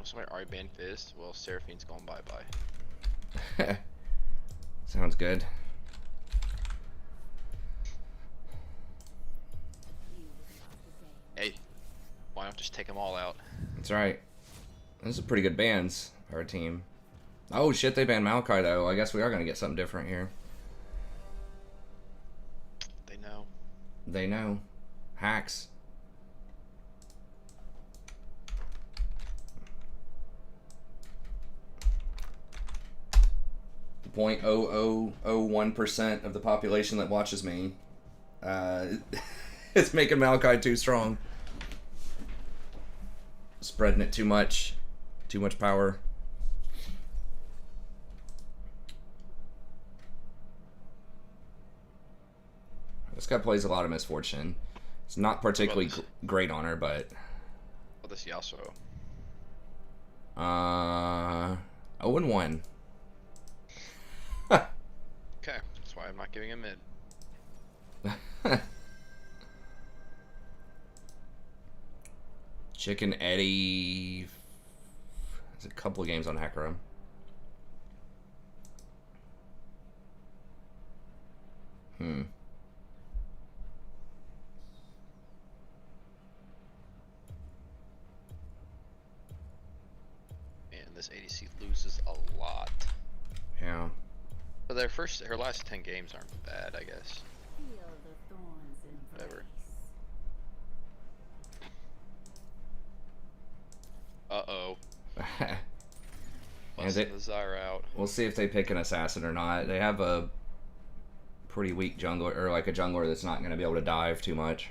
somebody already banned Fizz. Well, Seraphine's going bye-bye. Sounds good. Hey, why not just take them all out? That's right. This is pretty good bans for our team. Oh shit, they banned Maokai though. I guess we are gonna get something different here. They know. They know. Hacks. .0001% of the population that watches me it's making Maokai too strong. Spreading it too much. Too much power. This guy plays a lot of Misfortune. It's not particularly great on her, but... What this Yasuo? 0-1. Okay, that's why I'm not giving him mid. Chicken Eddie. There's a couple of games on Hacker Room. Man, this ADC loses a lot. Yeah. But her last 10 games aren't bad, I guess. Whatever. Uh-oh. Busting the Zyra out. We'll see if they pick an assassin or not. They have a pretty weak jungler, or like a jungler that's not going to be able to dive too much.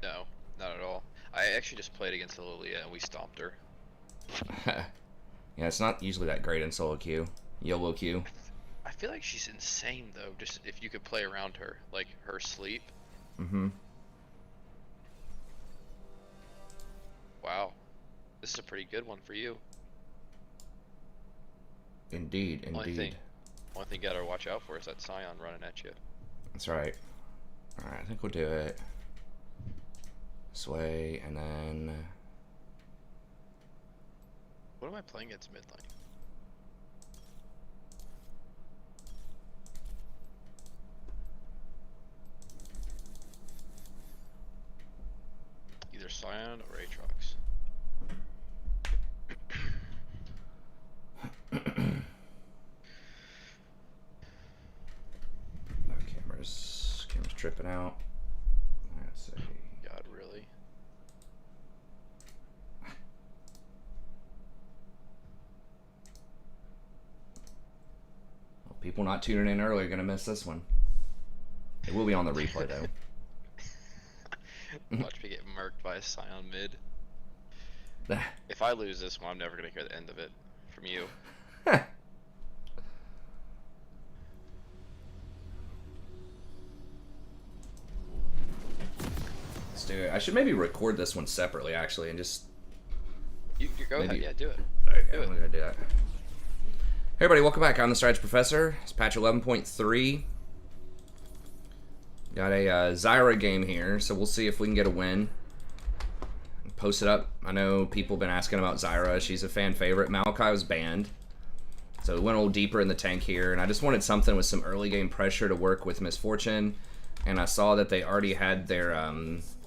No, not at all. I actually just played against the Lilia and we stomped her. Yeah, it's not usually that great in solo queue. YOLO queue. I feel like she's insane though, just if you could play around her, like her sleep. Mm-hmm. Wow. This is a pretty good one for you. Indeed, indeed. One thing you gotta watch out for is that Scion running at you. That's right. Alright, I think we'll do it this way, and then... What am I playing against mid lane? Either Scion or Aatrox. Camera's tripping out. Let's see. God, really? Well, people not tuning in early are gonna miss this one. It will be on the replay though. Watch me get murked by a Scion mid. If I lose this one, I'm never gonna hear the end of it from you. Let's do it. I should maybe record this one separately actually, and just... You go ahead, yeah, do it. Okay, Do it. I'm gonna do that. Hey everybody, welcome back. I'm the Strategy Professor. It's patch 11.3. Got a Zyra game here, so we'll see if we can get a win. Post it up. I know people have been asking about Zyra. She's a fan favorite. Maokai was banned. So we went a little deeper in the tank here, and I just wanted something with some early game pressure to work with Misfortune. And I saw that they already had their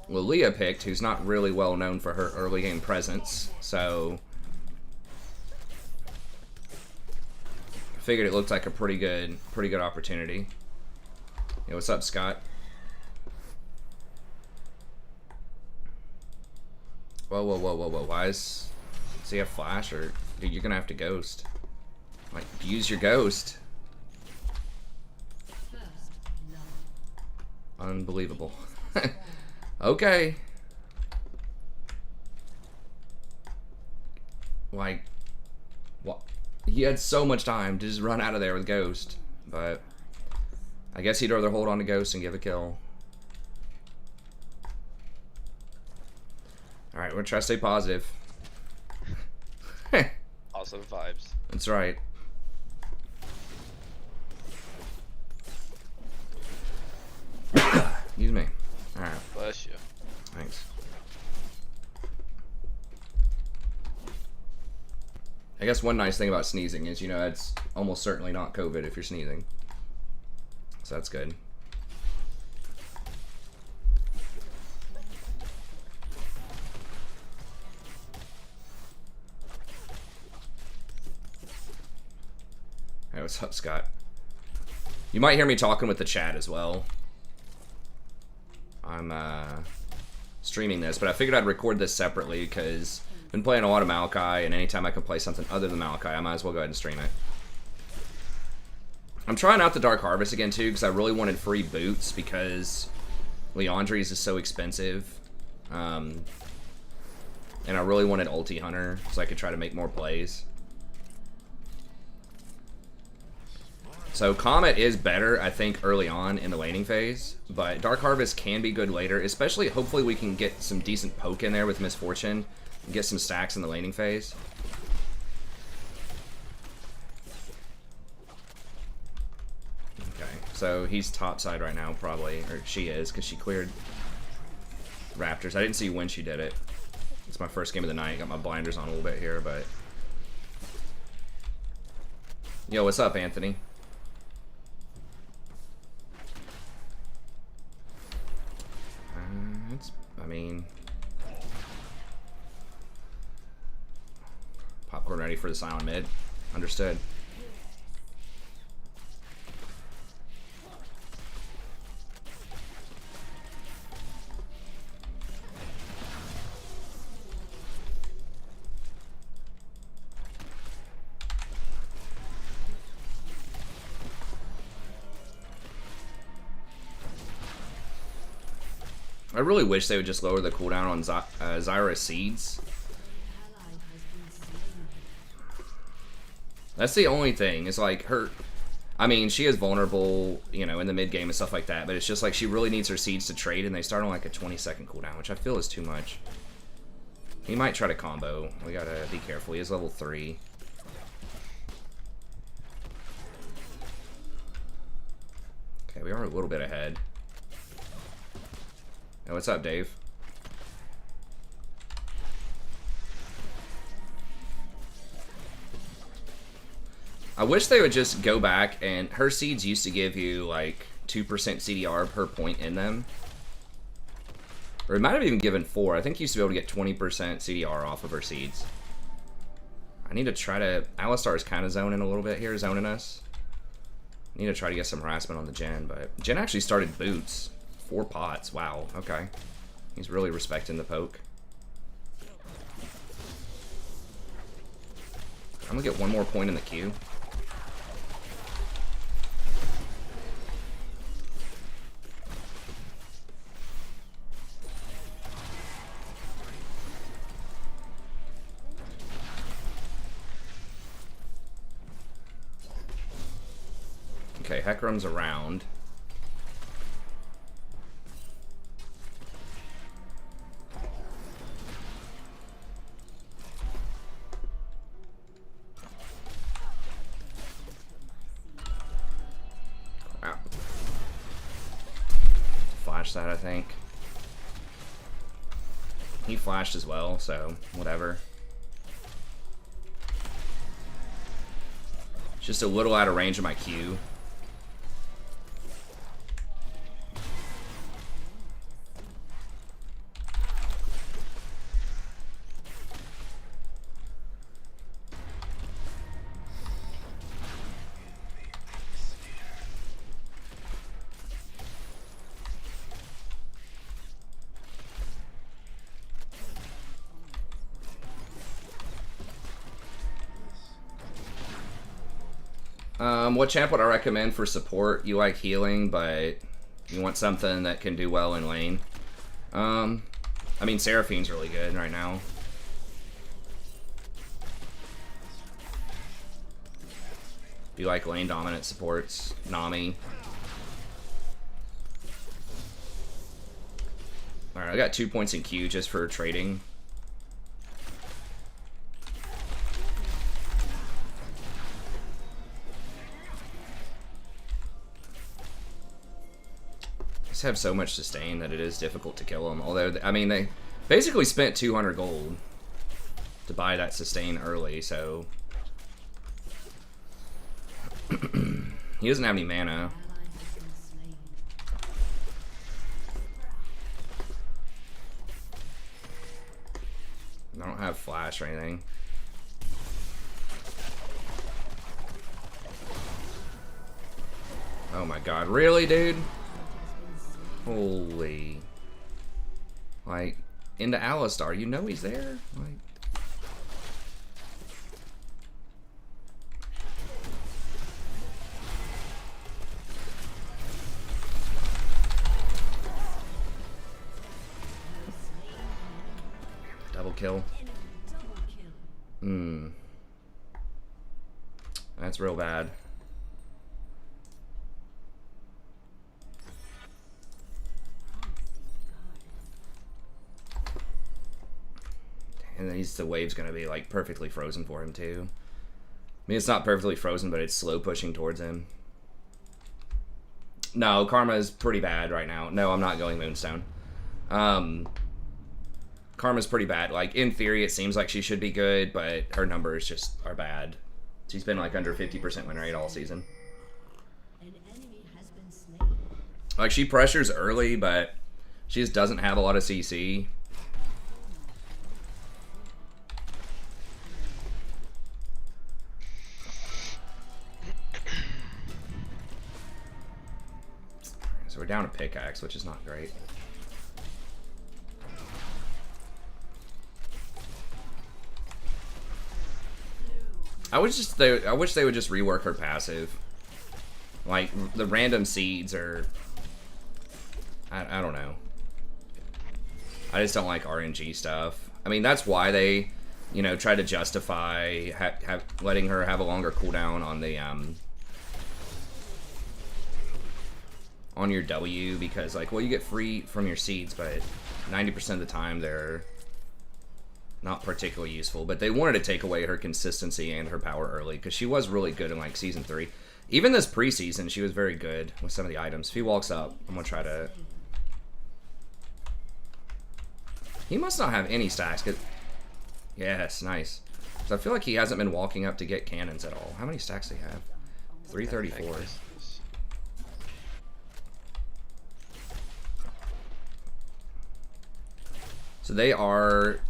Lilia picked, who's not really well known for her early game presence. So I figured it looked like a pretty good opportunity. Hey, what's up, Scott? Whoa, whoa, whoa, whoa, whoa. Why is... Does he have flash? Or... Dude, you're gonna have to ghost. Like, use your ghost. Unbelievable. Okay. Like... What? He had so much time to just run out of there with ghost. But... I guess he'd rather hold on to ghost and give a kill. Alright, we're gonna try to stay positive. Positive vibes. That's right. Excuse me. Alright. Bless you. Thanks. I guess one nice thing about sneezing is, you know, it's almost certainly not COVID if you're sneezing. So that's good. Hey, what's up, Scott? You might hear me talking with the chat as well. I'm streaming this, but I figured I'd record this separately because I've been playing a lot of Maokai, and anytime I can play something other than Maokai, I might as well go ahead and stream it. I'm trying out the Dark Harvest again too because I really wanted free boots because Leandri's is so expensive. And I really wanted Ulti Hunter so I could try to make more plays. So Comet is better, I think, early on in the laning phase, but Dark Harvest can be good later, especially hopefully we can get some decent poke in there with Misfortune and get some stacks in the laning phase. Okay, so he's top side right now probably, or she is, because she cleared Raptors. I didn't see when she did it. It's my first game of the night, got my blinders on a little bit here, but... Yo, what's up, Anthony? I mean, popcorn ready for the silent mid. Understood. I really wish they would just lower the cooldown on Zyra Seeds. That's the only thing. It's like her... I mean, she is vulnerable, you know, in the mid game and stuff like that, but it's just like she really needs her Seeds to trade, and they start on like a 20-second cooldown, which I feel is too much. He might try to combo. We gotta be careful. He is level 3. Okay, we are a little bit ahead. Hey, what's up, Dave? I wish they would just go back, and her seeds used to give you like 2% CDR per point in them. Or it might have even given 4. I think you used to be able to get 20% CDR off of her seeds. I need to try to... Alistar's kind of zoning a little bit here, zoning us. I need to try to get some harassment on the Jhin, but... Jhin actually started boots. 4 pots, wow, okay. He's really respecting the poke. I'm gonna get one more point in the queue. Okay, Hecarim's around. That, I think. He flashed as well, so whatever. Just a little out of range of my Q. What champ would I recommend for support? You like healing, but you want something that can do well in lane. I mean, Seraphine's really good right now. If you like lane dominant supports, Nami. Alright, I got 2 points in Q just for trading. Have so much sustain that it is difficult to kill them. Although, I mean, they basically spent 200 gold to buy that sustain early, so He doesn't have any mana. I don't have flash or anything. Oh my god, really, dude? Holy. Like, into Alistar, you know he's there? Like... Double kill. That's real bad. And then the wave's gonna be like perfectly frozen for him too. I mean, it's not perfectly frozen, but it's slow pushing towards him. No, Karma is pretty bad right now. No, I'm not going Moonstone. Karma's pretty bad. Like, in theory, it seems like she should be good, but her numbers just are bad. She's been like under 50% win rate all season. Like, she pressures early, but she just doesn't have a lot of CC. So we're down a pickaxe, which is not great. I wish they would just rework her passive. Like, the random seeds are... I don't know. I just don't like RNG stuff. I mean, that's why they, you know, try to justify letting her have a longer cooldown on the, on your W, because, like, well, you get free from your seeds, but 90% of the time they're not particularly useful. But they wanted to take away her consistency and her power early, because she was really good in, like, Season 3. Even this preseason, she was very good with some of the items. If he walks up, I'm going to try to... He must not have any stacks. Cause... Yes, nice. So I feel like he hasn't been walking up to get cannons at all. How many stacks do he have? 334. So they are...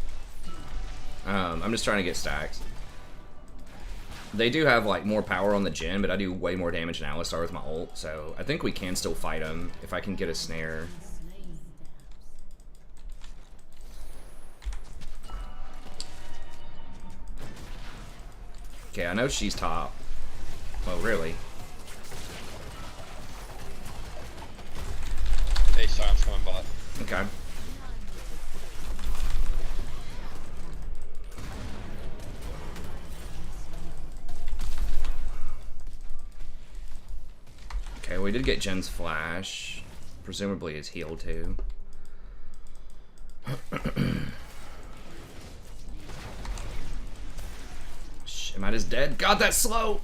I'm just trying to get stacks. They do have, like, more power on the gen, but I do way more damage than Alistar with my ult, so I think we can still fight him if I can get a snare. Okay, I know she's top. Oh, really? Hey, Sion's coming bot. Okay. Okay, we did get Jen's flash. Presumably his heal too. Shit, am I just dead? God, that's slow!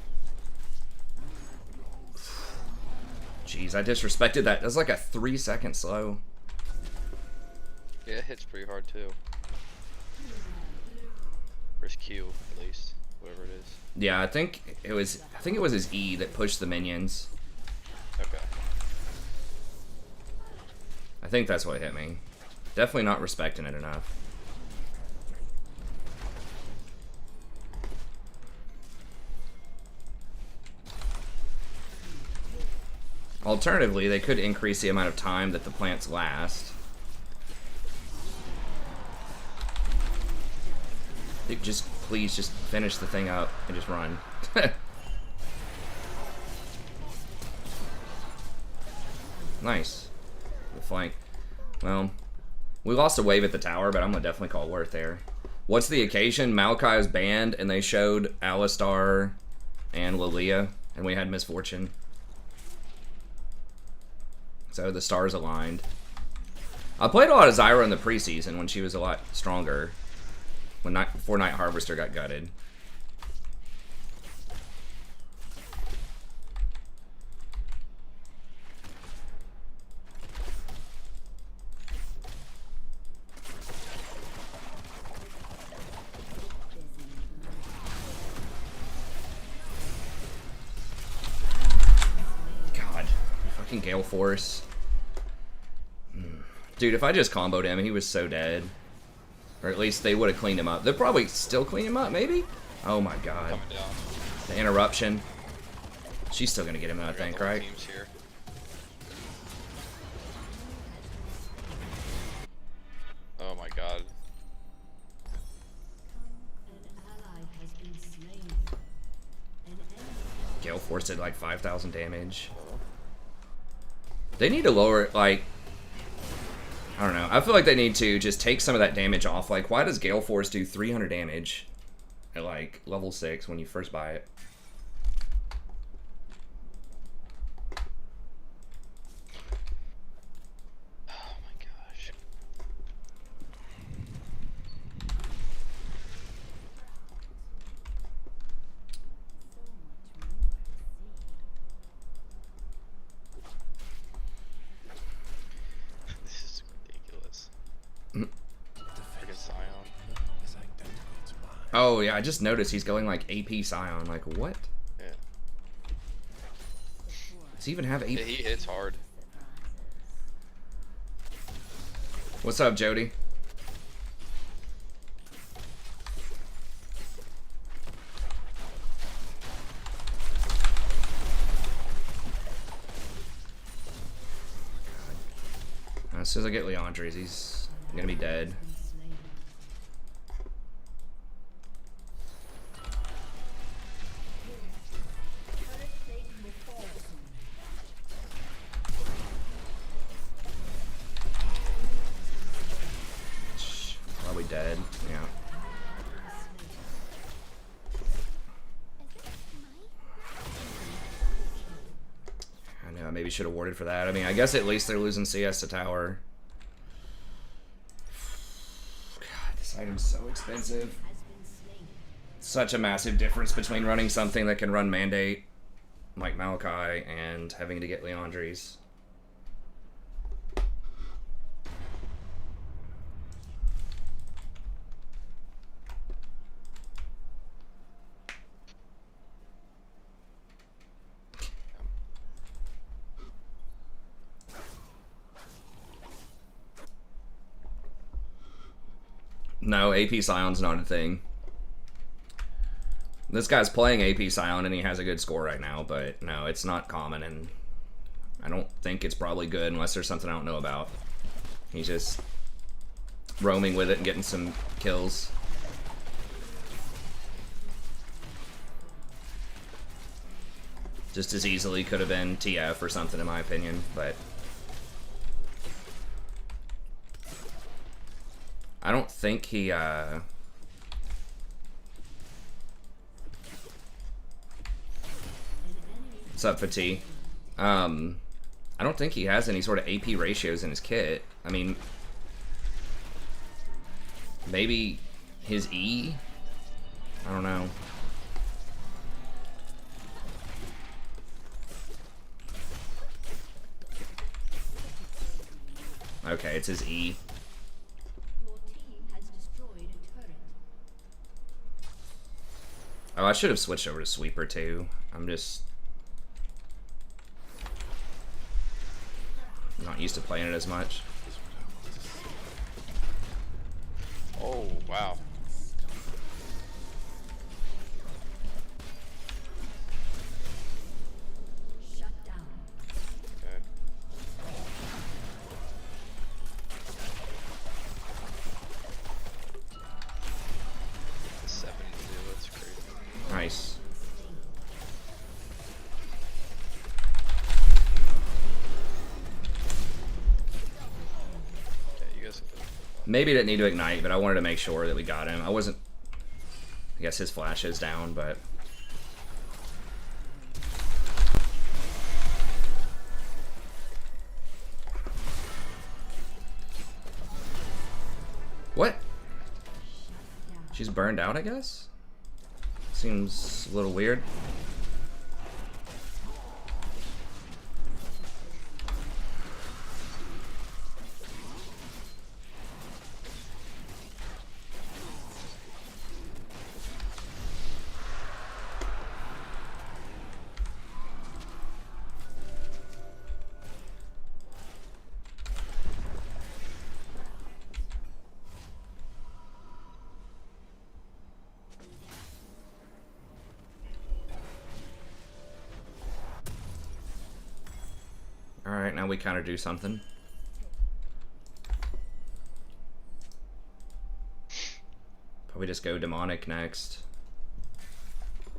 Jeez, I disrespected that. That's like a 3-second slow. Yeah, it hits pretty hard too. Where's Q, at least? Whatever it is. Yeah, I think it was his E that pushed the minions. Okay. I think that's what hit me. Definitely not respecting it enough. Alternatively, they could increase the amount of time that the plants last. They just, please, just finish the thing up and just run. Nice. The flank. Well, we lost a wave at the tower, but I'm gonna definitely call worth there. What's the occasion? Maokai was banned, and they showed Alistar and Lilia, and we had misfortune. So the stars aligned. I played a lot of Zyra in the preseason when she was a lot stronger. Before Night Harvester got gutted. think Gale Force. Dude, if I just comboed him, he was so dead. Or at least they would have cleaned him up. They'll probably still clean him up, maybe? Oh my god. Coming down. The interruption. She's still gonna get him, I think, right? Teams here. Oh my god. Gale Force did like 5,000 damage. They need to lower it, like... I don't know. I feel like they need to just take some of that damage off. Like, why does Gale Force do 300 damage at, like, level 6 when you first buy it? Oh my gosh. This is ridiculous. Freaking Scion. Oh, yeah, I just noticed he's going, like, AP Scion. Like, what? Yeah. Does he even have AP? Yeah, he hits hard. What's up, Jody? As soon as I get Leandres, he's gonna be dead. Probably dead, yeah. I know, I maybe should have warded for that. I mean, I guess at least they're losing CS to tower. God, this item's so expensive. Such a massive difference between running something that can run Mandate, like Maokai, and having to get Leandres. No, AP Scion's not a thing. This guy's playing AP Scion and he has a good score right now, but no, it's not common, and I don't think it's probably good unless there's something I don't know about. He's just roaming with it and getting some kills. Just as easily could have been TF or something in my opinion, but I don't think he, What's up, Fatih? I don't think he has any sort of AP ratios in his kit. I mean, maybe his E? I don't know. Okay, it's his E. Oh, I should have switched over to Sweeper too. I'm just not used to playing it as much. Oh, wow. Okay. 7-2, that's crazy. Nice. Maybe didn't need to ignite, but I wanted to make sure that we got him. I wasn't... I guess his flash is down, but... What? She's burned out, I guess? Seems a little weird. now we kind of do something. Probably just go demonic next.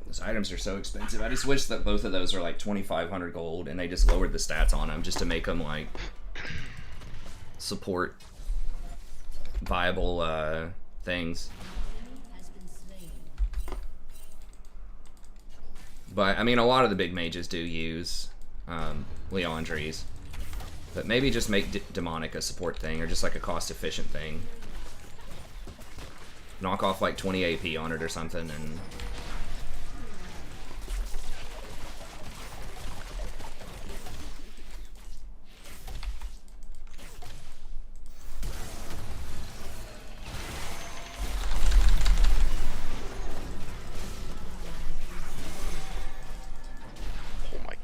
Those items are so expensive. I just wish that both of those are like 2,500 gold and they just lowered the stats on them just to make them like support viable things. But I mean, a lot of the big mages do use Leandries, but maybe just make demonic a support thing or just like a cost efficient thing. Knock off like 20 AP on it or something and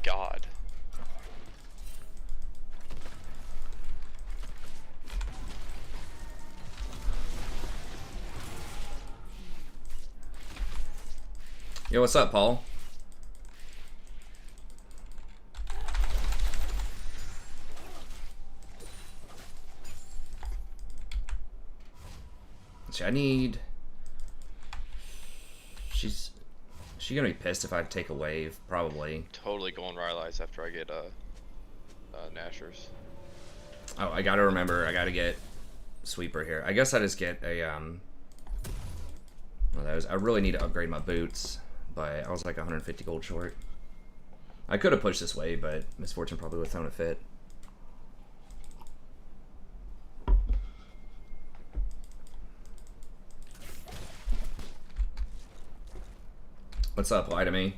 God. Yo, what's up, Paul? See, I need... She's gonna be pissed if I take a wave, probably. Totally going Rylai's after I get Nashers. Oh, I gotta remember, I gotta get Sweeper here. I guess I just get a well, I really need to upgrade my boots, but I was like 150 gold short. I could have pushed this way, but Misfortune probably would have thrown a fit. What's up, lie to me?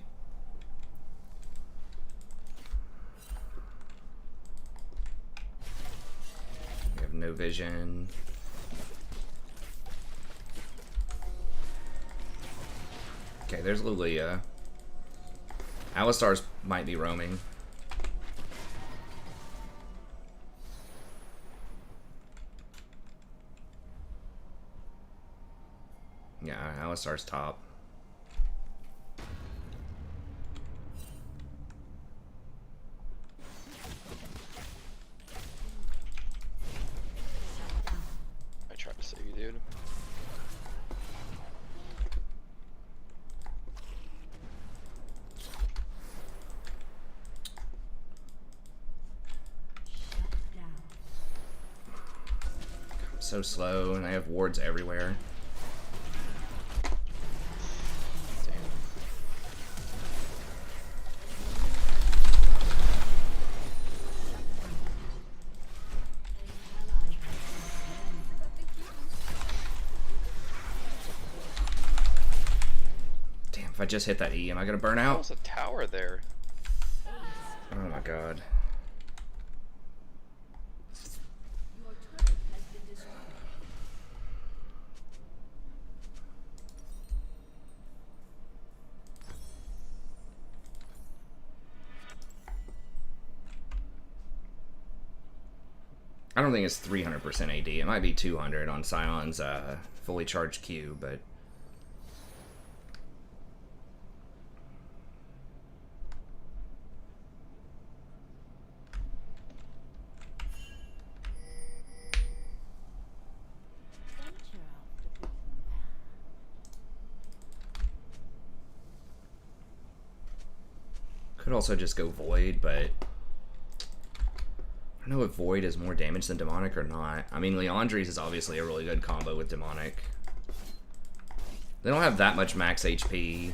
We have no vision. Okay, there's Lulia. Alistar's might be roaming. Yeah, Alistar's top. I tried to save you, dude. So slow, and I have wards everywhere. Damn, if I just hit that E, am I gonna burn out? There's a tower there. Oh my god. I don't think it's 300% AD. It might be 200 on Scion's fully charged Q, but... Could also just go Void, but... I don't know if Void is more damage than Demonic or not. I mean, Leandries is obviously a really good combo with Demonic. They don't have that much max HP.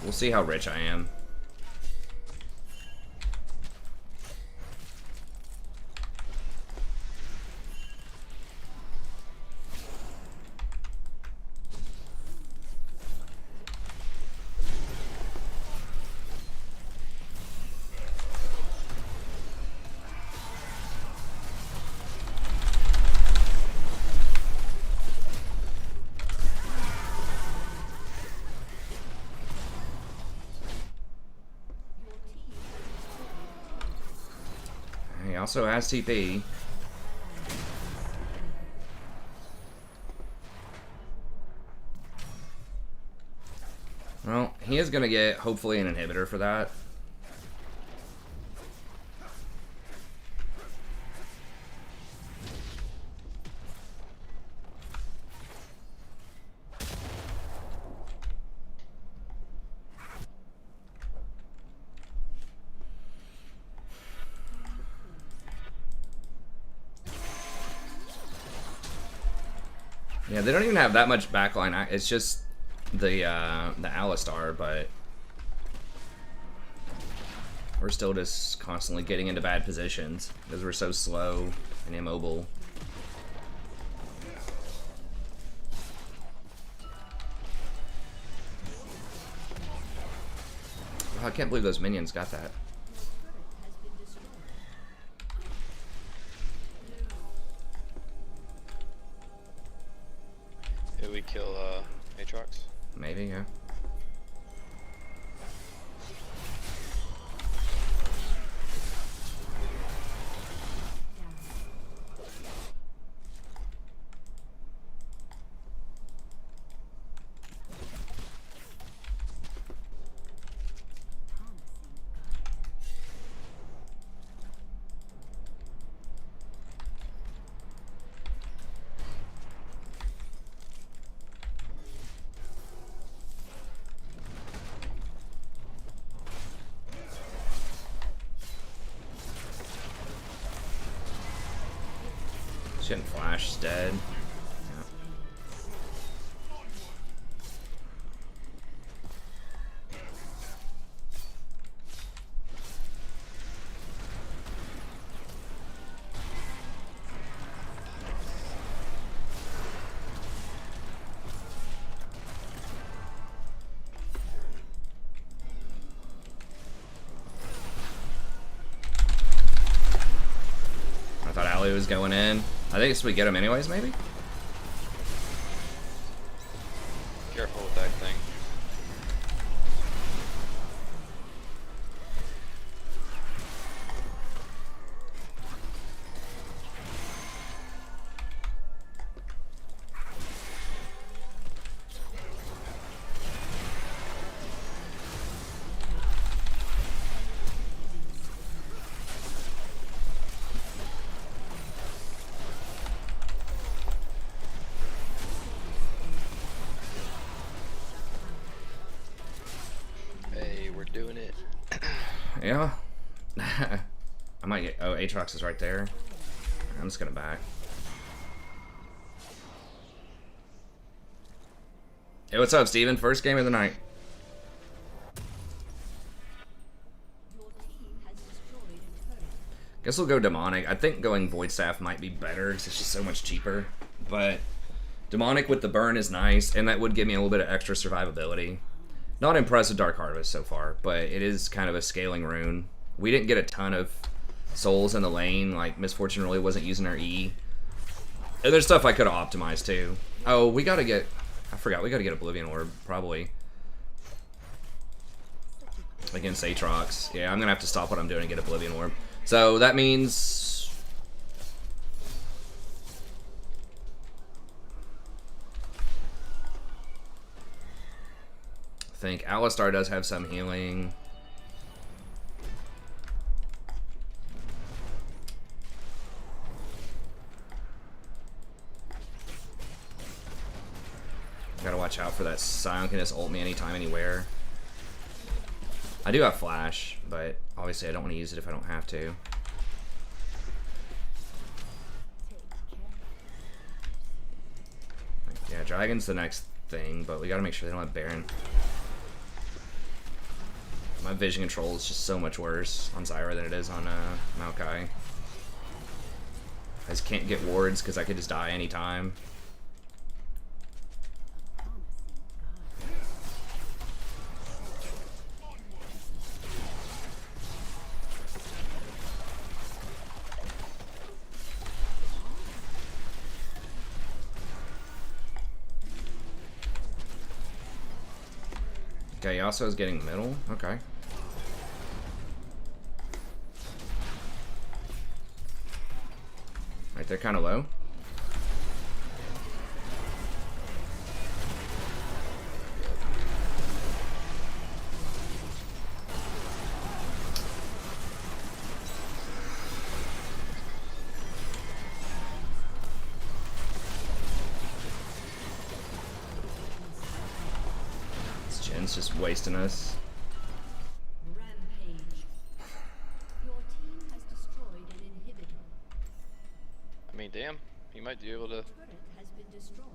We'll see how rich I am. He also has TP. Well, he is going to get, hopefully, an inhibitor for that. Yeah, they don't even have that much backline. It's just the Alistar, but we're still just constantly getting into bad positions because we're so slow and immobile. Oh, I can't believe those minions got that. Did we kill Aatrox? Maybe, yeah. Getting Flash dead. Yeah. I thought Ali was going in. I think we get him anyways, maybe? Careful with that thing. Doing it. Yeah. I might get... Oh, Aatrox is right there. I'm just gonna back. Hey, what's up, Steven? First game of the night. Guess we'll go Demonic. I think going Void Staff might be better because it's just so much cheaper. But Demonic with the burn is nice, and that would give me a little bit of extra survivability. Not impressed with Dark Harvest so far, but it is kind of a scaling rune. We didn't get a ton of souls in the lane, like Misfortune really wasn't using her E. And there's stuff I could have optimized too. Oh, we gotta get... I forgot, we gotta get Oblivion Orb, probably. Against Aatrox. Yeah, I'm gonna have to stop what I'm doing and get Oblivion Orb. So that means... I think Alistar does have some healing. Gotta watch out for that Sion can just ult me anytime, anywhere. I do have Flash, but obviously I don't want to use it if I don't have to. Yeah, Dragon's the next thing, but we gotta make sure they don't have Baron. My vision control is just so much worse on Zyra than it is on Maokai. I just can't get wards because I could just die anytime. Okay, Yasuo is getting middle. Okay. Right, they're kind of low. Rakan's just wasting us. Rampage. Your team has destroyed an inhibitor. I mean, damn, he might be able to. Turret has been destroyed.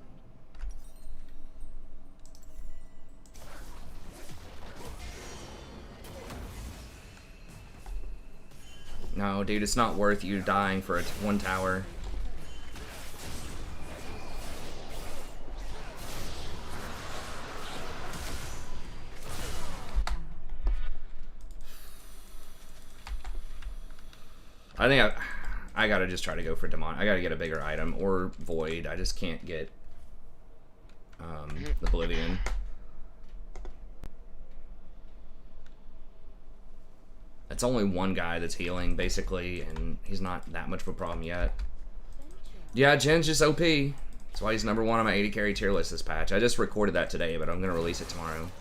No, dude, it's not worth you dying for one tower. I think I gotta just try to go for Demon. I gotta get a bigger item or Void. I just can't get Oblivion. It's only one guy that's healing basically, and he's not that much of a problem yet. Yeah, Jin's just OP. That's why he's #1 on my 80 carry tier list this patch. I just recorded that today, but I'm gonna release it tomorrow.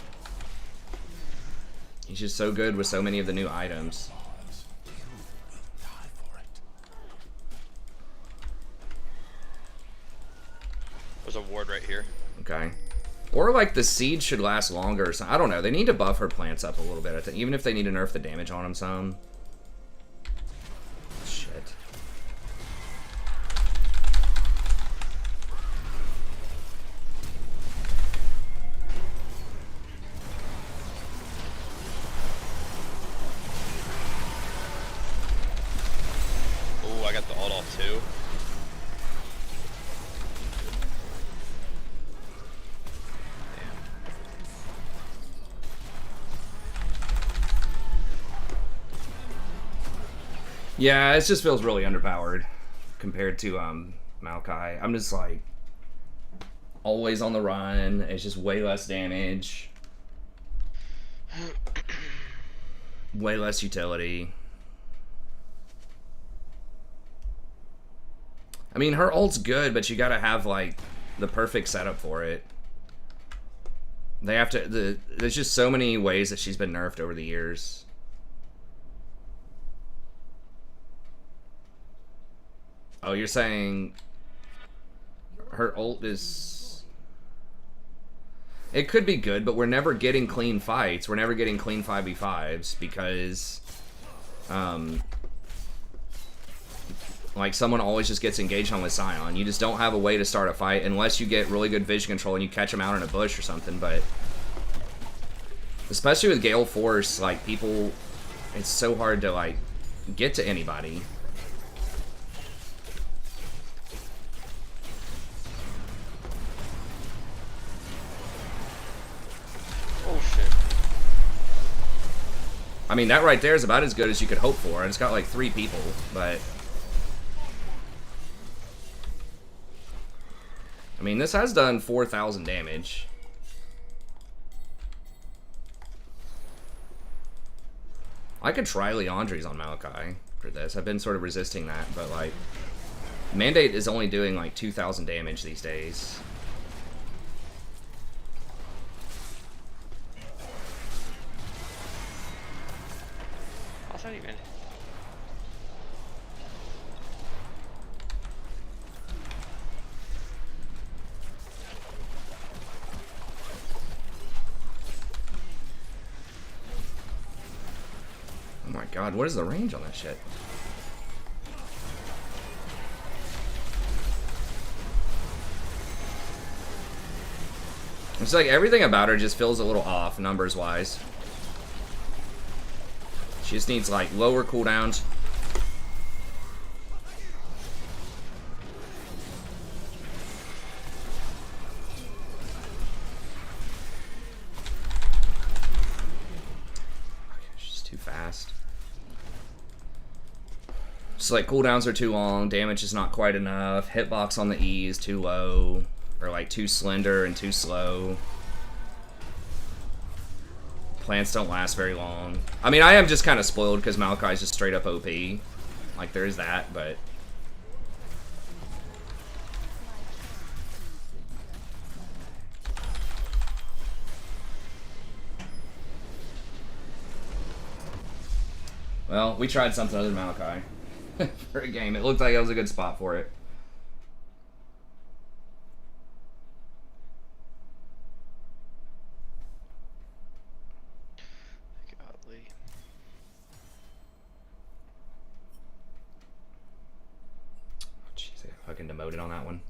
He's just so good with so many of the new items. There's a ward right here. Okay. Or like the siege should last longer or something. I don't know. They need to buff her plants up a little bit, I think. Even if they need to nerf the damage on them some. Shit. Oh, I got the ult off too. Yeah, it just feels really underpowered compared to Maokai. I'm just like always on the run. It's just way less damage. Way less utility. I mean, her ult's good, but you gotta have like the perfect setup for it. They have to. There's just so many ways that she's been nerfed over the years. Oh, you're saying her ult is... It could be good, but we're never getting clean fights. We're never getting clean 5v5s because... like, someone always just gets engaged on with Sion. You just don't have a way to start a fight unless you get really good vision control and you catch them out in a bush or something, but... Especially with Gale Force, like, people... It's so hard to, like, get to anybody. Oh shit. I mean, that right there is about as good as you could hope for. And it's got like 3 people, but... I mean, this has done 4,000 damage. I could try Leandri's on Maokai for this. I've been sort of resisting that, but like... Mandate is only doing like 2,000 damage these days. How's that even? Oh my god, what is the range on that shit? It's like everything about her just feels a little off, numbers-wise. She just needs, like, lower cooldowns. She's too fast. Just, like, cooldowns are too long, damage is not quite enough, hitbox on the E is too low, or, like, too slender and too slow. Plants don't last very long. I mean, I am just kind of spoiled because Maokai's just straight up OP. Like, there's that, but... Well, we tried something other than Maokai for a game. It looked like it was a good spot for it. Fucking demoted on that one.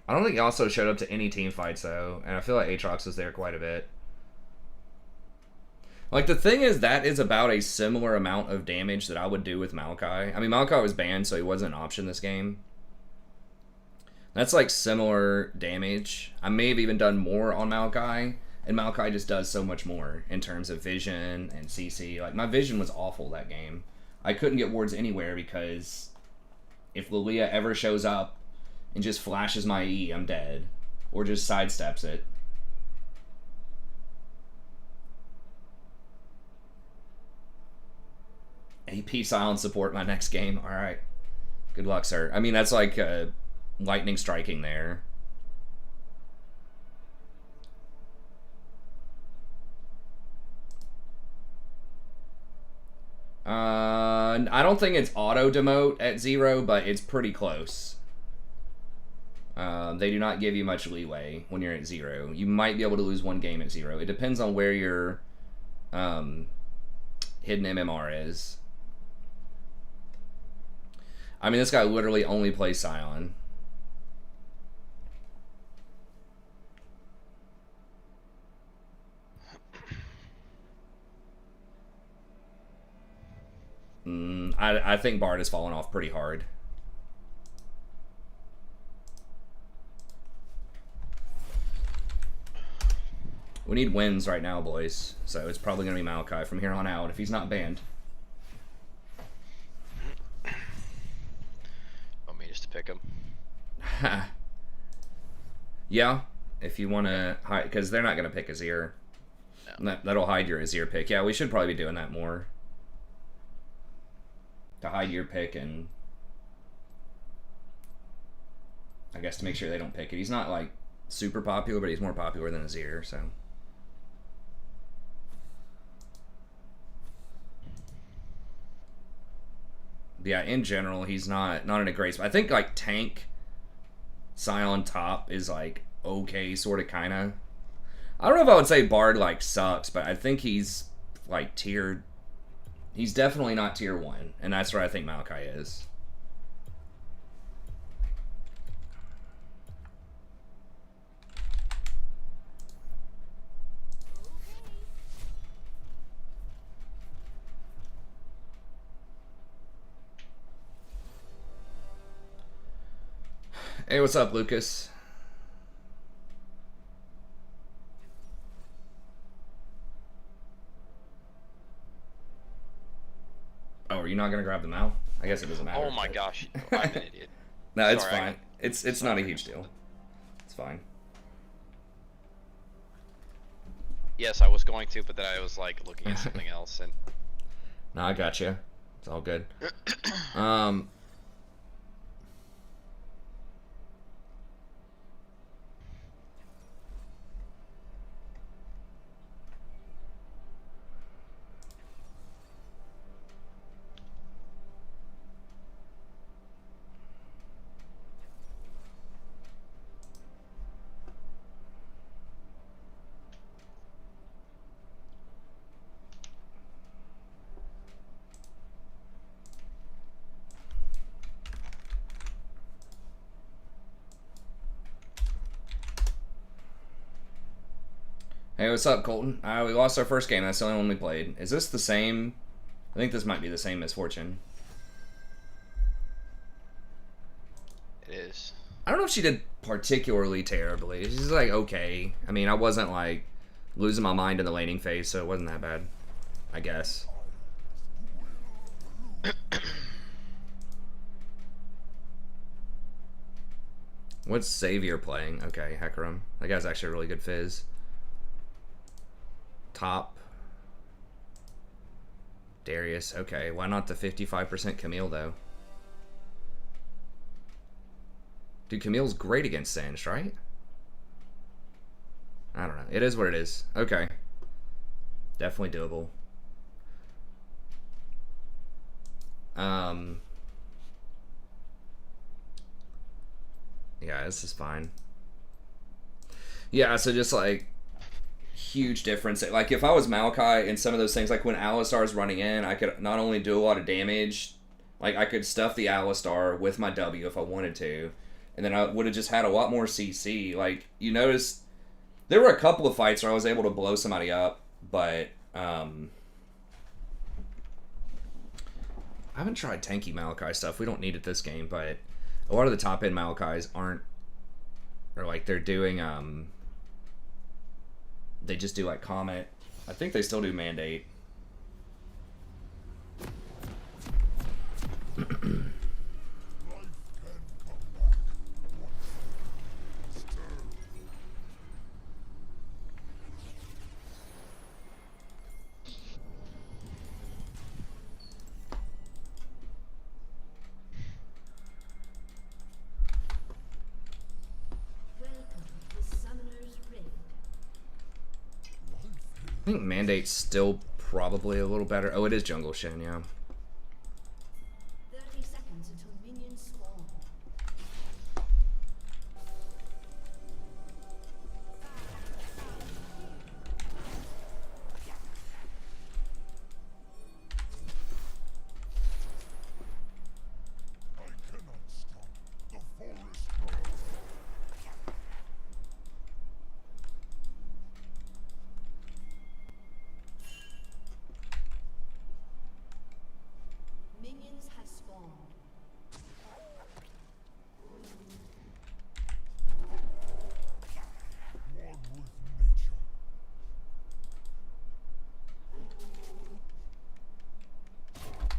I don't think he also showed up to any team fights though, and I feel like Aatrox was there quite a bit. Like, the thing is, that is about a similar amount of damage that I would do with Maokai. I mean, Maokai was banned, so he wasn't an option this game. That's like similar damage. I may have even done more on Maokai, and Maokai just does so much more in terms of vision and CC. Like, my vision was awful that game. I couldn't get wards anywhere because if Lilia ever shows up and just flashes my E, I'm dead. Or just sidesteps it. AP silent support my next game. Alright. Good luck, sir. I mean, that's like lightning striking there. I don't think it's auto demote at 0, but it's pretty close. They do not give you much leeway when you're at 0. You might be able to lose one game at 0. It depends on where your hidden MMR is. I mean, this guy literally only plays Scion. I think Bard has fallen off pretty hard. We need wins right now, boys. So it's probably going to be Maokai from here on out if he's not banned. Want me just to pick him? Yeah, if you want to hide, because they're not going to pick Azir. No. That'll hide your Azir pick. Yeah, we should probably be doing that more. To hide your pick and I guess to make sure they don't pick it. He's not like super popular, but he's more popular than Azir, so. But yeah, in general, he's not in a great spot. I think like tank Scion top is like okay, sort of, kind of. I don't know if I would say Bard like sucks, but I think he's like tiered. He's definitely not tier 1, and that's where I think Maokai is. Hey, what's up, Lucas? Oh, are you not gonna grab the Mao? I guess it doesn't matter. Oh my gosh, I'm an idiot. No, it's Sorry, fine. It's not a huge deal. It's fine. Yes, I was going to, but then I was like looking at something else and. No, I got you. It's all good. Hey, what's up, Colton? We lost our first game. That's the only one we played. Is this the same? I think this might be the same misfortune. It is. I don't know if she did particularly terribly. She's like okay. I mean, I wasn't like losing my mind in the laning phase, so it wasn't that bad, I guess. What's Xavier playing? Okay, Hecarim. That guy's actually a really good fizz. Top. Darius. Okay, why not the 55% Camille, though? Dude, Camille's great against Singed, right? I don't know. It is what it is. Okay. Definitely doable. Yeah, this is fine. Yeah, so just like huge difference. Like, if I was Maokai in some of those things, like when Alistar's running in, I could not only do a lot of damage, like I could stuff the Alistar with my W if I wanted to, and then I would have just had a lot more CC. Like, you notice, there were a couple of fights where I was able to blow somebody up, but I haven't tried tanky Maokai stuff. We don't need it this game, but a lot of the top end Maokais aren't, or like they're doing they just do like Comet. I think they still do Mandate. I think Mandate's still probably a little better. Oh, it is Jungle Shin, yeah. 30 seconds until minions spawn. Minions have spawned.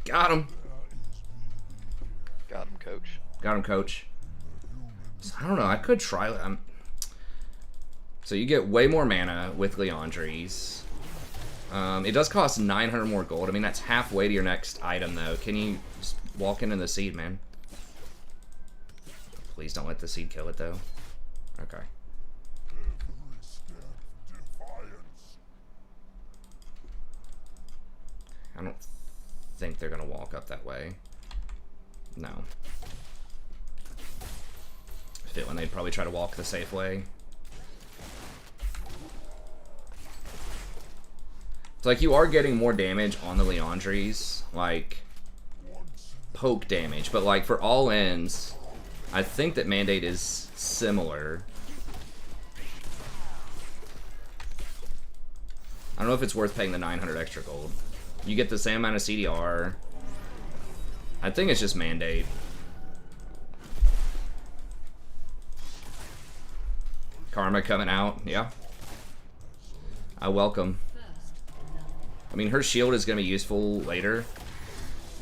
Got him. Got him, coach. Got him, coach. So, I don't know. I could try. So you get way more mana with Leandries. It does cost 900 more gold. I mean, that's halfway to your next item, though. Can you just walk into the seed, man? Please don't let the seed kill it, though. Okay. I don't think they're gonna walk up that way. No. I feel when they'd probably try to walk the safe way. It's like you are getting more damage on the Leandries, like poke damage, but like for all ends, I think that Mandate is similar. I don't know if it's worth paying the 900 extra gold. You get the same amount of CDR. I think it's just Mandate. Karma coming out, yeah. I welcome. I mean, her shield is going to be useful later,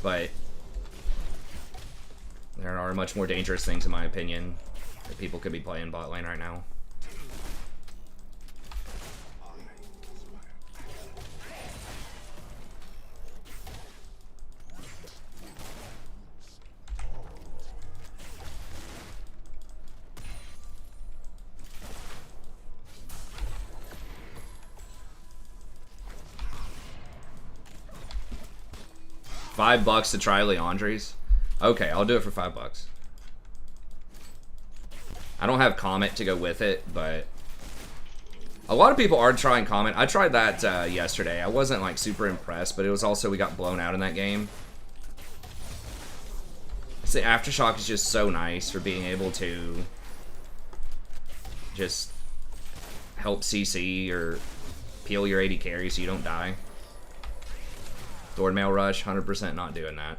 but there are much more dangerous things, in my opinion, that people could be playing bot lane right now. $5 to try Leandries? Okay, I'll do it for $5. I don't have Comet to go with it, but a lot of people are trying Comet. I tried that yesterday. I wasn't like super impressed, but it was also we got blown out in that game. The Aftershock is just so nice for being able to just help CC or peel your AD carry so you don't die. Thornmail Rush, 100% not doing that.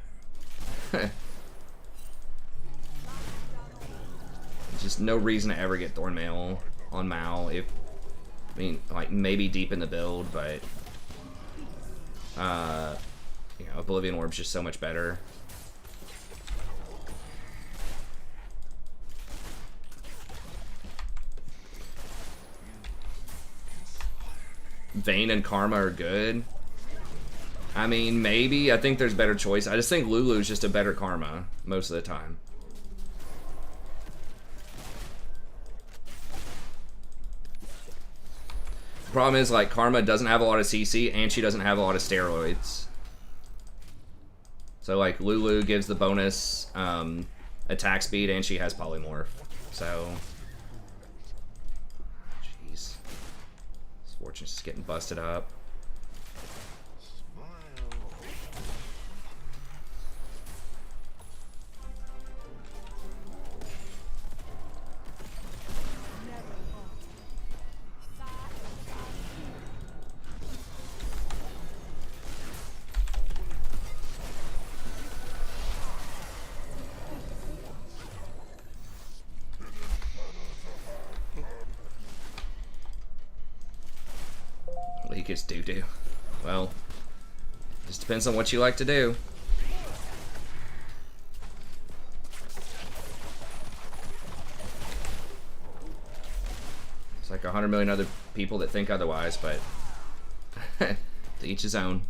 Just no reason to ever get Thornmail on Mao. If, I mean, like maybe deep in the build, but you know, Oblivion Orb's just so much better. Vayne and Karma are good. I mean, maybe. I think there's better choice. I just think Lulu's just a better Karma most of the time. Problem is, like, Karma doesn't have a lot of CC, and she doesn't have a lot of steroids. So, like, Lulu gives the bonus attack speed, and she has polymorph. So, jeez. It's Fortune's just getting busted up. Leak is doo-doo. Well, just depends on what you like to do. It's like 100 million other people that think otherwise, but to each his own.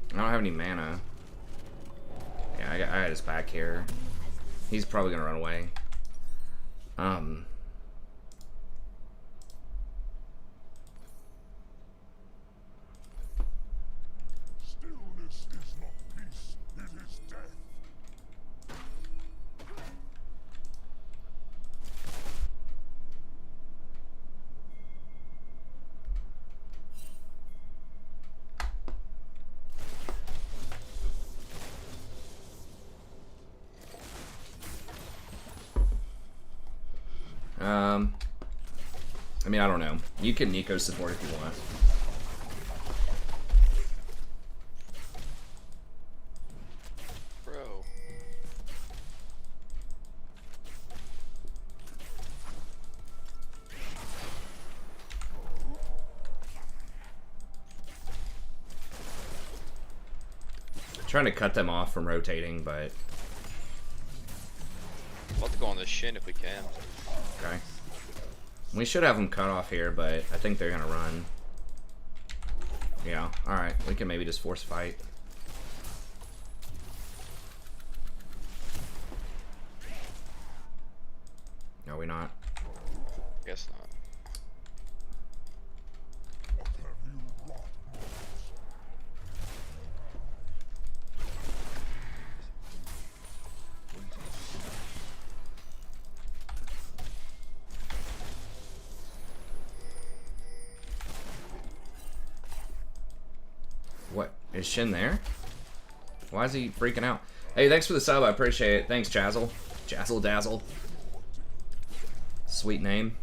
I don't have any mana. Yeah, I had his back here. He's probably gonna run away. Stillness is not peace, it is death. I mean, I don't know. You can Nico support if you want. Bro. I'm trying to cut them off from rotating, but... We'll have to go on the shin if we can. Okay. We should have them cut off here, but I think they're gonna run. Yeah, alright. We can maybe just force fight. No, we not. Guess not. What have you wrought, mortals? What? Is Shin there? Why is he freaking out? Hey, thanks for the sub. I appreciate it. Thanks, Jazzle. Jazzle Dazzle. Sweet name.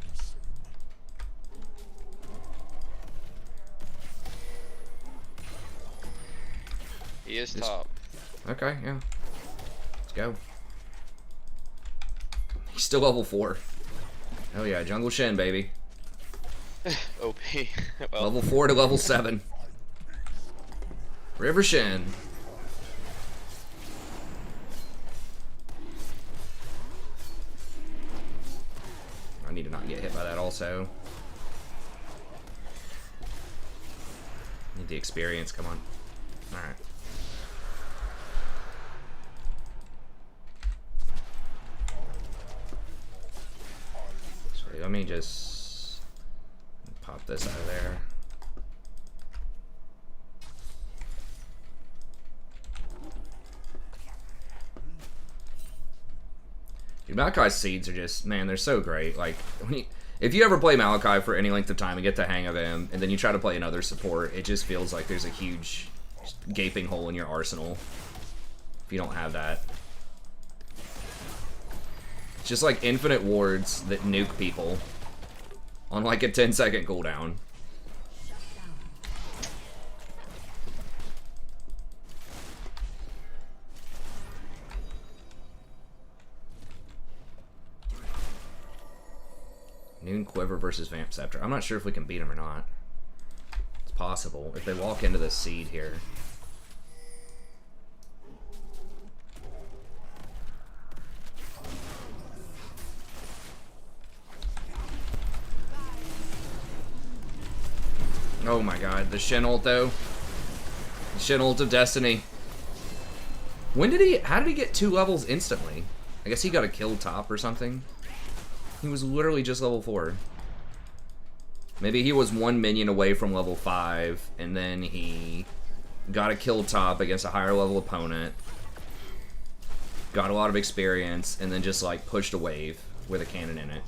He is top. Okay, yeah. Let's go. He's still level 4. Hell yeah, Jungle Shin, baby. OP. Well, Level 4 to level 7. River Shin. I need to not get hit by that also. Need the experience, come on. Alright. So let me just pop this out of there. Dude, Maokai's seeds are just, man, they're so great. Like, if you ever play Maokai for any length of time and get the hang of him, and then you try to play another support, it just feels like there's a huge gaping hole in your arsenal if you don't have that. It's just like infinite wards that nuke people on like a 10-second cooldown. Noon Quiver versus Vamp Scepter. I'm not sure if we can beat him or not. It's possible. If they walk into this seed here. Oh my god, the Shin ult though. The Shin ult of Destiny. When did he, how did he get 2 levels instantly? I guess he got a kill top or something. He was literally just level 4. Maybe he was 1 minion away from level 5, and then he got a kill top against a higher level opponent, got a lot of experience, and then just like pushed a wave with a cannon in it.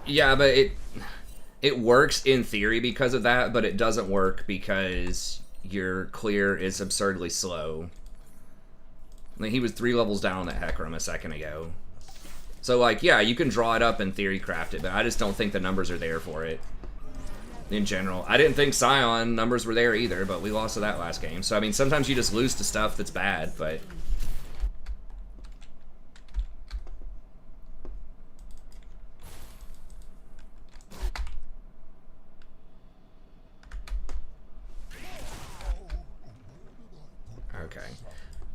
Yeah, but it works in theory because of that, but it doesn't work because your clear is absurdly slow. I mean, he was 3 levels down on that Hecarim a second ago. So, like, yeah, you can draw it up and theory craft it, but I just don't think the numbers are there for it. In general. I didn't think Scion numbers were there either, but we lost to that last game. So, I mean, sometimes you just lose to stuff that's bad, but... Okay.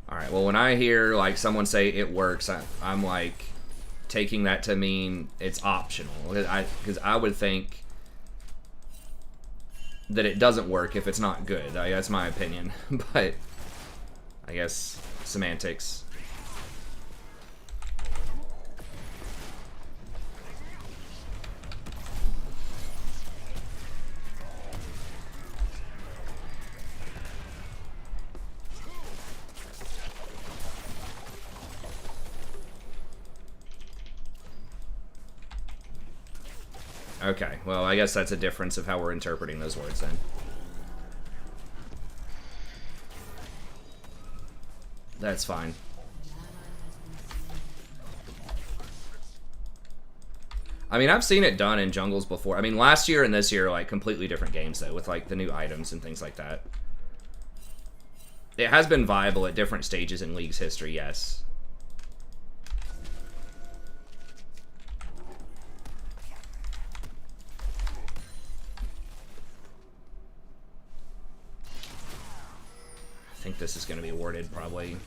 Alright, well when I hear like someone say it works, I'm like taking that to mean it's optional. Because I would think that it doesn't work if it's not good. That's my opinion. But I guess semantics. Okay, well, I guess that's a difference of how we're interpreting those words then. That's fine. I mean, I've seen it done in jungles before. I mean, last year and this year are like completely different games though, with like the new items and things like that. It has been viable at different stages in League's history, yes. I think this is going to be awarded, probably.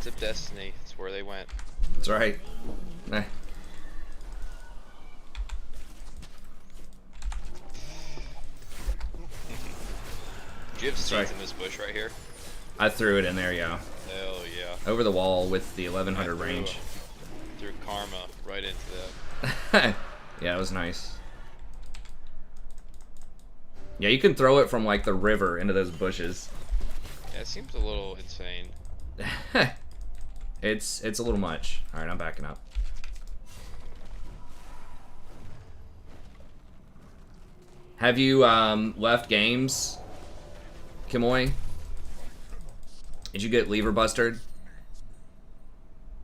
Of Destiny, that's where they went. That's right. Eh. Do you have seeds in this bush right here? I threw it in there, yeah. Hell yeah. Over the wall with the 1100 range. Threw karma right into that. Yeah, it was nice. Yeah, you can throw it from like the river into those bushes. Yeah, it seems a little insane. It's a little much. Alright, I'm backing up. Have you left games, Kimoy? Did you get lever busted?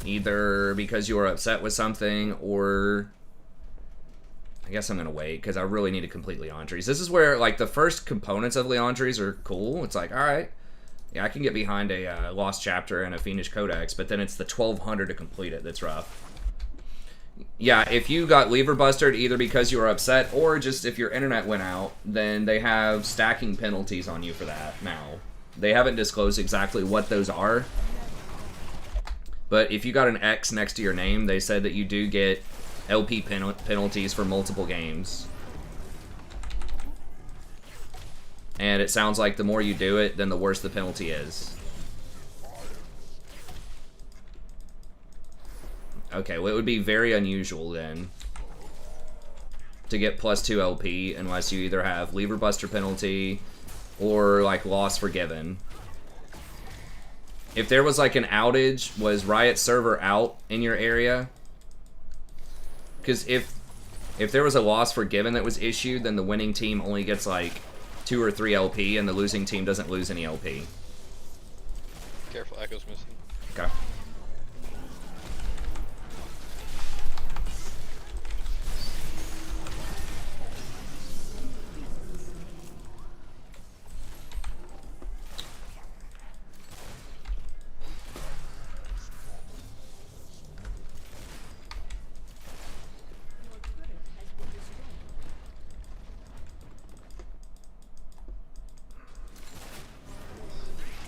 Either because you were upset with something, or I guess I'm gonna wait because I really need to complete Leandri's. This is where like the first components of Leandri's are cool. It's like, all right, yeah, I can get behind a Lost Chapter and a Fiendish Codex, but then it's the 1200 to complete it that's rough. Yeah, if you got lever busted either because you were upset or just if your internet went out, then they have stacking penalties on you for that now. They haven't disclosed exactly what those are. But if you got an X next to your name, they said that you do get LP penalties for multiple games. And it sounds like the more you do it, then the worse the penalty is. Okay, well it would be very unusual then to get +2 LP unless you either have lever buster penalty or like loss forgiven. If there was like an outage, was Riot server out in your area? Because if there was a loss forgiven that was issued, then the winning team only gets like 2 or 3 LP and the losing team doesn't lose any LP. Careful, Echo's missing. Okay.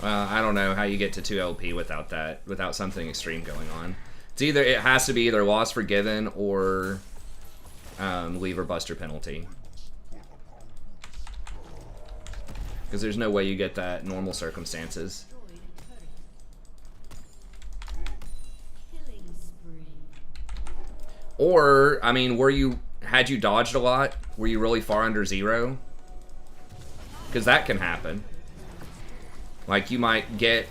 I don't know how you get to 2 LP without that, without something extreme going on. It's either, it has to be either loss forgiven or lever buster penalty. Because there's no way you get that in normal circumstances. Or, I mean, had you dodged a lot? Were you really far under 0? Because that can happen. Like, you might get,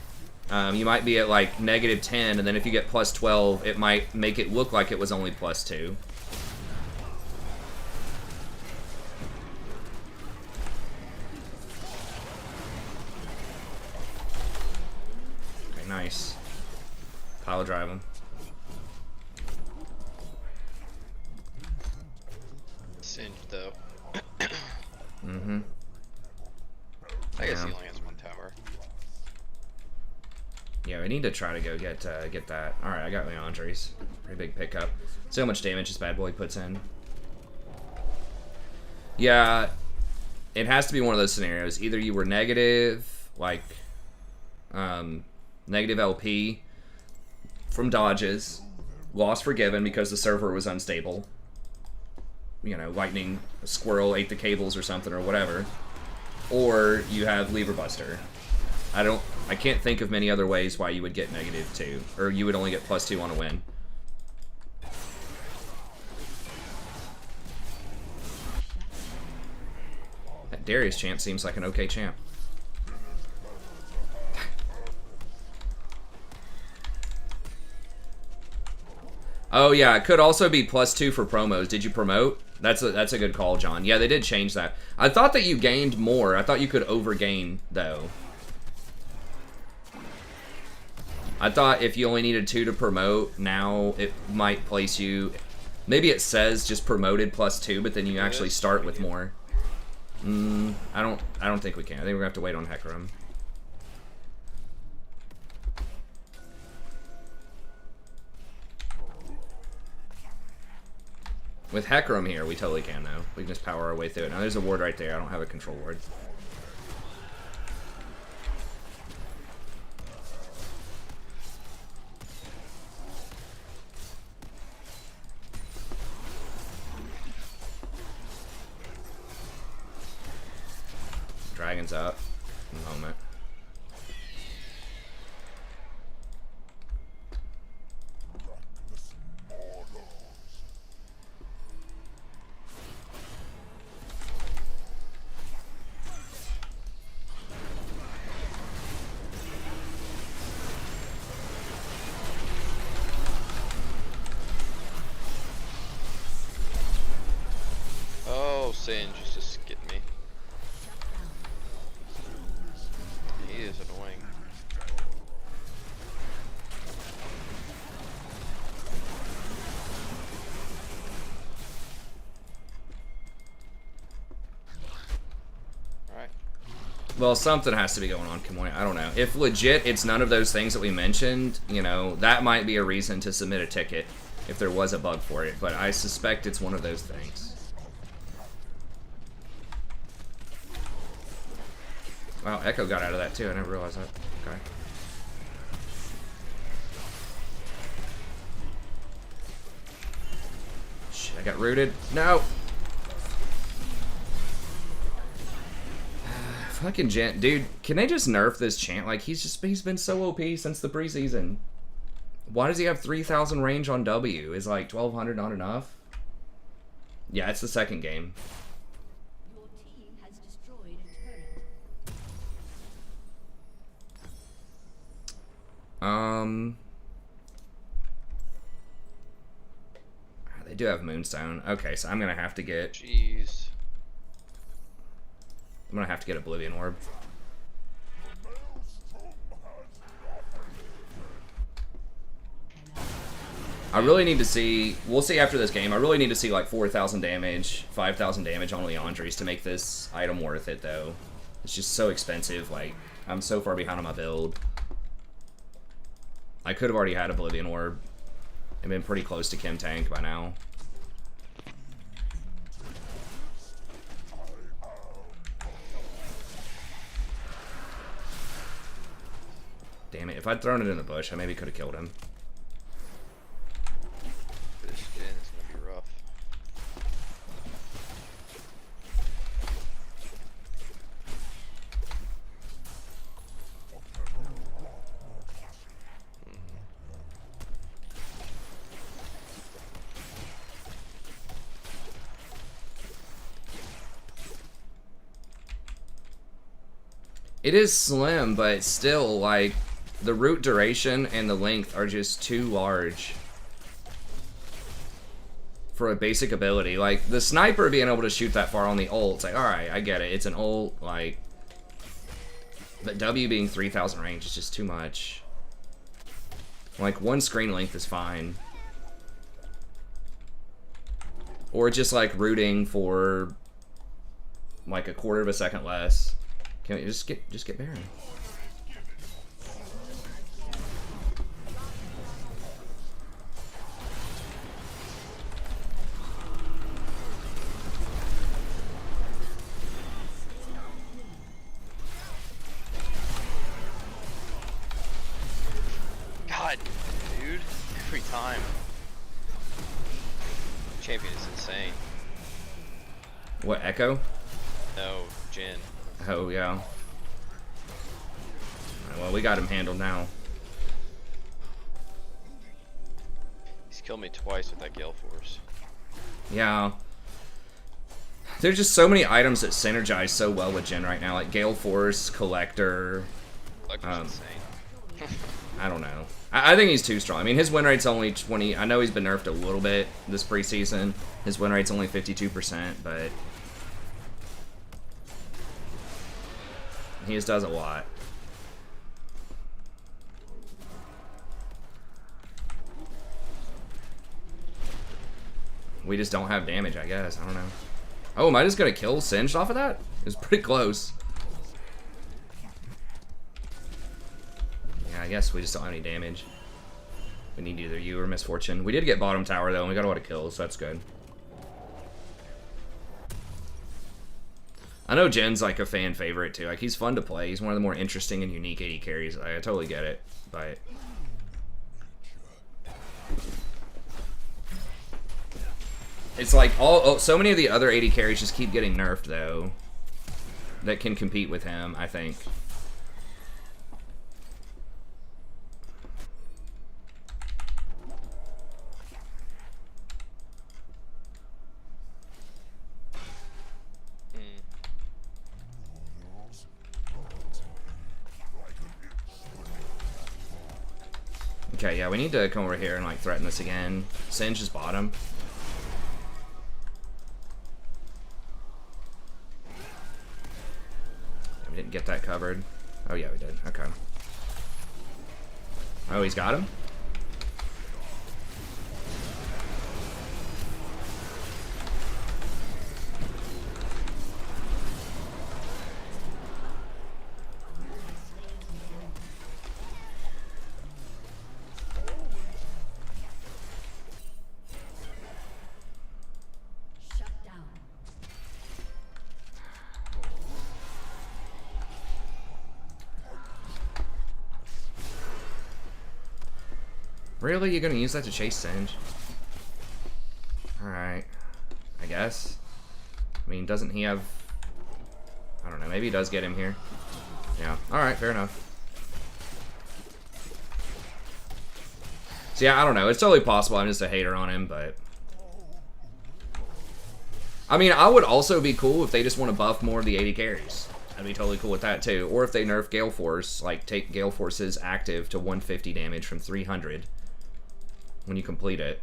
you might be at like -10, and then if you get +12, it might make it look like it was only +2. Okay, nice. Pile drive him. Singed though. Mm-hmm. I guess he only has 1 tower. Yeah, we need to try to go get that. All right, I got Leandri's. Pretty big pickup. See how much damage this bad boy puts in. Yeah, it has to be one of those scenarios. Either you were negative, like negative LP from dodges, loss forgiven because the server was unstable. You know, lightning squirrel ate the cables or something or whatever. Or you have lever buster. I can't think of many other ways why you would get -2, or you would only get +2 on a win. That Darius champ seems like an okay champ. Oh yeah, it could also be +2 for promos. Did you promote? That's a good call, John. Yeah, they did change that. I thought that you gained more. I thought you could overgain though. I thought if you only needed 2 to promote, now it might place you. Maybe it says just promoted +2, but then you actually start with more. I don't think we can. I think we're gonna have to wait on Hecarim. With Hecarim here, we totally can though. We can just power our way through it. Now there's a ward right there. I don't have a control ward. Dragon's up in a moment. Oh, Singe just skipped me. Well, something has to be going on, Kimoy. I don't know. If legit it's none of those things that we mentioned, you know, that might be a reason to submit a ticket if there was a bug for it. But I suspect it's one of those things. Wow, Echo got out of that too. I never realized that. Okay. Shit, I got rooted. No! Fucking Gent. Dude, can they just nerf this Chant? Like, he's been so OP since the preseason. Why does he have 3,000 range on W? Is like 1,200 not enough? Yeah, it's the second game. Your team has destroyed a turret. They do have Moonstone. Okay, so I'm gonna have to get... Jeez. I'm gonna have to get Oblivion Orb. I really need to see... We'll see after this game. I really need to see like 4,000 damage, 5,000 damage on Leandries to make this item worth it, though. It's just so expensive. Like, I'm so far behind on my build. I could have already had Oblivion Orb and been pretty close to Kim Tank by now. Damn it, if I'd thrown it in the bush, I maybe could have killed him. This skin is gonna be rough. It is slim, but still, like, the root duration and the length are just too large for a basic ability. Like, the sniper being able to shoot that far on the ult, it's like, alright, I get it. It's an ult, like... But W being 3,000 range is just too much. Like, one screen length is fine. Or just, like, rooting for, like, a quarter of a second less. Can we just get Baron? God, dude, every time. Champion is insane. What, Echo? No, Jin. Oh, yeah. Well, we got him handled now. He's killed me twice with that Gale Force. Yeah. There's just so many items that synergize so well with Jin right now, like Gale Force, Collector. Collector's insane. I don't know. I think he's too strong. I mean, his win rate's only 20. I know he's been nerfed a little bit this preseason. His win rate's only 52%, but he just does a lot. We just don't have damage, I guess. I don't know. Oh, am I just gonna kill Singed off of that? It was pretty close. Yeah, I guess we just don't have any damage. We need either you or Misfortune. We did get bottom tower, though, and we got a lot of kills, so that's good. I know Jin's like a fan favorite, too. Like, he's fun to play. He's one of the more interesting and unique AD carries. I totally get it, but... It's like so many of the other AD carries just keep getting nerfed, though, that can compete with him, I think. Okay, yeah, we need to come over here and like threaten this again. Singe is bottom. We didn't get that covered. Oh yeah, we did. Okay. Oh, he's got him? Really? You're gonna use that to chase Singe? Alright. I guess. I mean, doesn't he have... I don't know, maybe he does get him here. Yeah, alright, fair enough. So yeah, I don't know. It's totally possible I'm just a hater on him, but... I mean, I would also be cool if they just want to buff more of the 80 carries. I'd be totally cool with that too. Or if they nerf Gale Force, like take Gale Force's active to 150 damage from 300 when you complete it.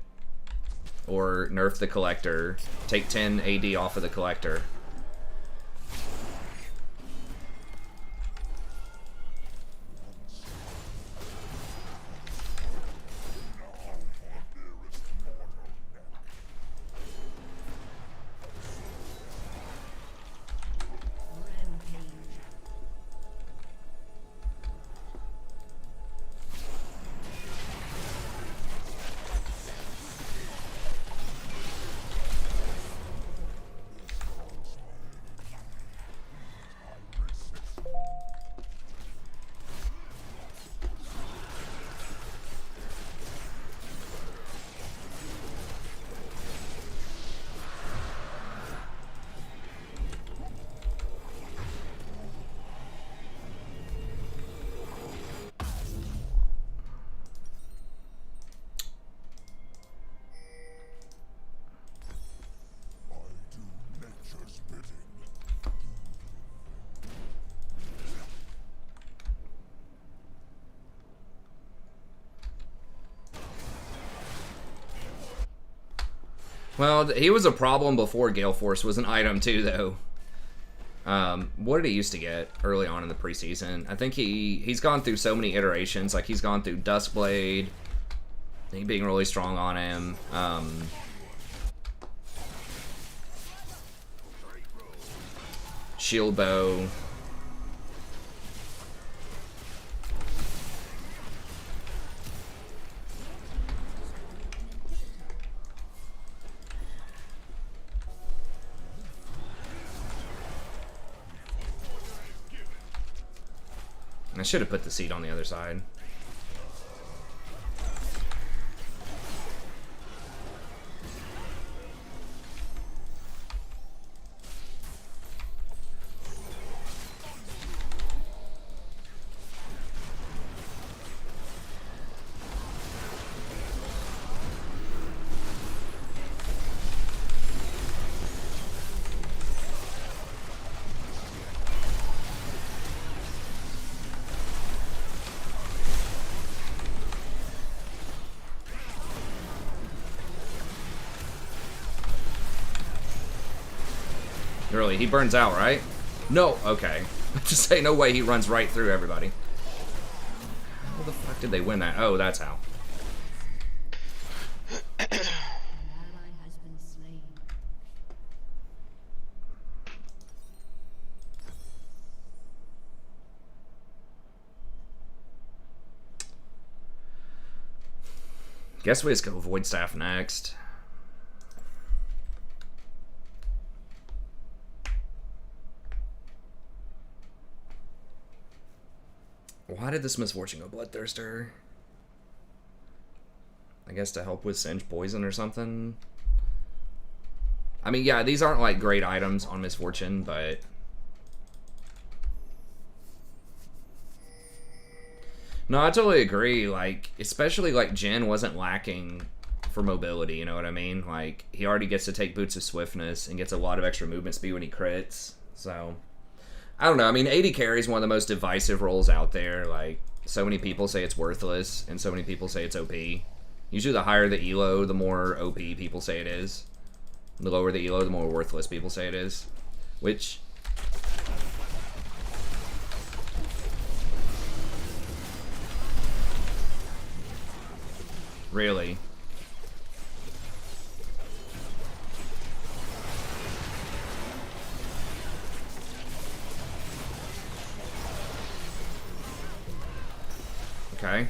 Or nerf the Collector, take 10 AD off of the Collector. Well, he was a problem before Gale Force was an item too, though. What did he used to get early on in the preseason? I think he's gone through so many iterations. Like, he's gone through Duskblade, he being really strong on him. Shield Bow. I should have put the seed on the other side. Really, he burns out, right? No, okay. Just say no way he runs right through everybody. How the fuck did they win that? Oh, that's how. An ally has been slain. Guess we just go Void Staff next. Why did this misfortune go Bloodthirster? I guess to help with Singe Poison or something? I mean, yeah, these aren't like great items on Misfortune, but... No, I totally agree. Like, especially like Jhin wasn't lacking for mobility, you know what I mean? Like, he already gets to take Boots of Swiftness and gets a lot of extra movement speed when he crits, so... I don't know. I mean, 80 carry is one of the most divisive roles out there. Like, so many people say it's worthless, and so many people say it's OP. Usually the higher the elo, the more OP people say it is. The lower the elo, the more worthless people say it is. Which... Really? Okay.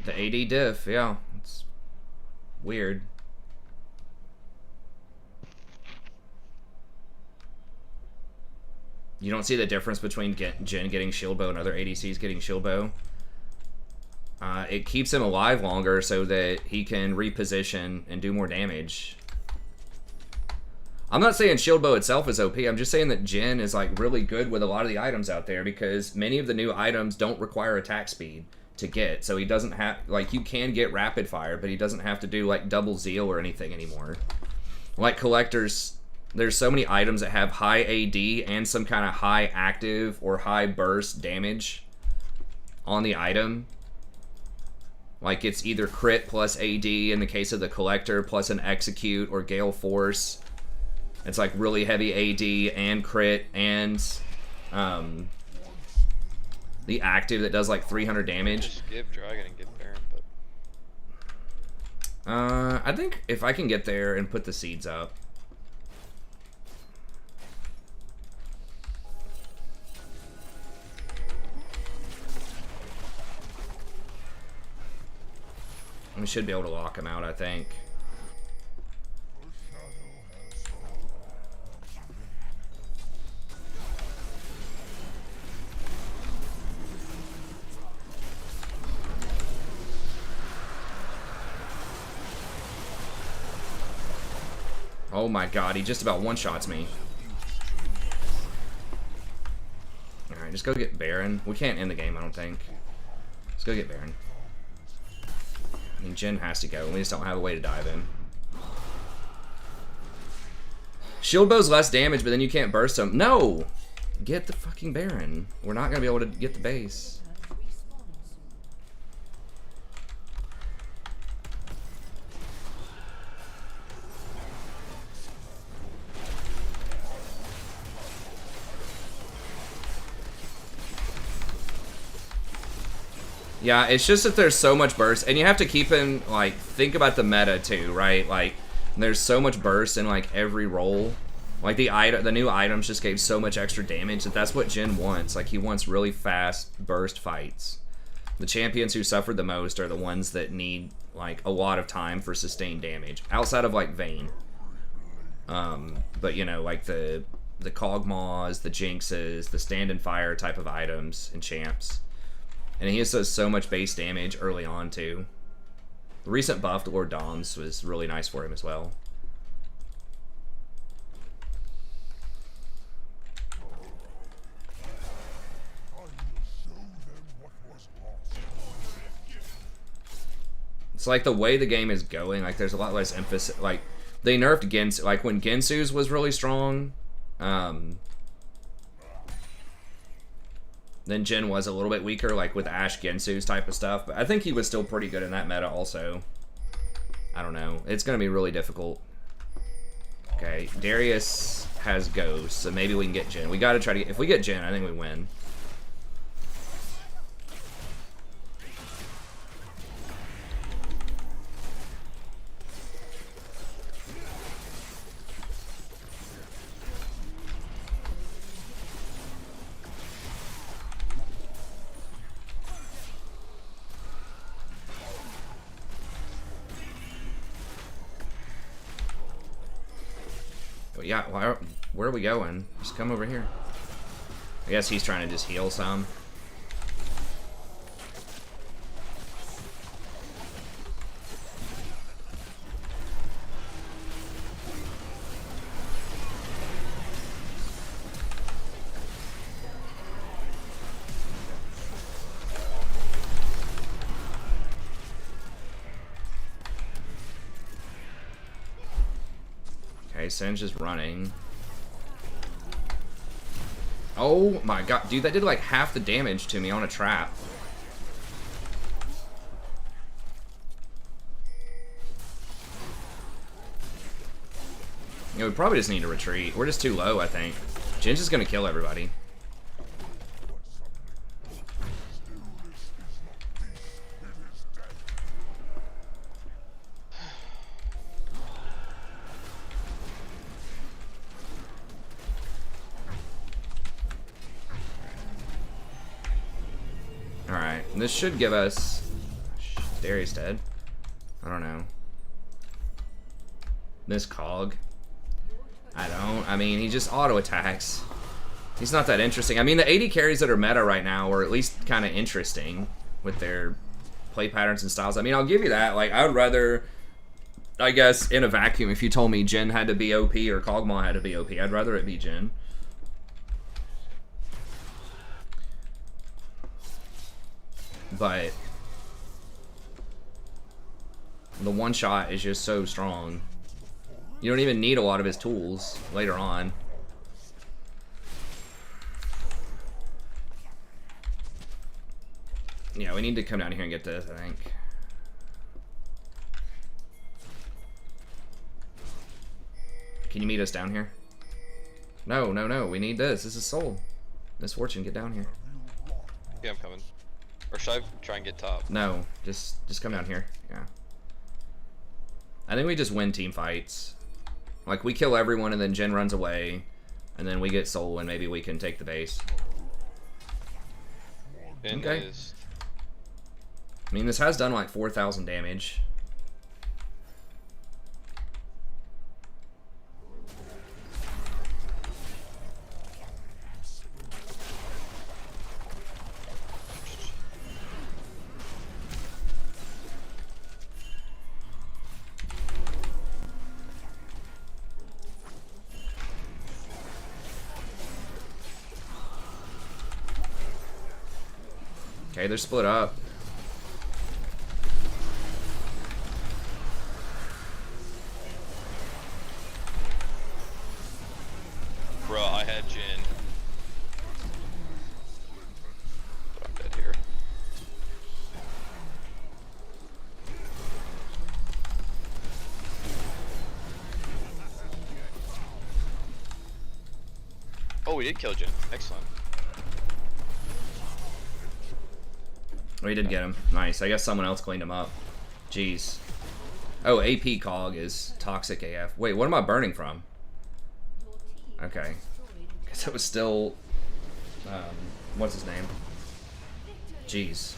The AD diff, yeah. It's weird. You don't see the difference between Jhin getting shield bow and other ADCs getting shield bow. It keeps him alive longer so that he can reposition and do more damage. I'm not saying shield bow itself is OP. I'm just saying that Jhin is like really good with a lot of the items out there because many of the new items don't require attack speed to get. So he doesn't have, like, you can get rapid fire, but he doesn't have to do like double zeal or anything anymore. Like collectors, there's so many items that have high AD and some kind of high active or high burst damage on the item. Like it's either crit plus AD in the case of the collector plus an execute or gale force. It's like really heavy AD and crit and the active that does like 300 damage. Just give Dragon and give Baron, but I think if I can get there and put the seeds up. We should be able to lock him out, I think. Oh my god, he just about one-shots me. Alright, just go get Baron. We can't end the game, I don't think. Let's go get Baron. I mean, Jhin has to go. We just don't have a way to dive in. Shield bow's less damage, but then you can't burst him. No! Get the fucking Baron. We're not going to be able to get the base. Yeah, it's just that there's so much burst, and you have to keep in, like, think about the meta too, right? Like, there's so much burst in like every role. Like the new items just gave so much extra damage that's what Jhin wants. Like he wants really fast burst fights. The champions who suffered the most are the ones that need like a lot of time for sustained damage. Outside of like Vayne. But you know, like the Kog'Maws, the Jinxes, the stand and fire type of items and champs. And he just does so much base damage early on too. The recent buff to Lord Dom's was really nice for him as well. It's like the way the game is going, like there's a lot less emphasis. Like they nerfed Gensu, like when Gensu's was really strong, then Jhin was a little bit weaker, like with Ashe Gensu's type of stuff. But I think he was still pretty good in that meta also. I don't know. It's going to be really difficult. Okay, Darius has Ghost, so maybe we can get Jhin. We got to try to get... If we get Jhin, I think we win. Yeah, where are we going? Just come over here. I guess he's trying to just heal some. Sen's just running. Oh my god, dude, that did like half the damage to me on a trap. You know, we probably just need to retreat. We're just too low, I think. Jin's just gonna kill everybody. This should give us... Darius dead? I don't know. This Cog. I mean, he just auto attacks. He's not that interesting. I mean, the 80 carries that are meta right now are at least kind of interesting with their play patterns and styles. I mean, I'll give you that. Like, I would rather, I guess, in a vacuum, if you told me Jhin had to be OP or Kog'Maw had to be OP, I'd rather it be Jhin. But the one shot is just so strong. You don't even need a lot of his tools later on. Yeah, we need to come down here and get this, I think. Can you meet us down here? No, no, no. We need this. This is Soul. Misfortune, get down here. Yeah, I'm coming. Or should I try and get top? No, just come down here. Yeah. I think we just win team fights. Like, we kill everyone and then Jhin runs away. And then we get Soul and maybe we can take the base. Okay. I mean, this has done like 4,000 damage. Okay, they're split up. Bro, I had Jhin. But I'm dead here. Oh, we did kill Jhin. Excellent. We did get him. Nice. I guess someone else cleaned him up. Jeez. Oh, AP Cog is toxic AF. Wait, what am I burning from? Okay. Guess it was still... what's his name? Jeez.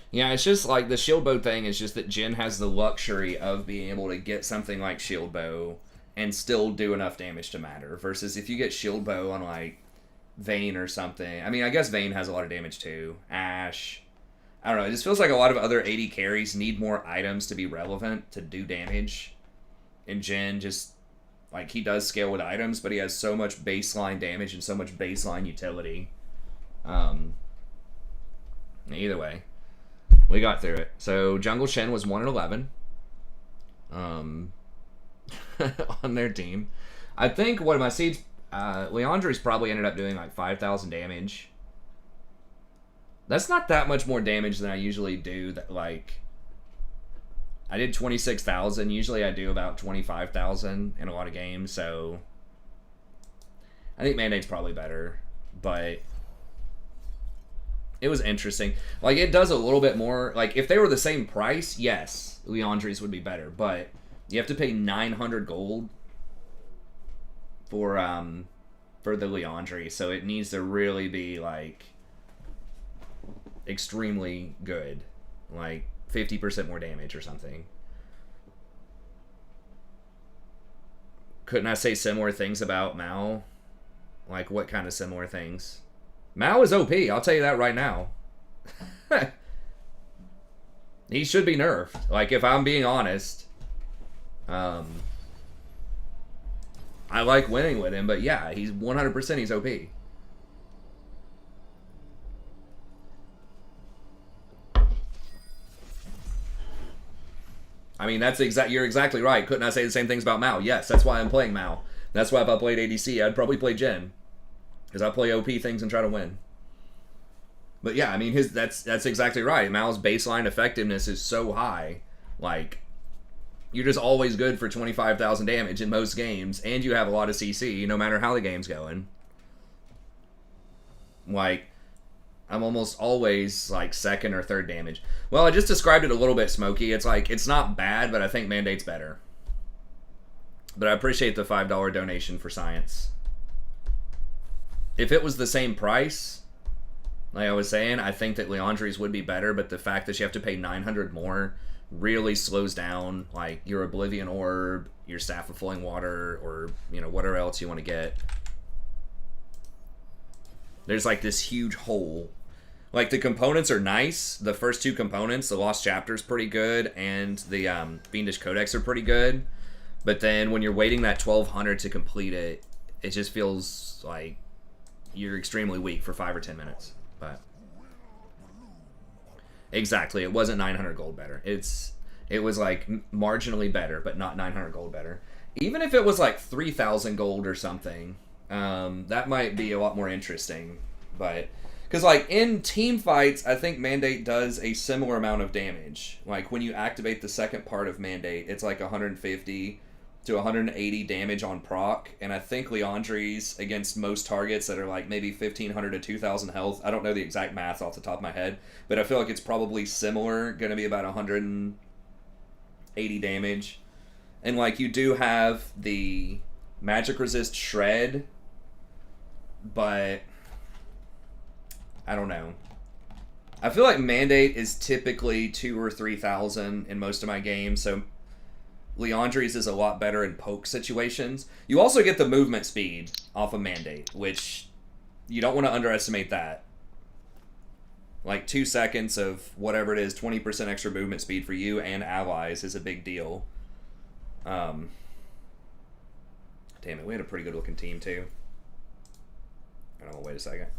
Yeah, it's just like the shield bow thing is just that Jhin has the luxury of being able to get something like shield bow and still do enough damage to matter. Versus if you get shield bow on like Vayne or something. I mean, I guess Vayne has a lot of damage too. Ashe. I don't know. It just feels like a lot of other 80 carries need more items to be relevant to do damage. And Jhin just, like, he does scale with items, but he has so much baseline damage and so much baseline utility. Either way. We got through it. So Jungle Shen was 1-11 on their team. I think one of my seeds, Leandre's probably ended up doing like 5,000 damage. That's not that much more damage than I usually do. That, like, I did 26,000. Usually I do about 25,000 in a lot of games. So I think Mandate's probably better, but it was interesting. Like, it does a little bit more. Like, if they were the same price, yes, Leandre's would be better. But you have to pay 900 gold for the Leandre, so it needs to really be, like, extremely good. Like, 50% more damage or something. Couldn't I say similar things about Mao? Like, what kind of similar things? Mao is OP, I'll tell you that right now. He should be nerfed. Like, if I'm being honest. I like winning with him, but yeah, he's 100% he's OP. I mean, you're exactly right. Couldn't I say the same things about Mao? Yes, that's why I'm playing Mao. That's why if I played ADC, I'd probably play Jhin. Because I play OP things and try to win. But yeah, I mean, that's exactly right. Mao's baseline effectiveness is so high. Like, you're just always good for 25,000 damage in most games. And you have a lot of CC, no matter how the game's going. Like, I'm almost always like second or third damage. Well, I just described it a little bit, Smokey. It's like, it's not bad, but I think Mandate's better. But I appreciate the $5 donation for science. If it was the same price, like I was saying, I think that Leandri's would be better, but the fact that you have to pay 900 more really slows down like your Oblivion Orb, your Staff of Flowing Water, or, you know, whatever else you want to get. There's like this huge hole. Like, the components are nice. The first two components, the Lost Chapter's pretty good, and the Fiendish Codex are pretty good. But then when you're waiting that 1200 to complete it, it just feels like you're extremely weak for 5 or 10 minutes. But exactly, it wasn't 900 gold better. It was like marginally better, but not 900 gold better. Even if it was like 3,000 gold or something, that might be a lot more interesting. But because like in team fights, I think Mandate does a similar amount of damage. Like when you activate the second part of Mandate, it's like 150 to 180 damage on proc, and I think Leandri's against most targets that are like maybe 1,500 to 2,000 health. I don't know the exact math off the top of my head, but I feel like it's probably similar, going to be about 180 damage. And like you do have the magic resist shred, but I don't know. I feel like Mandate is typically 2,000 or 3,000 in most of my games, so Leandri's is a lot better in poke situations. You also get the movement speed off of Mandate, which you don't want to underestimate that. Like 2 seconds of whatever it is, 20% extra movement speed for you and allies is a big deal. Damn it, we had a pretty good looking team too. Hold on, wait a second.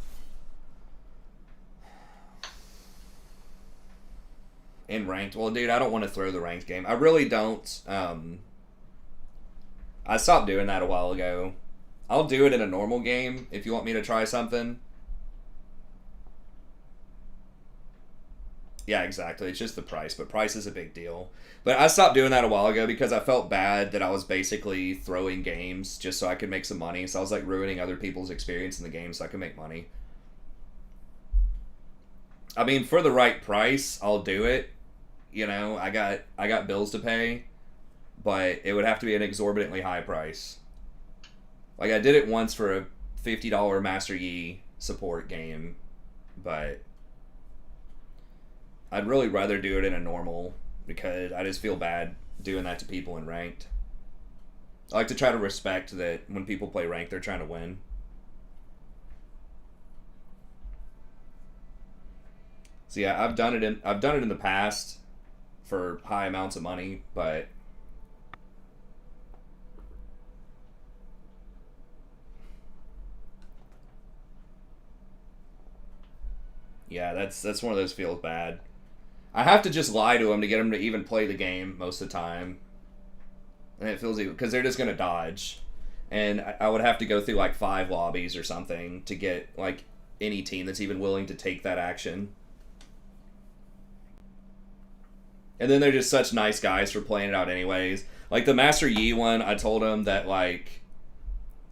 In ranked, well, dude, I don't want to throw the ranked game. I really don't. I stopped doing that a while ago. I'll do it in a normal game if you want me to try something. Yeah, exactly. It's just the price, but price is a big deal. But I stopped doing that a while ago because I felt bad that I was basically throwing games just so I could make some money. So I was like ruining other people's experience in the game so I could make money. I mean, for the right price, I'll do it. You know, I got bills to pay, but it would have to be an exorbitantly high price. Like, I did it once for a $50 Master Yi support game, but I'd really rather do it in a normal because I just feel bad doing that to people in ranked. I like to try to respect that when people play ranked, they're trying to win. So yeah, I've done it in the past for high amounts of money, but yeah, that's one of those feels bad. I have to just lie to them to get them to even play the game most of the time, and it feels even because they're just gonna dodge, and I would have to go through like 5 lobbies or something to get like any team that's even willing to take that action. And then they're just such nice guys for playing it out anyways. Like the Master Yi one, I told him that like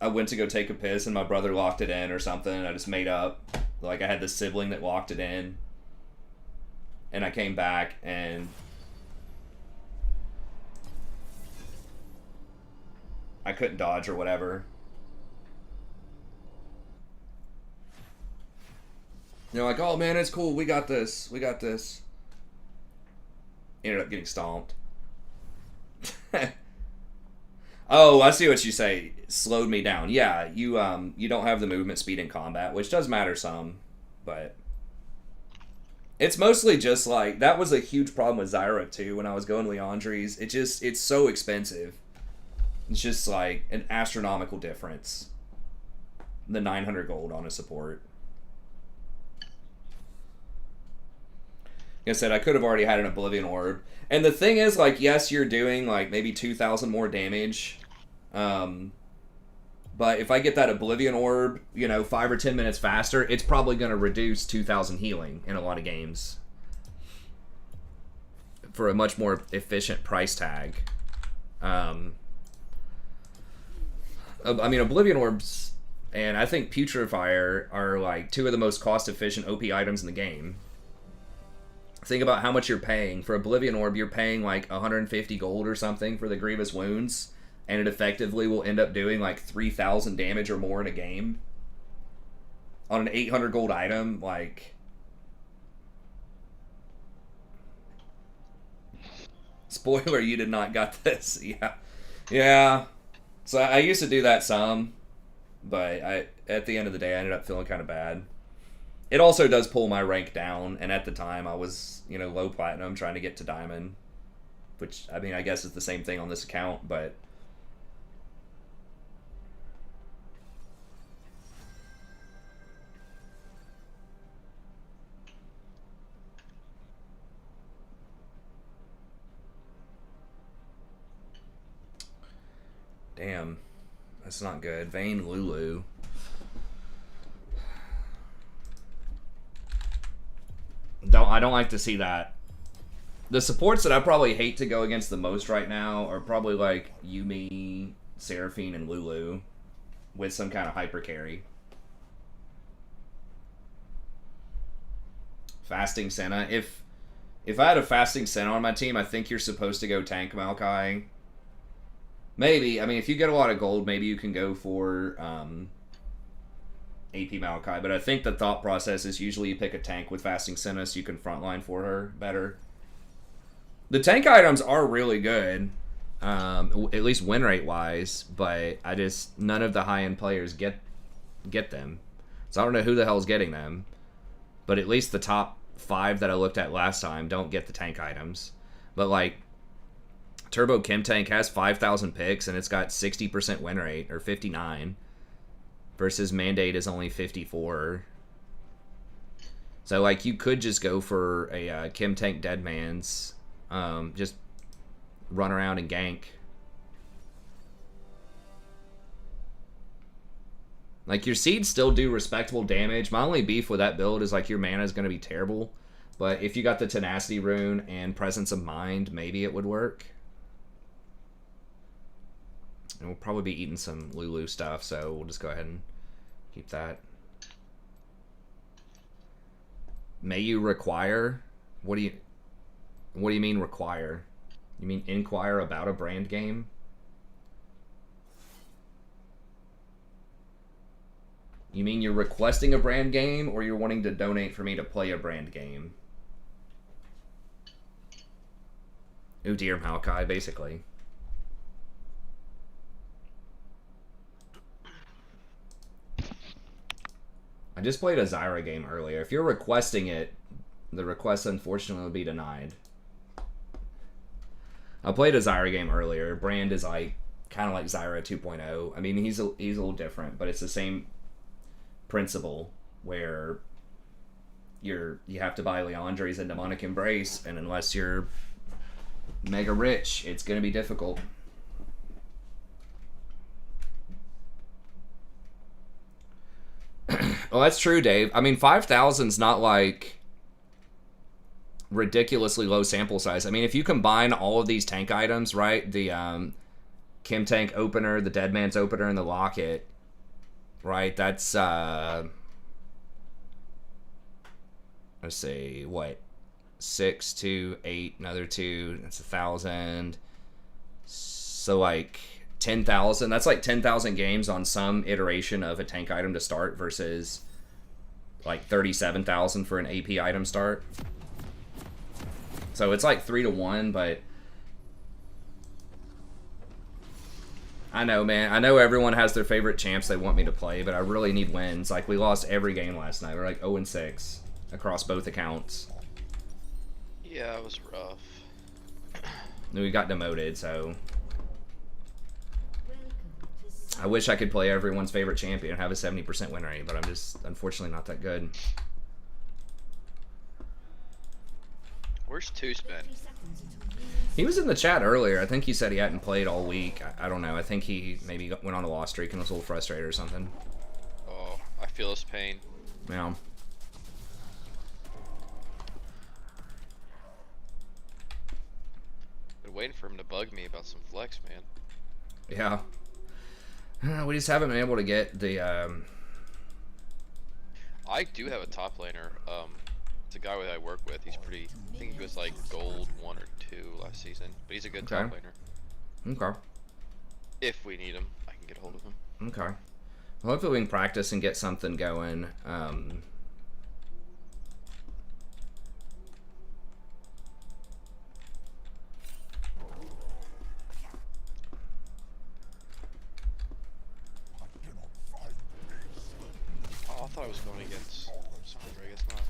I went to go take a piss and my brother locked it in or something. I just made up. Like I had this sibling that locked it in. And I came back and I couldn't dodge or whatever. They're like, oh man, it's cool. We got this. We got this. Ended up getting stomped. Oh, I see what you say. Slowed me down. Yeah, you don't have the movement speed in combat, which does matter some, but it's mostly just like that was a huge problem with Zyra too when I was going Leandri's. It's so expensive. It's just like an astronomical difference. The 900 gold on a support. Like I said, I could have already had an Oblivion Orb. And the thing is, like, yes, you're doing, like, maybe 2,000 more damage. But if I get that Oblivion Orb, you know, 5 or 10 minutes faster, it's probably going to reduce 2,000 healing in a lot of games. For a much more efficient price tag. I mean, Oblivion Orb's And I think Putrefier are like 2 of the most cost-efficient OP items in the game. Think about how much you're paying. For Oblivion Orb, you're paying like 150 gold or something for the Grievous Wounds, and it effectively will end up doing like 3,000 damage or more in a game. On an 800 gold item, like... Spoiler, you did not got this. Yeah. Yeah. So I used to do that some, but at the end of the day, I ended up feeling kind of bad. It also does pull my rank down, and at the time I was, you know, low platinum trying to get to diamond, which, I mean, I guess is the same thing on this account, but... Damn, that's not good. Vayne Lulu. I don't like to see that. The supports that I probably hate to go against the most right now are probably like Yuumi, Seraphine, and Lulu with some kind of hyper carry. Fasting Senna. If I had a Fasting Senna on my team, I think you're supposed to go tank Maokai. Maybe. I mean, if you get a lot of gold, maybe you can go for AP Maokai. But I think the thought process is usually you pick a tank with Fasting Senna so you can frontline for her better. The tank items are really good, at least win rate wise, but none of the high-end players get them. So I don't know who the hell is getting them. But at least the top 5 that I looked at last time don't get the tank items. But like, Turbo Chem Tank has 5,000 picks and it's got 60% win rate, or 59, versus Mandate is only 54. So like, you could just go for a Chem Tank Deadman's, just run around and gank. Like, your seeds still do respectable damage. My only beef with that build is like, your mana is going to be terrible. But if you got the Tenacity Rune and Presence of Mind, maybe it would work. And we'll probably be eating some Lulu stuff, so we'll just go ahead and keep that. May you require? What do you mean require? You mean inquire about a brand game? You mean you're requesting a brand game, or you're wanting to donate for me to play a brand game? Oh dear, Maokai, basically. I just played a Zyra game earlier. If you're requesting it, the request unfortunately will be denied. I played a Zyra game earlier. Brand is like kind of like Zyra 2.0. I mean, he's a little different, but it's the same principle where you have to buy Leandre's and Demonic Embrace, and unless you're mega rich, it's going to be difficult. Well, that's true, Dave. I mean, 5,000's not like ridiculously low sample size. I mean, if you combine all of these tank items, right? The Chem Tank opener, the Deadman's opener, and the locket, right? That's let's see, what? 6, 2, 8, another 2. That's 1,000. So like 10,000. That's like 10,000 games on some iteration of a tank item to start versus like 37,000 for an AP item start. So it's like 3 to 1, but I know, man. I know everyone has their favorite champs they want me to play, but I really need wins. Like, we lost every game last night. We're like 0-6 across both accounts. Yeah, it was rough. We got demoted, so I wish I could play everyone's favorite champion and have a 70% win rate, but I'm just unfortunately not that good. Where's Two-Spin? He was in the chat earlier. I think he said he hadn't played all week. I don't know. I think he maybe went on a loss streak and was a little frustrated or something. Oh, I feel his pain. Yeah. Been waiting for him to bug me about some flex, man. Yeah. We just haven't been able to get the. I do have a top laner. It's a guy that I work with. He's pretty. I think he was like gold 1 or 2 last season, but he's a good top laner. Okay. If we need him, I can get a hold of him. Okay. Well, hopefully we can practice and get something going. Oh, I thought I was going against Sandra. I guess not.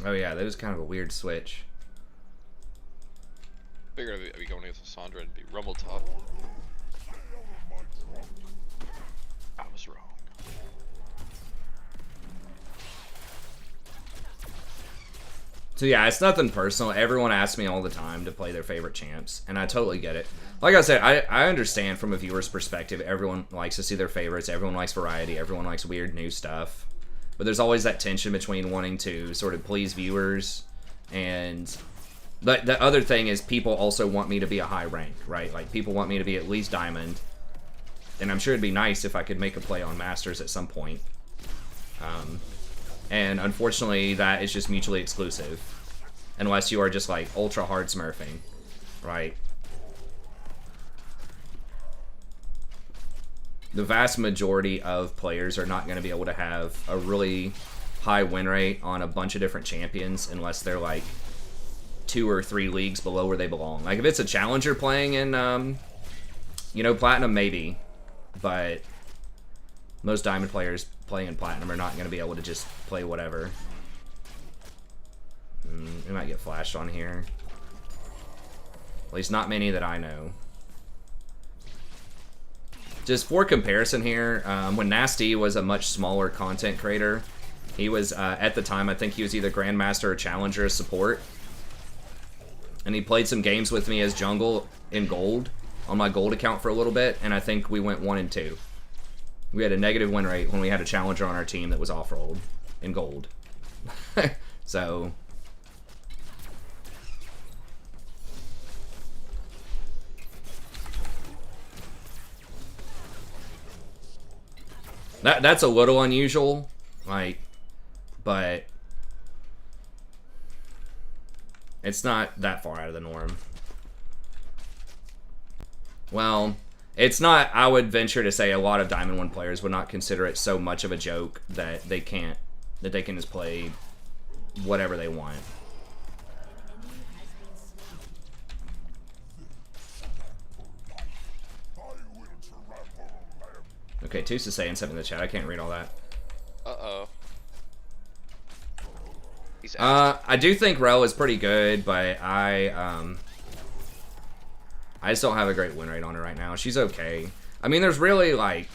Oh yeah, that was kind of a weird switch. Figured I'd be going against Sandra and be rumble top. I was wrong. So yeah, it's nothing personal. Everyone asks me all the time to play their favorite champs, and I totally get it. Like I said, I understand from a viewer's perspective. Everyone likes to see their favorites. Everyone likes variety. Everyone likes weird new stuff. But there's always that tension between wanting to sort of please viewers and... But the other thing is people also want me to be a high rank, right? Like, people want me to be at least diamond. And I'm sure it'd be nice if I could make a play on Masters at some point. And unfortunately, that is just mutually exclusive. Unless you are just, like, ultra hard smurfing, right? The vast majority of players are not going to be able to have a really high win rate on a bunch of different champions unless they're, like, 2 or 3 leagues below where they belong. Like, if it's a challenger playing in, you know, Platinum, maybe. But most Diamond players playing in Platinum are not going to be able to just play whatever. We might get flashed on here. At least not many that I know. Just for comparison here, when Nasty was a much smaller content creator, he was, at the time, I think he was either Grandmaster or Challenger support. And he played some games with me as jungle in gold on my gold account for a little bit, and I think we went 1 and 2. We had a negative win rate when we had a challenger on our team that was off-rolled in gold. So that's a little unusual, like, but it's not that far out of the norm. Well, it's not, I would venture to say a lot of Diamond 1 players would not consider it so much of a joke that they can just play whatever they want. Okay, Toos is saying something in the chat. I can't read all that. Uh-oh. I do think Rel is pretty good, but I just don't have a great win rate on her right now. She's okay. I mean, there's really, like...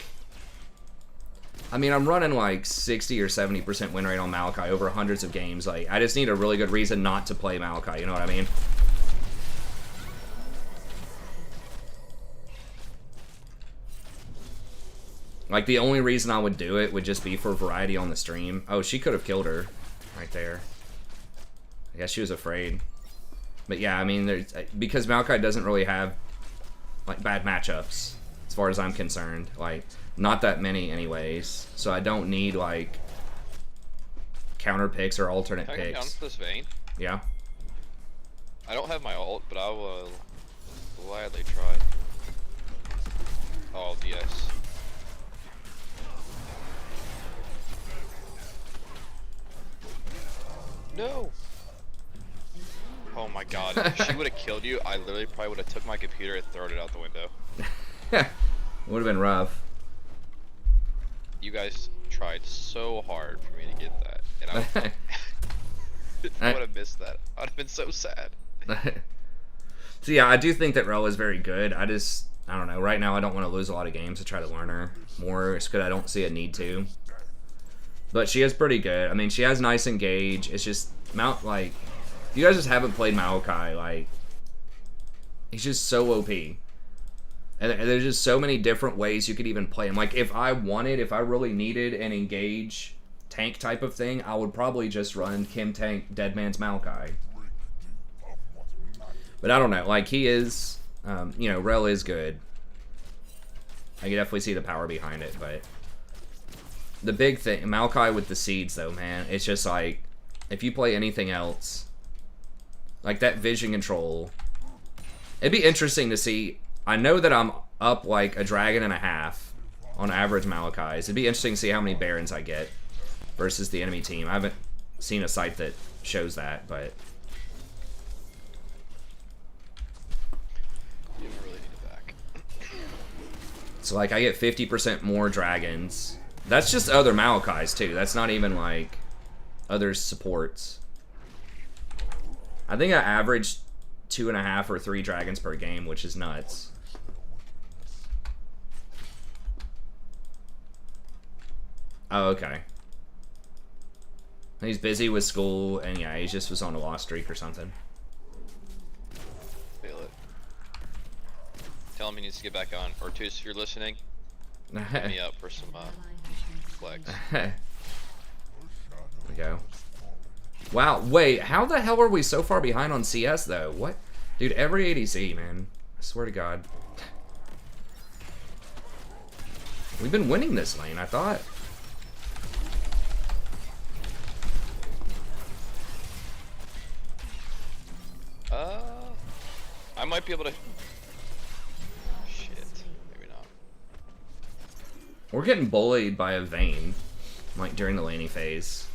I mean, I'm running, like, 60 or 70% win rate on Maokai over hundreds of games. Like, I just need a really good reason not to play Maokai, you know what I mean? Like, the only reason I would do it would just be for variety on the stream. Oh, she could have killed her right there. I guess she was afraid. But yeah, I mean, there's, because Maokai doesn't really have, like, bad matchups, as far as I'm concerned. Like, not that many anyways. So I don't need, like, counter picks or alternate Can I picks. get down to this vein? Yeah. I don't have my ult, but I will gladly try. Oh, yes. No! Oh my god, if she would have killed you, I literally probably would have took my computer and thrown it out the window. Would have been rough. You guys tried so hard for me to get that, and I would have missed that. I would have been so sad. So yeah, I do think that Rel is very good. I don't know, right now I don't want to lose a lot of games to try to learn her more, it's because I don't see a need to. But she is pretty good. I mean, she has nice engage. It's just, like, if you guys just haven't played Maokai, like, he's just so OP. And there's just so many different ways you could even play him. Like, if I really needed an engage tank type of thing, I would probably just run Kim Tank Deadman's Maokai. But I don't know. Like, he is, you know, Rel is good. I can definitely see the power behind it, but the big thing, Maokai with the seeds, though, man, it's just like, if you play anything else, like that vision control, it'd be interesting to see. I know that I'm up like a dragon and a half on average Maokai's. It'd be interesting to see how many Barons I get versus the enemy team. I haven't seen a site that shows that, but You don't really need it back. so like I get 50% more dragons. That's just other Maokai's too. That's not even like other supports. I think I averaged 2.5 or 3 dragons per game, which is nuts. Oh, okay. He's busy with school, and yeah, he just was on a lost streak or something. Feel it. Tell him he needs to get back on. Ortus, if you're listening, hit me up for some flags. There we go. Wow, wait, how the hell are we so far behind on CS, though? What? Dude, every ADC, man. I swear to God. We've been winning this lane, I thought. I might be able to... Shit, maybe not. We're getting bullied by a Vayne, like, during the laning phase.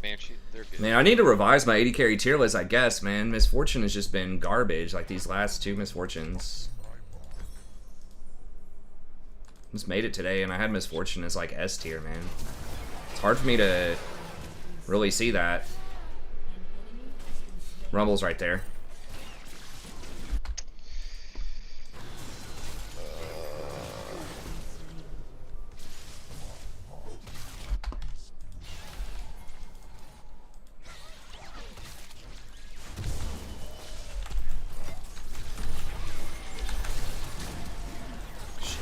Banshee, they're good. Man, I need to revise my 80 carry tier list, I guess, man. Misfortune has just been garbage, like these last 2 Misfortunes. Just made it today, and I had Misfortune as, like, S tier, man. It's hard for me to really see that. Rumble's right there.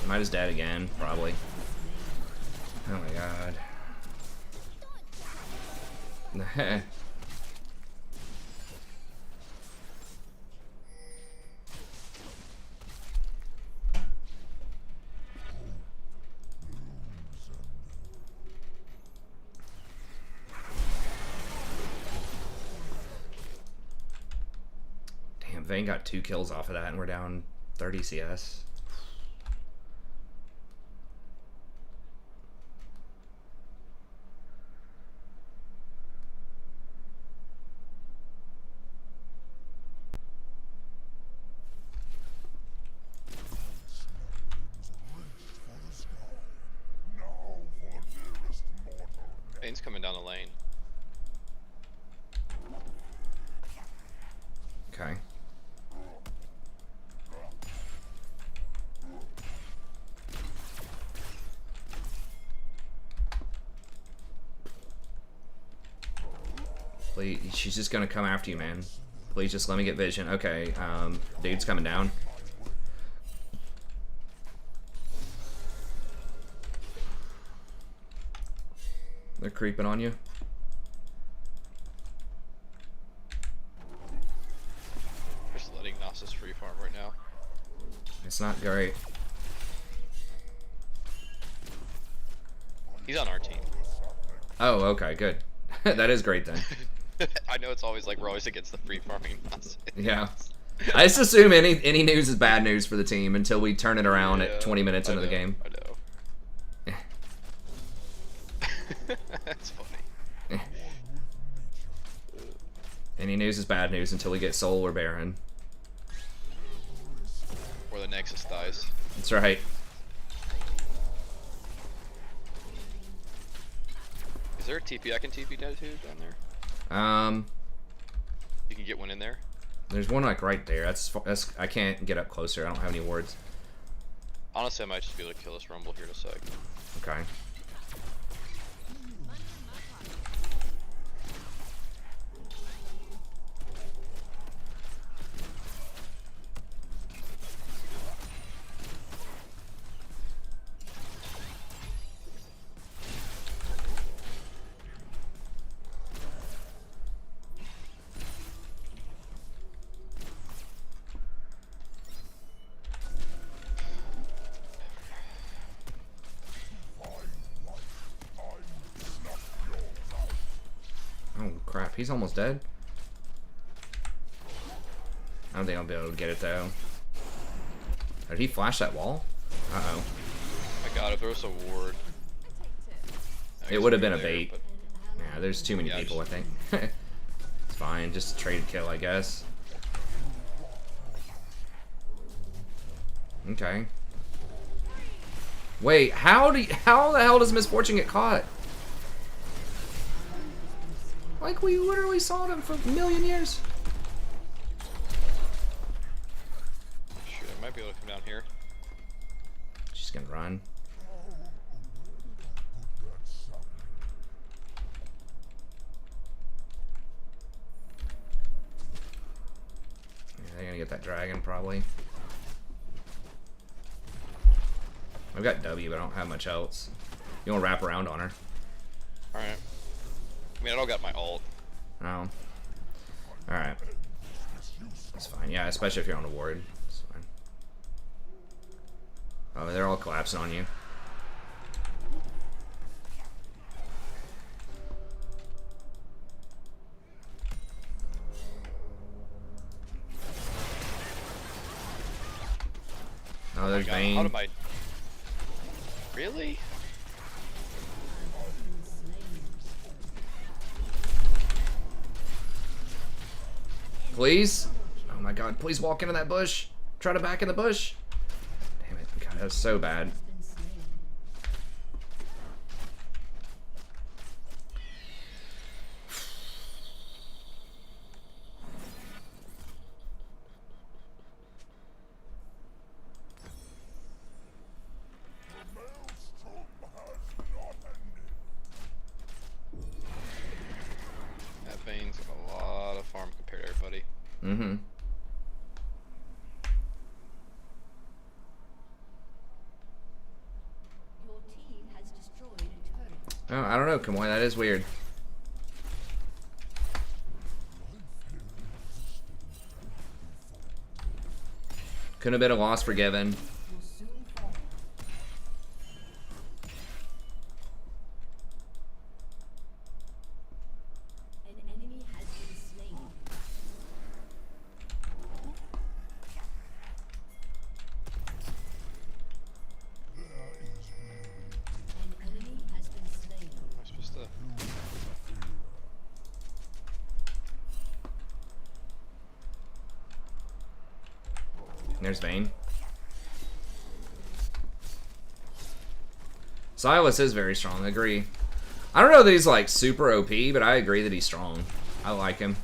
Might is dead again, probably. Oh my God. Damn, Vayne got 2 kills off of that, and we're down 30 CS. Bane's coming down the lane. Okay. Please, she's just gonna come after you, man. Please just let me get vision. Okay, dude's coming down. They're creeping on you. Just letting Nasus free farm right now. It's not great. He's on our team. Oh, okay, good. That is great then. I know it's always like we're always against the free farming Nasus. Yeah. I just assume any news is bad news for the team until we turn it around at 20 minutes into the game. I know. That's funny. Any news is bad news until we get Soul or Baron. Or the Nexus dies. That's right. Is there a TP I can TP down to down there? You can get one in there. There's one like right there. That's I can't get up closer. I don't have any wards. Honestly, I might just be able to kill this Rumble here in a sec. Okay. he's almost dead. I don't think I'll be able to get it though. Did he flash that wall? Uh-oh. I gotta throw us a ward. It would have been a There, bait. but- Yeah, there's too many Yeah, people, I think. It's fine, just trade kill, I guess. Okay. Wait, how the hell does Misfortune get caught? Like, we literally saw them for a million years. Shoot, I might be able to come down here. She's gonna run. Yeah, they're gonna get that dragon, probably. I've got W, but I don't have much else. You wanna wrap around on her? Alright. I mean, I don't got my ult. Oh. Alright. That's fine. Yeah, especially if you're on a ward. It's fine. Oh, they're all collapsing on you. Oh, there's God, how Vayne. did my... Really? Please? Oh my god, please walk into that bush. Try to back in the bush. Damn it. God, that was so bad. That Vayne's got a lot of farm compared to everybody. Mm-hmm. Your team has destroyed a turret. Oh, I don't know, Kamoy, that is weird. Couldn't have been a loss forgiven. Will soon fall. An enemy has been slain. An enemy has been slain. Am I supposed to... There's Vayne. Silas is very strong, I agree. I don't know that he's like super OP, but I agree that he's strong. I like him.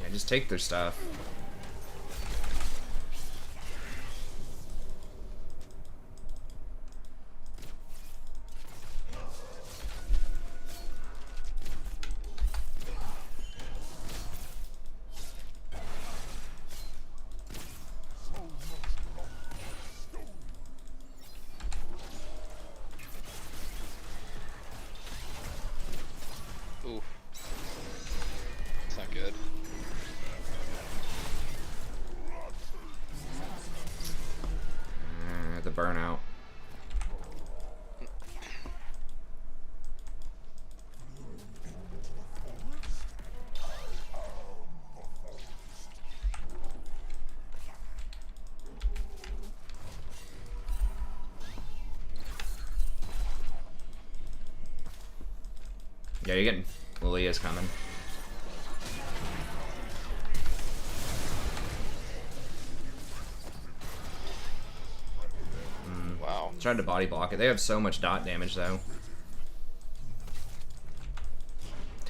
Yeah, just take their stuff. Oof. It's not good. The burnout. Yeah, you're getting... Lilia's coming. Wow. Tried to body block it. They have so much dot damage, though.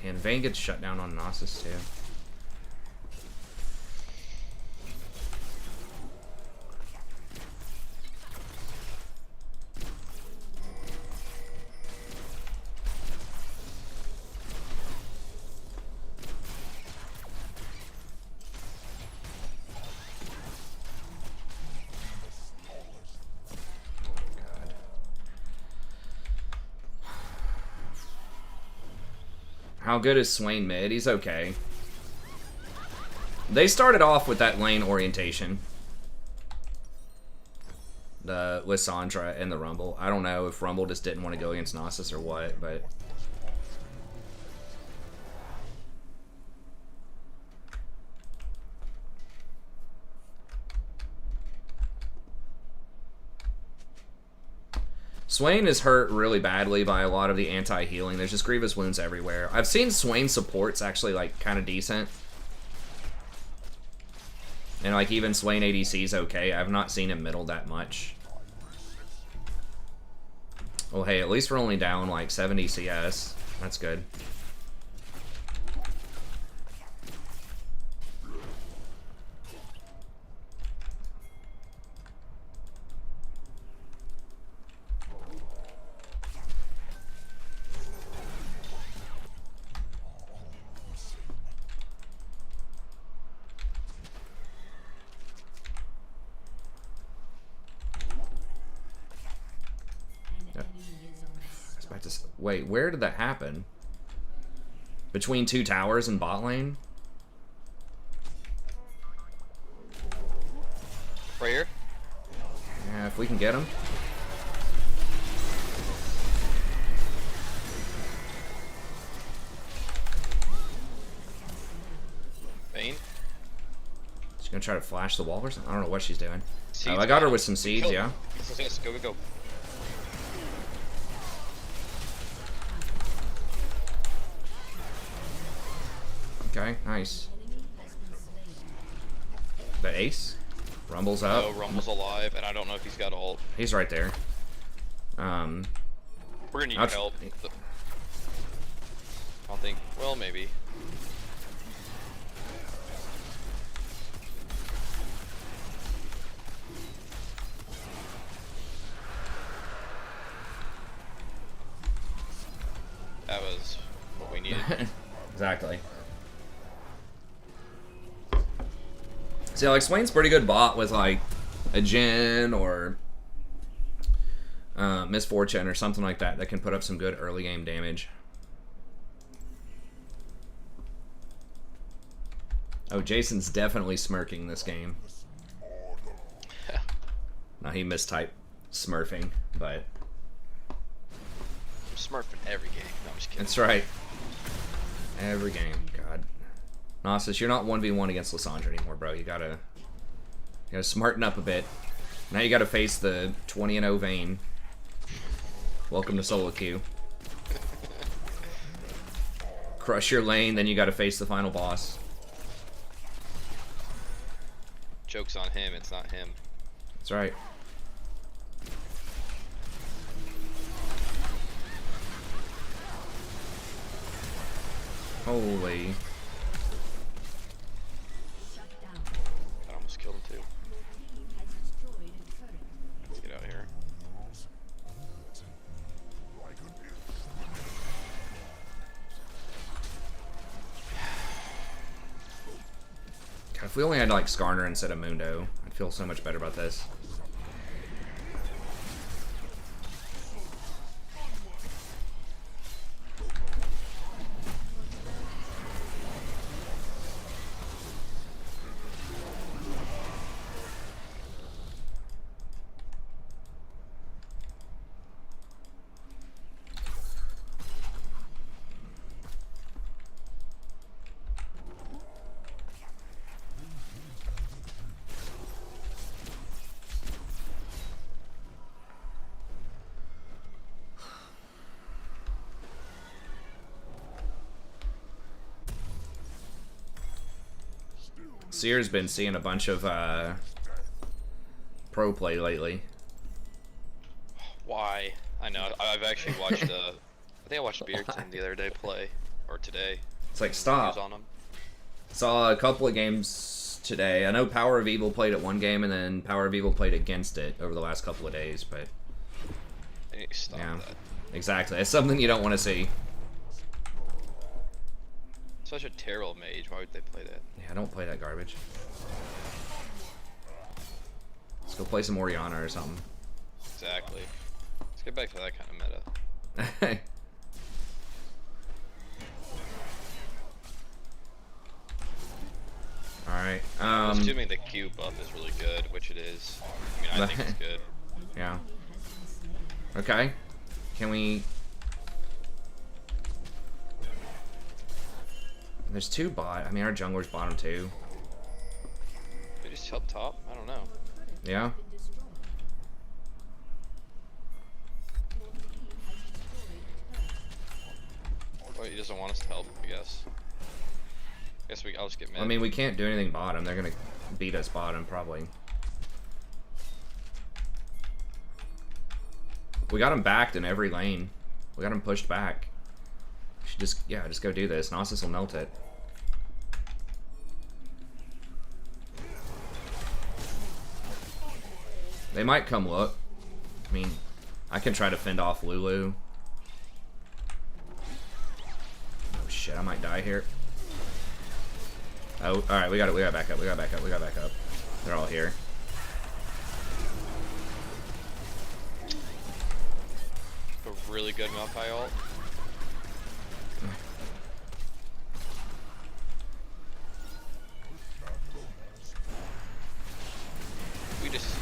Damn, Vayne gets shut down on Gnosis, too. How good is Swain mid? He's okay. They started off with that lane orientation. the Lissandra in the Rumble. I don't know if Rumble just didn't want to go against Nasus or what, but Swain is hurt really badly by a lot of the anti-healing. There's just grievous wounds everywhere. I've seen Swain supports actually like kind of decent. And like even Swain ADC is okay. I've not seen him middle that much. Well, hey, at least we're only down like 70 CS. That's good. Wait, where did that happen? Between two towers and bot lane? Right here? Yeah, if we can get him. Vayne? She's gonna try to flash the wall or something? I don't know what she's doing. Oh, I got her with some seeds, yeah. Yes, go, go, go. Okay, nice. The ace? Rumble's up. No, Rumble's alive, and I don't know if he's got ult. He's right there. We're gonna need help. I think, well, maybe. That was what we needed. Exactly. See, like, Swain's pretty good bot with, like, a Jhin or Misfortune or something like that that can put up some good early game damage. Oh, Jason's definitely smirking this game. Now, he mistyped smurfing, but... I'm smurfing every game. No, I'm just kidding. That's right. Every game. God. Nasus, you're not 1v1 against Lissandra anymore, bro. You gotta smarten up a bit. Now you gotta face the 20-0 Vayne. Welcome to solo queue. Crush your lane, then you gotta face the final boss. Joke's on him, it's not him. That's right. Holy. I almost killed him too. Let's get out of here. God, if we only had like Skarner instead of Mundo, I'd feel so much better about this. Seer's been seeing a bunch of pro play lately. Why? I know. I've actually watched. I think I watched Beerton the other day play, or today. It's like, stop. On him. Saw a couple of games today. I know Power of Evil played at one game, and then Power of Evil played against it over the last couple of days. But I need to stop that. Exactly. It's something you don't want to see. Such a terrible mage. Why would they play that? Yeah, don't play that garbage. Let's go play some Orianna or something. Exactly. Let's get back to that kind of meta. Alright. I'm assuming the Q buff is really good, which it is. I mean, I think it's good. Yeah. Okay. Can we... There's 2 bot. I mean, our jungler's bottom 2. They just up top? I don't know. Yeah. Oh, he doesn't want us to help, I guess. I'll just get mid. I mean, we can't do anything bottom. They're gonna beat us bottom, probably. We got him backed in every lane. We got him pushed back. We should just, yeah, just go do this. Nasus will melt it. They might come look. I mean, I can try to fend off Lulu. Oh shit, I might die here. Oh, alright, we got back up, we got back up, we got back up. They're all here. A really good Maokai ult. We just...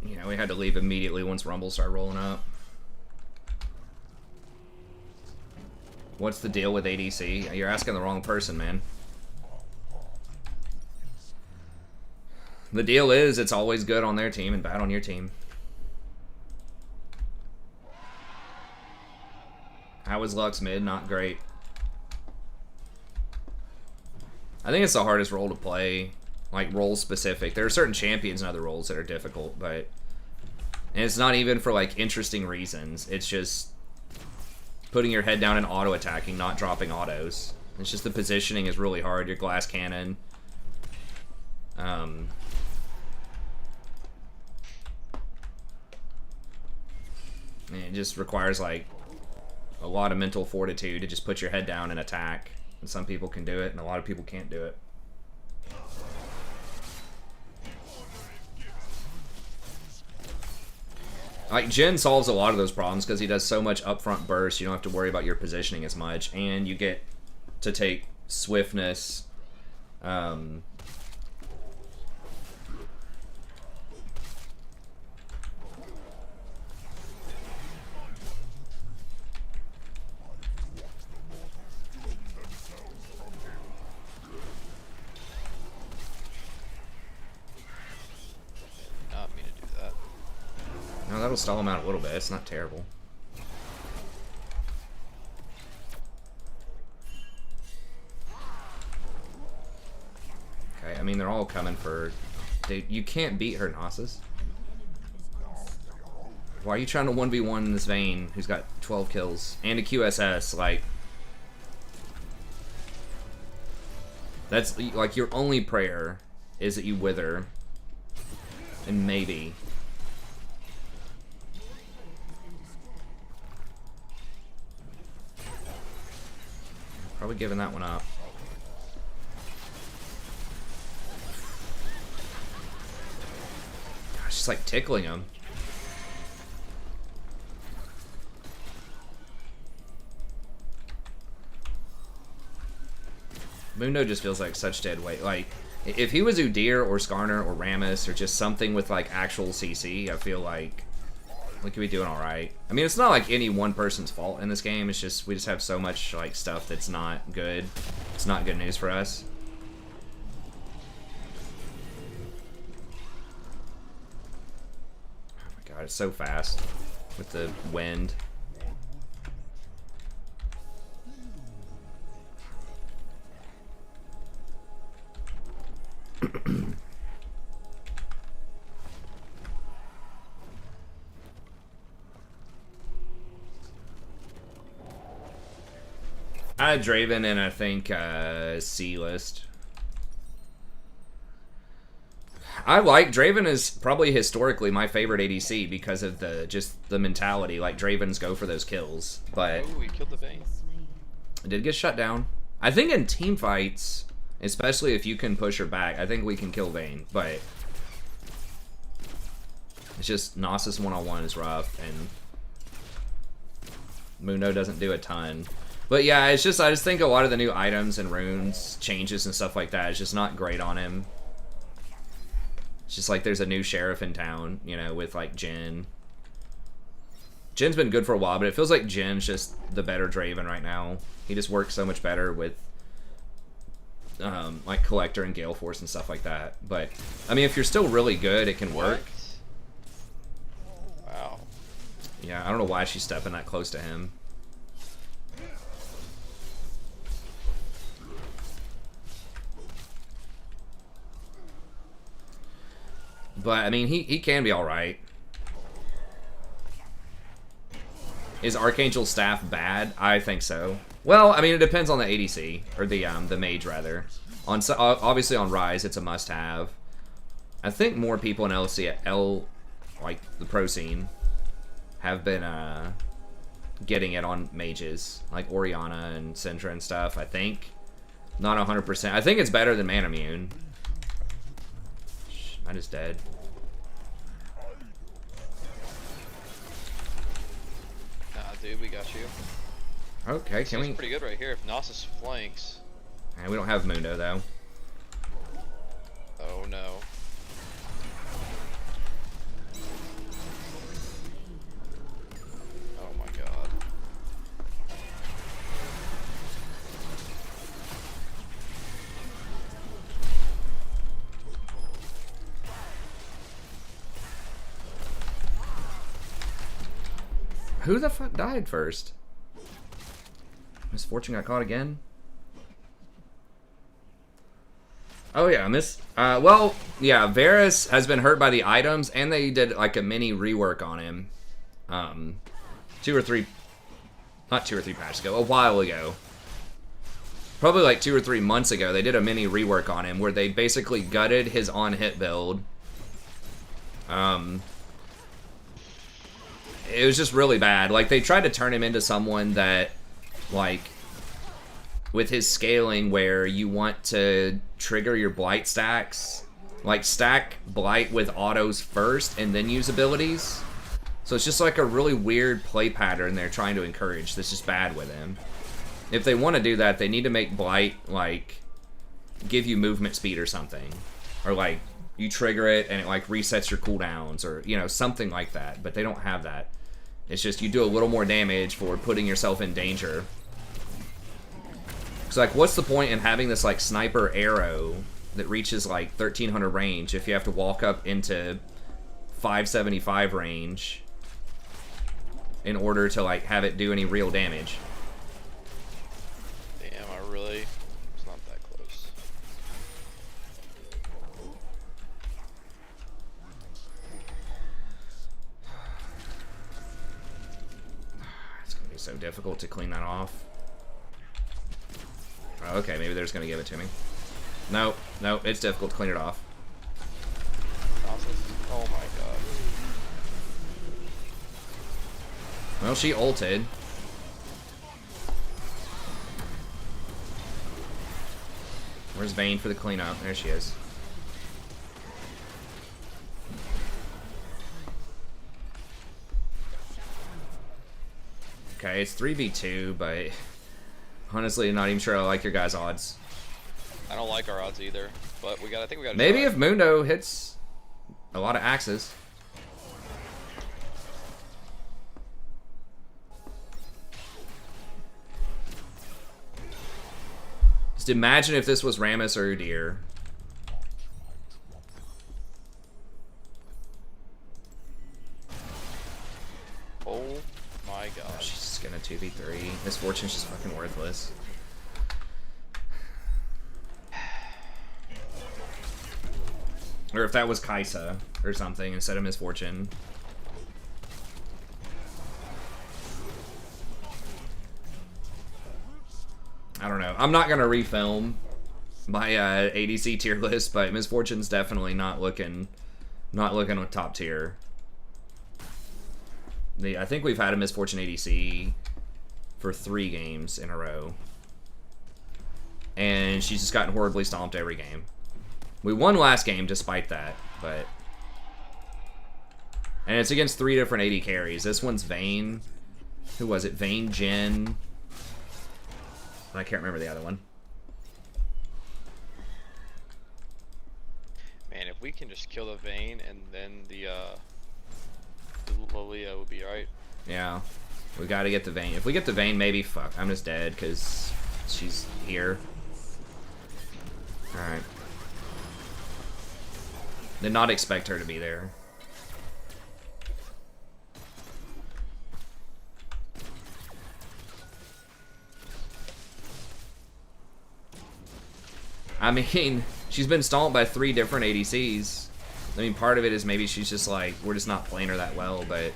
You know, we had to leave immediately once Rumble started rolling up. What's the deal with ADC? You're asking the wrong person, man. The deal is, it's always good on their team and bad on your team. How is Lux mid? Not great. I think it's the hardest role to play. Like, role specific. There are certain champions and other roles that are difficult, but... And it's not even for, like, interesting reasons. It's just putting your head down and auto-attacking, not dropping autos. It's just the positioning is really hard. Your glass cannon. And it just requires, like, a lot of mental fortitude to just put your head down and attack. And some people can do it, and a lot of people can't do it. Like, Jhin solves a lot of those problems because he does so much upfront burst, you don't have to worry about your positioning as much, and you get to take swiftness. Not me to do that. No, that'll stall him out a little bit. It's not terrible. Okay, I mean, they're all coming for... Dude, you can't beat her, Nasus. Why are you trying to 1v1 this Vayne who's got 12 kills? And a QSS, like... That's, like, your only prayer is that you wither. And maybe... Probably giving that one up. Gosh, just like tickling him. Mundo just feels like such dead weight. Like, if he was Udyr or Skarner or Rammus or just something with like actual CC, I feel like we could be doing all right. I mean, it's not like any one person's fault in this game. It's just we just have so much like stuff that's not good. It's not good news for us. Oh my god, it's so fast with the wind. I had Draven and I think C list. I like Draven is probably historically my favorite ADC because of the mentality. Like Dravens go for those kills, but Oh, we killed the Vayne. it did get shut down. I think in team fights, especially if you can push her back, I think we can kill Vayne. But It's just Nasus one-on-one is rough, and Mundo doesn't do a ton. But yeah, it's just, I just think a lot of the new items and runes, changes and stuff like that is just not great on him. It's just like there's a new sheriff in town, you know, with like Jhin. Jin's been good for a while, but it feels like Jin's just the better Draven right now. He just works so much better with like Collector and Gale Force and stuff like that. But I mean, if you're still really good, it can work. Wow. Yeah, I don't know why she's stepping that close to him. But I mean, he can be all right. Is Archangel's staff bad? I think so. Well, I mean, it depends on the ADC, or the mage rather. Obviously on Rise, it's a must-have. I think more people in like the pro scene, have been getting it on mages, like Orianna and Syndra and stuff. I think, not 100%. I think it's better than Manamune. Mine is dead. Nah, dude, we got you. Okay, can we? Pretty good right here. If Nasus flanks. And we don't have Mundo though. Oh no. Oh my god. Who the fuck died first? Misfortune got caught again? Oh yeah, well, yeah, Varus has been hurt by the items, and they did like a mini rework on him. Not 2 or 3 patches ago, a while ago. Probably like 2 or 3 months ago, they did a mini rework on him where they basically gutted his on-hit build. It was just really bad. Like, they tried to turn him into someone that, like, with his scaling where you want to trigger your blight stacks, like stack blight with autos first and then use abilities. So it's just like a really weird play pattern they're trying to encourage that's just bad with him. If they want to do that, they need to make blight like give you movement speed or something, or like you trigger it and it like resets your cooldowns, or you know, something like that. But they don't have that. It's just you do a little more damage for putting yourself in danger. So like, what's the point in having this like sniper arrow that reaches like 1300 range if you have to walk up into 575 range in order to like have it do any real damage? Damn, I really... It's not that close. It's gonna be so difficult to clean that off. Oh, okay, maybe they're just gonna give it to me. No, no, it's difficult to clean it off. Oh my god. Well, she ulted. Where's Vayne for the cleanup? There she is. Okay, it's 3v2, but honestly, not even sure I like your guys' odds. I don't like our odds either, but I think we gotta Maybe try. if Mundo hits a lot of axes. Just imagine if this was Rammus or Udyr. Oh my god. She's just gonna 2v3. Misfortune's just fucking worthless. Or if that was Kaisa or something instead of Misfortune. I don't know. I'm not gonna refilm my ADC tier list, but Misfortune's definitely not looking with top tier. I think we've had a Misfortune ADC for 3 games in a row, and she's just gotten horribly stomped every game. We won last game despite that, but And it's against 3 different AD carries. This one's Vayne. Who was it? Vayne, Jhin. I can't remember the other one. Man, if we can just kill the Vayne and then the Lilia would be alright. Yeah. We gotta get the Vayne. If we get the Vayne, maybe, fuck, I'm just dead because she's here. Alright. Did not expect her to be there. I mean, she's been stomped by 3 different ADCs. I mean, part of it is maybe she's just like, we're just not playing her that well, but...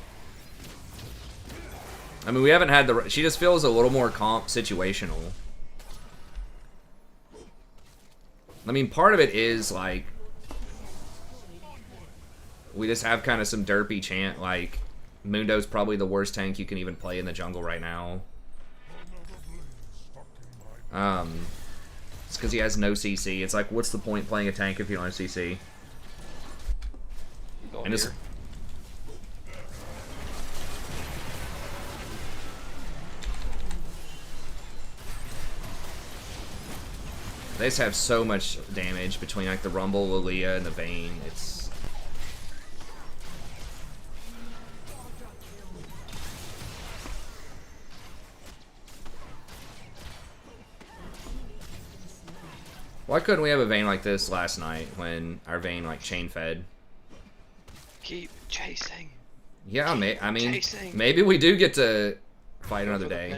I mean, we haven't had the... She just feels a little more situational. I mean, part of it is, like... We just have kind of some derpy chant, like... Mundo's probably the worst tank you can even play in the jungle right now. It's because he has no CC. It's like, what's the point playing a tank if you don't have CC? And it's... They just have so much damage between like the Rumble, Lilia, and the Vayne. It's... Why couldn't we have a Vayne like this last night when our Vayne like chain fed? Keep chasing. Yeah, I mean, chasing. Maybe we do get to fight another day.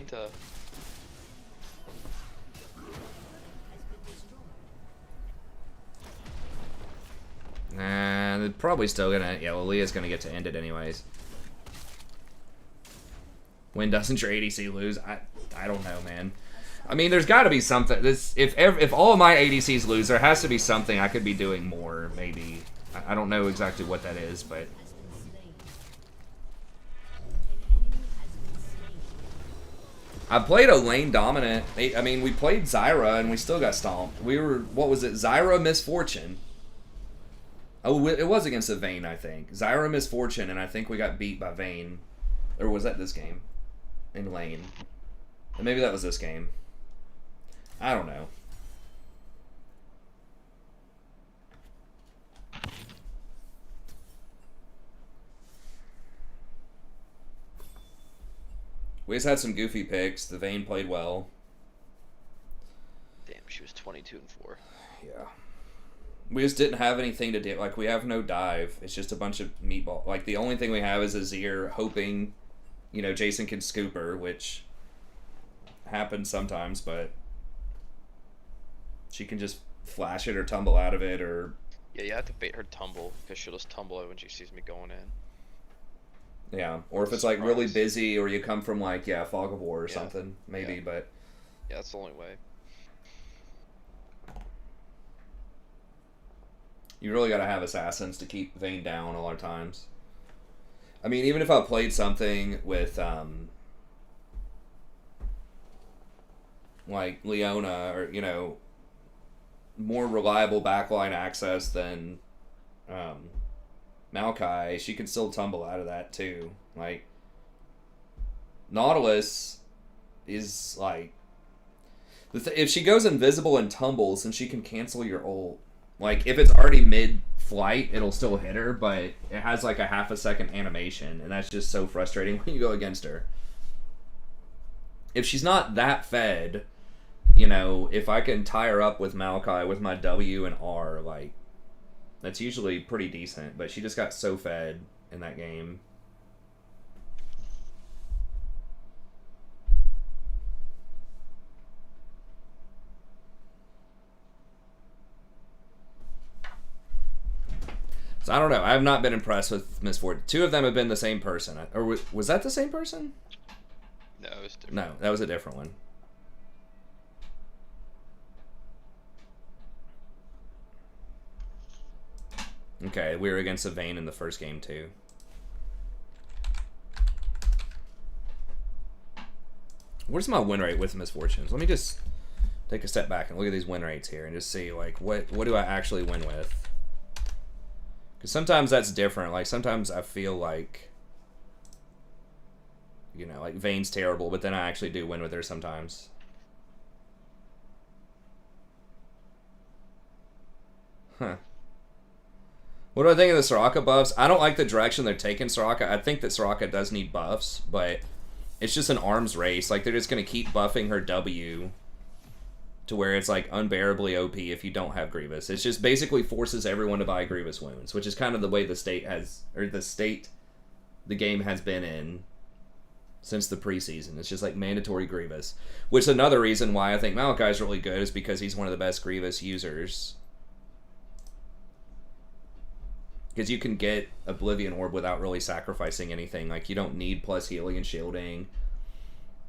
Nah, they're probably still gonna... Yeah, well, Leah's gonna get to end it anyways. When doesn't your ADC lose? I don't know, man. I mean, there's got to be something. If all of my ADCs lose, there has to be something I could be doing more, maybe. I don't know exactly what that is, but... I played a lane dominant. I mean, we played Zyra and we still got stomped. We were... What was it? Zyra Misfortune. Oh, it was against a Vayne, I think. Zyra Misfortune, and I think we got beat by Vayne. Or was that this game? In lane. And maybe that was this game. I don't know. We just had some goofy picks. The Vayne played well. Damn, she was 22 and 4. Yeah. We just didn't have anything to do. Like, we have no dive. It's just a bunch of meatball. Like, the only thing we have is Azir hoping, you know, Jason can scoop her, which happens sometimes, but she can just flash it or tumble out of it, or... Yeah, you have to bait her tumble, because she'll just tumble out when she sees me going in. Yeah, or if it's, like, really busy, or you come from, like, yeah, Fog of War or something, maybe, yeah. But... Yeah, that's the only way. You really gotta have assassins to keep Vayne down a lot of times. I mean, even if I played something with, like, Leona, or, you know, more reliable backline access than, Maokai, she can still tumble out of that, too. Like, Nautilus is, like... if she goes invisible and tumbles, then she can cancel your ult. Like, if it's already mid-flight, it'll still hit her, but it has, like, a half-a-second animation, and that's just so frustrating when you go against her. If she's not that fed, you know, if I can tie her up with Maokai with my W and R, like, that's usually pretty decent, but she just got so fed in that game. So I don't know. I have not been impressed with Misfortune. 2 of them have been the same person. Or was that the same person? No, it was different. No, that was a different one. Okay, we were against a Vayne in the first game, too. Where's my win rate with Misfortunes? Let me just take a step back and look at these win rates here and just see, like, what do I actually win with? Because sometimes that's different. Like, sometimes I feel like, you know, like, Vayne's terrible, but then I actually do win with her sometimes. Huh. What do I think of the Soraka buffs? I don't like the direction they're taking Soraka. I think that Soraka does need buffs, but it's just an arms race. Like, they're just going to keep buffing her W to where it's, like, unbearably OP if you don't have Grievous. It just basically forces everyone to buy Grievous wounds, which is kind of the way the state has, or the state the game has been in since the preseason. It's just, like, mandatory Grievous. Which is another reason why I think Maokai is really good, is because he's one of the best Grievous users. Because you can get Oblivion Orb without really sacrificing anything. Like, you don't need plus healing and shielding.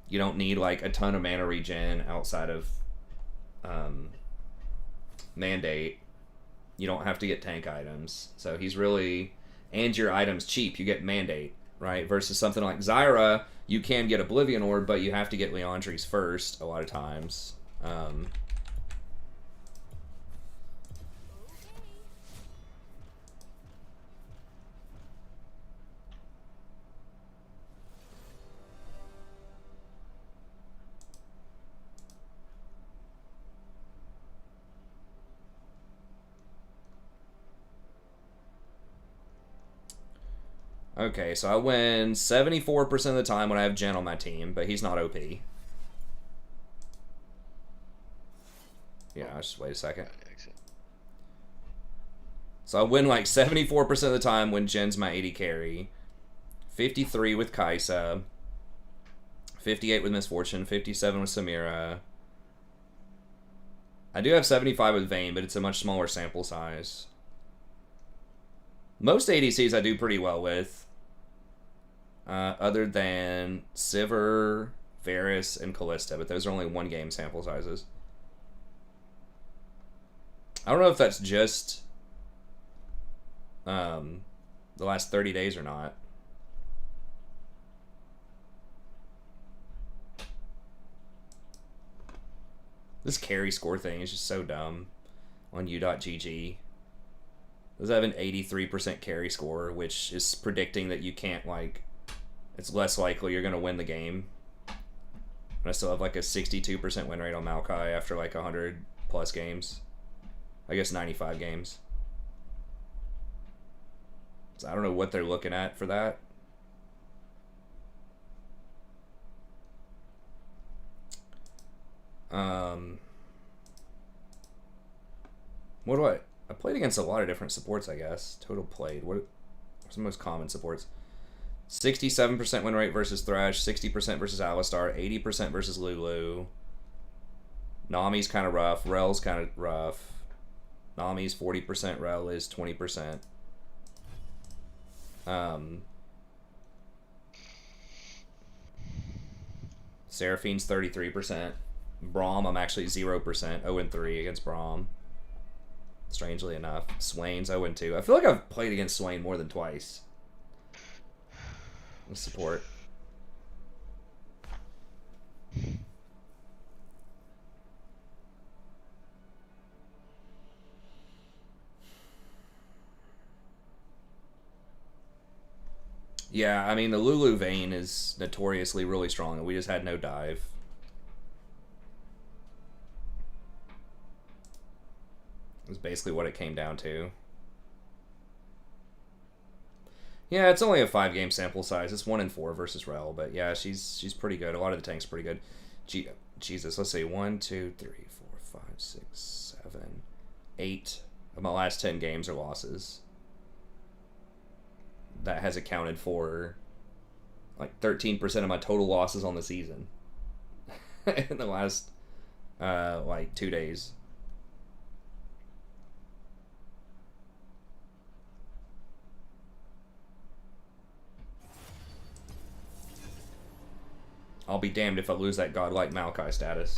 You don't need, like, a ton of mana regen outside of Mandate. You don't have to get tank items. So he's really... And your item's cheap. You get Mandate, right? Versus something like Zyra, you can get Oblivion Orb, but you have to get Leandri's first a lot of times. Okay, so I win 74% of the time when I have Jen on my team, but he's not OP. Yeah, just wait a second. So I win like 74% of the time when Jen's my AD carry. 53 with Kaisa. 58 with Misfortune. 57 with Samira. I do have 75 with Vayne, but it's a much smaller sample size. Most ADCs I do pretty well with. Other than Sivir, Varus, and Callista, but those are only one game sample sizes. I don't know if that's just the last 30 days or not. This carry score thing is just so dumb on u.gg. Does have an 83% carry score, which is predicting that you can't, like, it's less likely you're going to win the game. And I still have, like, a 62% win rate on Maokai after, like, 100 plus games. I guess 95 games. So I don't know what they're looking at for that. What do I played against a lot of different supports, I guess. Total played. What's the most common supports? 67% win rate versus Thresh, 60% versus Alistar, 80% versus Lulu. Nami's kind of rough. Rel's kind of rough. Nami's 40%, Rel is 20%. Seraphine's 33%. Braum, I'm actually 0%, 0-3 against Braum. Strangely enough. Swain's 0-2. I feel like I've played against Swain more than twice. With support. Yeah, I mean, the Lulu Vayne is notoriously really strong, and we just had no dive. Is basically what it came down to. Yeah, it's only a 5-game sample size. It's 1 in 4 versus Rel, but yeah, she's pretty good. A lot of the tanks pretty good. Jesus, let's see, 1, 2, 3, 4, 5, 6, 7, 8 of my last 10 games are losses. That has accounted for like 13% of my total losses on the season in the last like 2 days. I'll be damned if I lose that godlike Maokai status.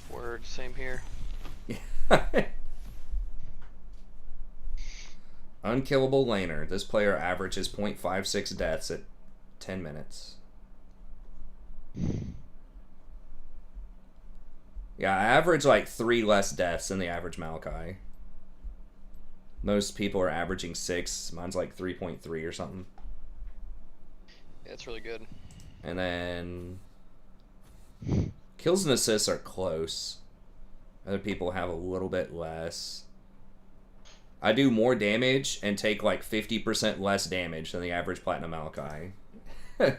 Word, same here. Unkillable laner. This player averages 0.56 deaths at 10 minutes. Yeah, I average like 3 less deaths than the average Maokai. Most people are averaging 6. Mine's like 3.3 or something. Yeah, that's really good. And then kills and assists are close. Other people have a little bit less. I do more damage and take like 50% less damage than the average Platinum Maokai. I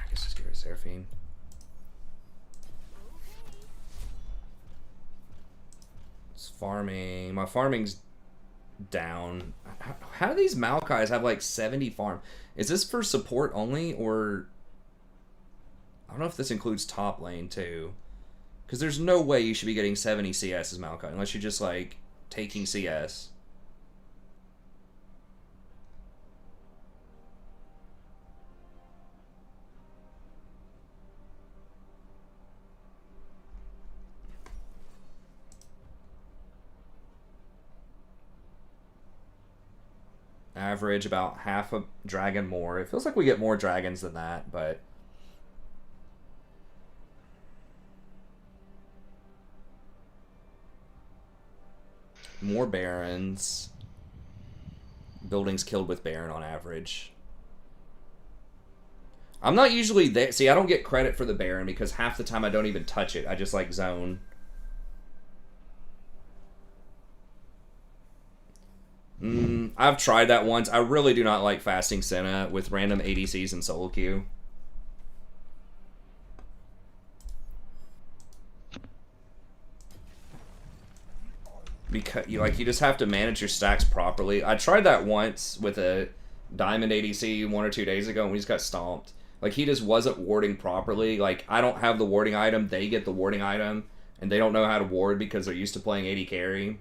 guess just give her Seraphine. It's farming. My farming's down. How do these Maokais have like 70 farm? Is this for support only, or I don't know if this includes top lane too? Because there's no way you should be getting 70 CS as Maokai unless you're just like taking CS. Average about half a dragon more. It feels like we get more dragons than that, but more barons. Buildings killed with baron on average. I'm not usually there. See, I don't get credit for the baron because half the time I don't even touch it. I just like zone. I've tried that once. I really do not like fasting Senna with random ADCs and solo queue. Because you just have to manage your stacks properly. I tried that once with a diamond ADC 1 or 2 days ago and we just got stomped. Like, he just wasn't warding properly. Like, I don't have the warding item, they get the warding item, and they don't know how to ward because they're used to playing AD carry.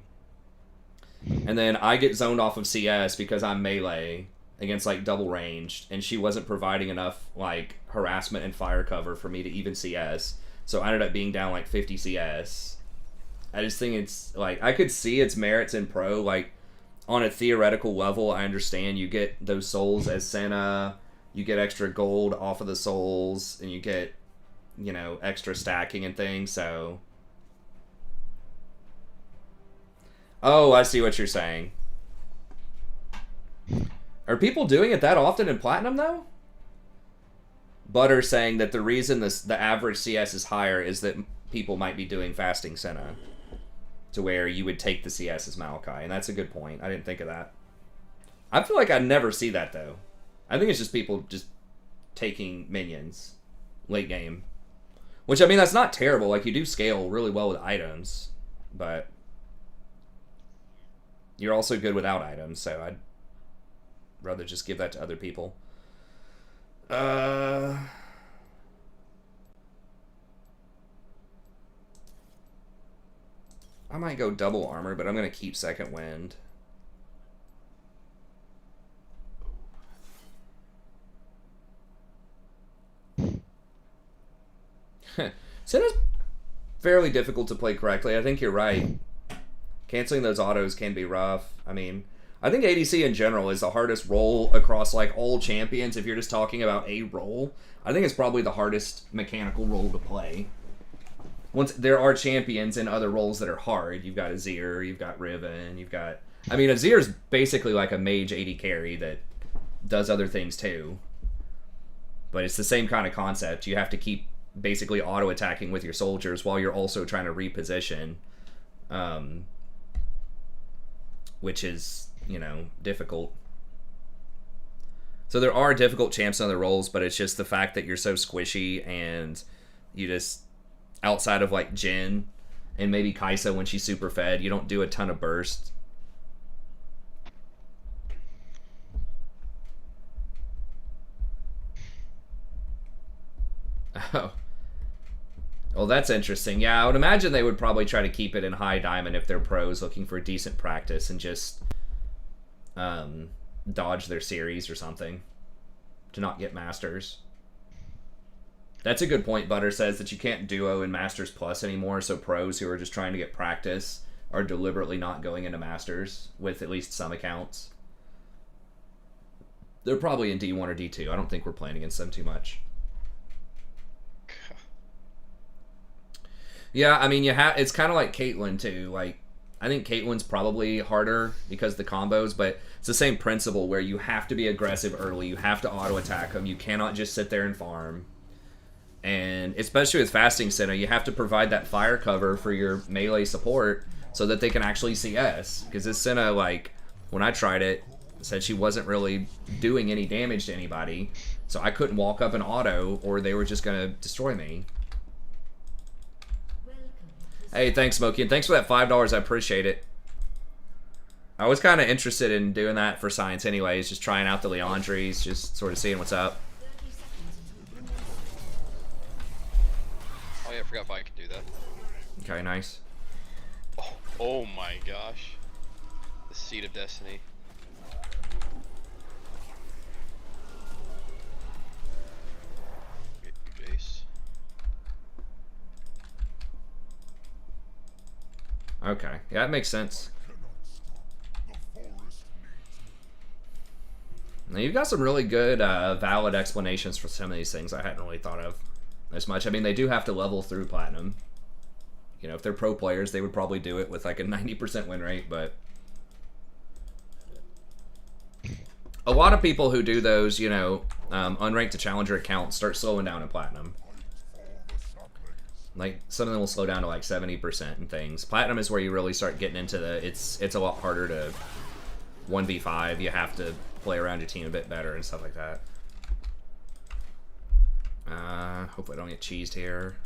And then I get zoned off of CS because I'm melee against like double ranged, and she wasn't providing enough like harassment and fire cover for me to even CS. So I ended up being down like 50 CS. I just think it's like, I could see its merits in pro. Like, on a theoretical level, I understand you get those souls as Senna, you get extra gold off of the souls, and you get, you know, extra stacking and things. So oh, I see what you're saying. Are people doing it that often in Platinum, though? Butter saying that the reason the average CS is higher is that people might be doing fasting Senna, to where you would take the CS as Maokai, and that's a good point. I didn't think of that. I feel like I never see that, though. I think it's just people just taking minions late game. Which, I mean, that's not terrible. Like, you do scale really well with items, but you're also good without items, so I'd rather just give that to other people. I might go double armor, but I'm going to keep second wind. Senna's fairly difficult to play correctly. I think you're right. Canceling those autos can be rough. I mean, I think ADC in general is the hardest role across like all champions. If you're just talking about a role, I think it's probably the hardest mechanical role to play. Once there are champions in other roles that are hard. You've got Azir, you've got Riven, you've got... I mean, Azir's basically like a mage AD carry that does other things too. But it's the same kind of concept. You have to keep basically auto-attacking with your soldiers while you're also trying to reposition. Which is, you know, difficult. So there are difficult champs in other roles, but it's just the fact that you're so squishy and you just, outside of like Jhin and maybe Kai'Sa when she's super fed, you don't do a ton of burst. Oh. Well, that's interesting. Yeah, I would imagine they would probably try to keep it in high diamond if they're pros looking for decent practice and just dodge their series or something to not get masters. That's a good point. Butter says that you can't duo in Masters Plus anymore, so pros who are just trying to get practice are deliberately not going into Masters with at least some accounts. They're probably in D1 or D2. I don't think we're playing against them too much. Yeah, I mean, it's kind of like Caitlyn, too. Like, I think Caitlyn's probably harder because of the combos, but it's the same principle where you have to be aggressive early. You have to auto-attack them. You cannot just sit there and farm. And especially with Fasting Senna, you have to provide that fire cover for your melee support so that they can actually CS. Because this Senna, like, when I tried it, said she wasn't really doing any damage to anybody. So I couldn't walk up and auto, or they were just going to destroy me. Hey, thanks, Smokey, and thanks for that $5. I appreciate it. I was kind of interested in doing that for science anyways, just trying out the Leandries, just sort of seeing what's up. Oh yeah, I forgot if I could do that. Okay, nice. Oh my gosh. The Seed of Destiny. Get your base. Okay, yeah, that makes sense. Now, you've got some really good, valid explanations for some of these things I hadn't really thought of as much. I mean, they do have to level through Platinum. You know, if they're pro players, they would probably do it with like a 90% win rate, but a lot of people who do those, you know, unranked to challenger accounts start slowing down in Platinum. Like, some of them will slow down to like 70% and things. Platinum is where you really start getting into the, it's a lot harder to 1v5. You have to play around your team a bit better and stuff like that. Hopefully I don't get cheesed here.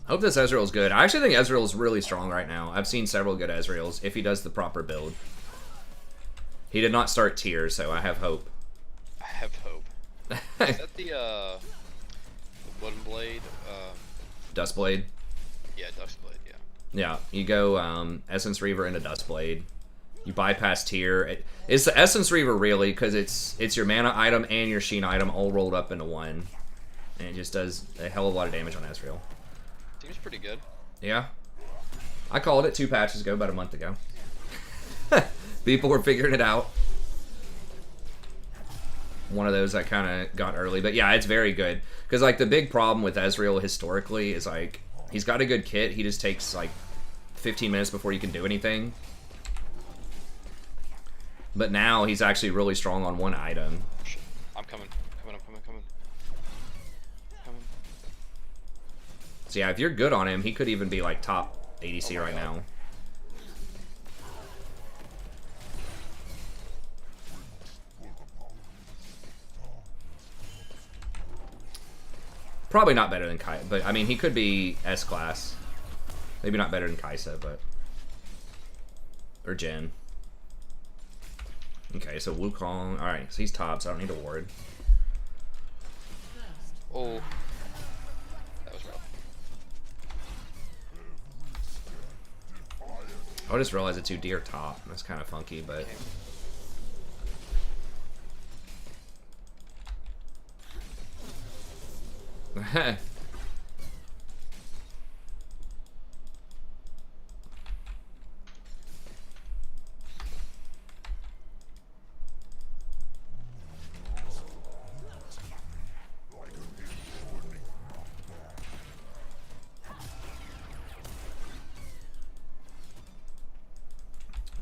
Hope this Ezreal's good. I actually think Ezreal's really strong right now. I've seen several good Ezreals if he does the proper build. He did not start tier, so I have hope. I have hope. Is that the Wooden Blade? Dustblade? Yeah, Dustblade, yeah. Yeah, you go Essence Reaver into Dustblade. You bypass tier. It's the Essence Reaver really, because it's your mana item and your Sheen item all rolled up into one. And it just does a hell of a lot of damage on Ezreal. Seems pretty good. Yeah. I called it 2 patches ago, about a month ago. People were figuring it out. One of those I kind of got early. But yeah, it's very good. Because like the big problem with Ezreal historically is like, he's got a good kit. He just takes like 15 minutes before you can do anything. But now he's actually really strong on one item. I'm coming. I'm coming. So yeah, if you're good on him, he could even be like top ADC right now. Probably not better than Kai, but I mean, he could be S-class. Maybe not better than Kaisa, but... Or Jhin. Okay, so Wukong. Alright, so he's top, so I don't need a ward. Oh. That was rough. I just realized it's 2D or top. That's kind of funky, but...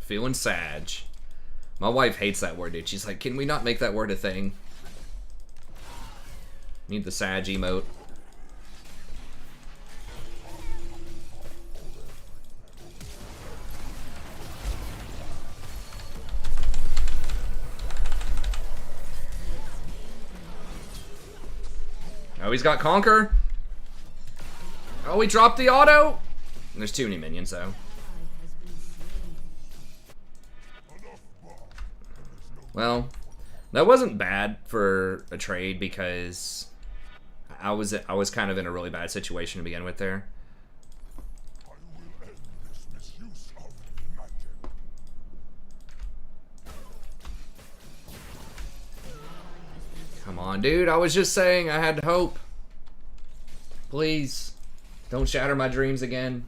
Feeling sag. My wife hates that word, dude. She's like, can we not make that word a thing? Need the sag emote. Oh, he's got Conquer. Oh, he dropped the auto. There's too many minions, though. Well, that wasn't bad for a trade because I was kind of in a really bad situation to begin with there. Come on, dude. I was just saying I had hope. Please, don't shatter my dreams again.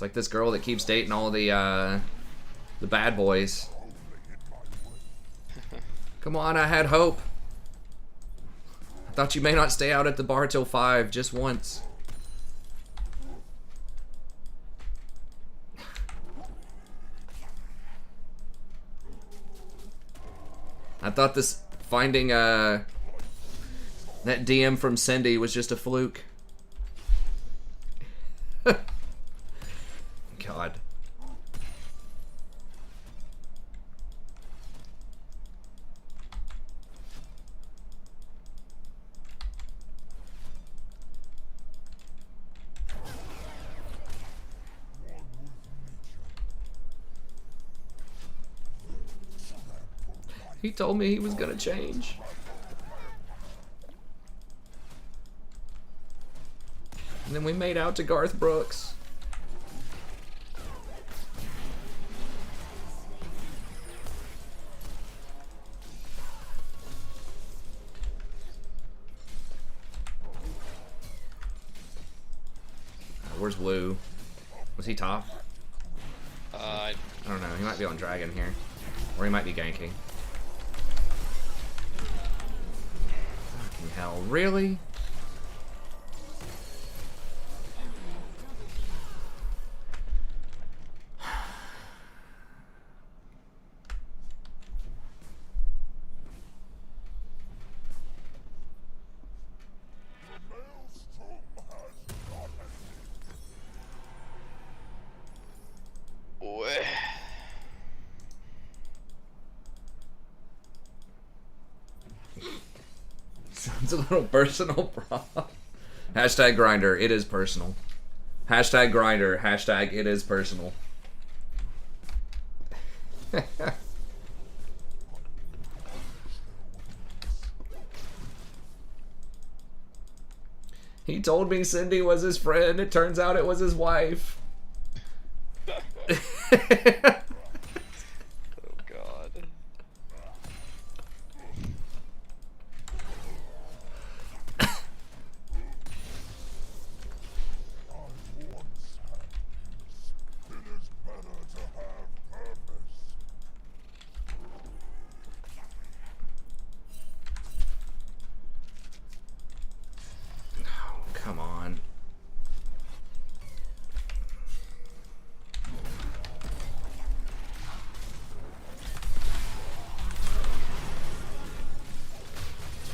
like this girl that keeps dating all the bad boys. Come on, I had hope. I thought you may not stay out at the bar till 5, just once. I thought this finding that DM from Cindy was just a fluke. God. He told me he was gonna change. And then we made out to Garth Brooks. Where's Blue? Was he top? I don't know. He might be on Dragon here. Or he might be ganking. Fucking hell. Really? Sounds a little personal, bro. Hashtag grinder, it is personal. Hashtag grinder, hashtag it is personal. He told me Cindy was his friend. It turns out it was his wife. Oh God. Come on.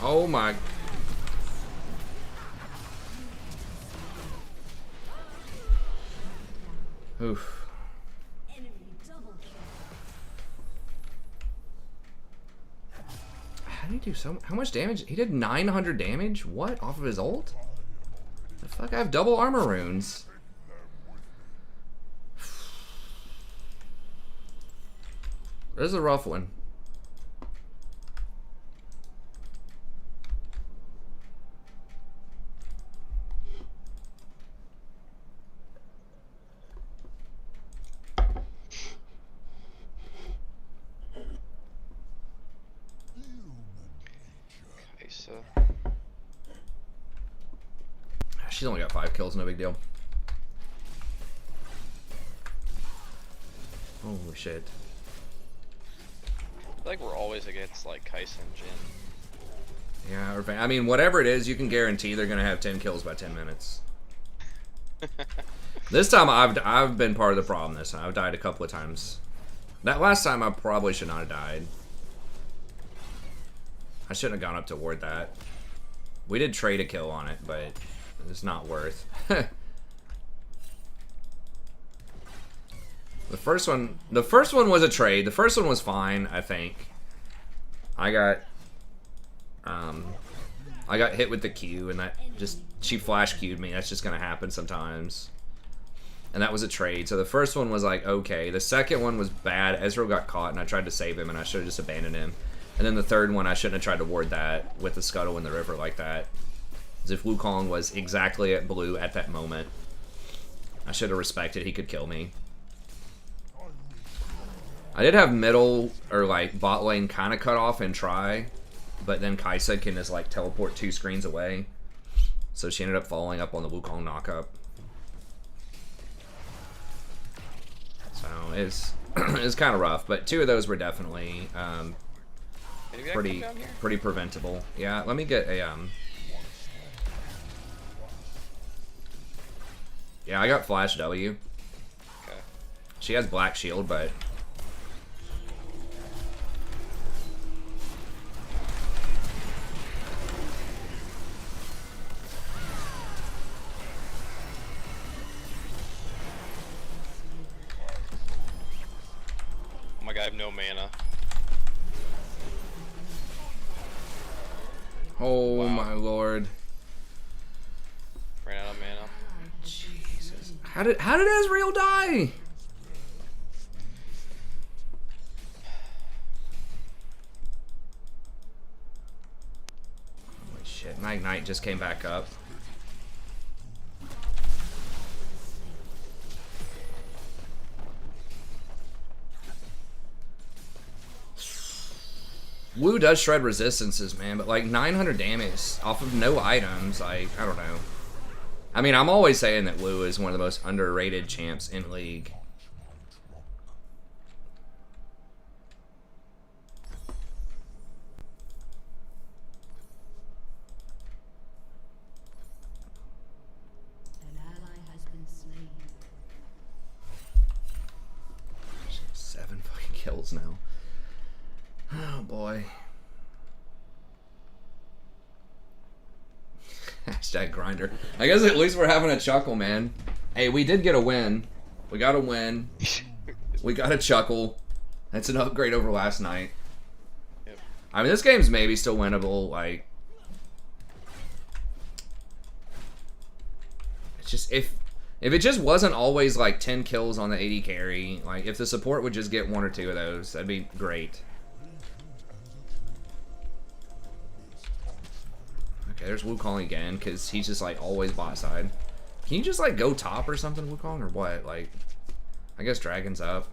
Oh my. Oof. Enemy double kill. How did he do so? How much damage? He did 900 damage? What? Off of his ult? The fuck? I have double armor runes. This is a rough one. Kaisa. She's only got 5 kills, no big deal. Holy shit. I feel like we're always against like Kaisa and Jin. Yeah, or, I mean, whatever it is, you can guarantee they're gonna have 10 kills by 10 minutes. This time, I've been part of the problem. This time, I've died a couple of times. That last time, I probably should not have died. I shouldn't have gone up to ward that. We did trade a kill on it, but it's not worth. The first one was a trade. The first one was fine, I think. I got hit with the Q, and that just, she flash Q'd me. That's just gonna happen sometimes. And that was a trade. So the first one was like, okay. The second one was bad. Ezreal got caught, and I tried to save him, and I should have just abandoned him. And then the third one, I shouldn't have tried to ward that with the scuttle in the river like that. As if Wukong was exactly at blue at that moment. I should have respected he could kill me. I did have middle, or like bot lane kind of cut off and try. But then Kaisa can just like teleport 2 screens away. So she ended up following up on the Wukong knockup. is is kind of rough, but 2 of those were definitely Any of you pretty come down here? pretty preventable. Yeah, let me get a Yeah, I got Flash W. Okay. She has Black Shield, but Oh my god, I have no mana. oh Wow. my lord. Ran out of mana. Jesus. How did Ezreal die? Holy shit, my Ignite just came back up. Wu does shred resistances, man, but like 900 damage off of no items, like, I don't know. I mean, I'm always saying that Wu is one of the most underrated champs in League. An ally has been slain. 7 fucking kills now. Oh boy. Hashtag grinder. I guess at least we're having a chuckle, man. Hey, we did get a win. We got a win. We got a chuckle. That's an upgrade over last night. Yep. I mean, this game's maybe still winnable. Like, it's just if it just wasn't always like 10 kills on the AD carry, like if the support would just get 1 or 2 of those, that'd be great. Okay, there's Wukong again, because he's just, like, always bot side. Can you just, like, go top or something, Wukong, or what? Like, I guess Dragon's up.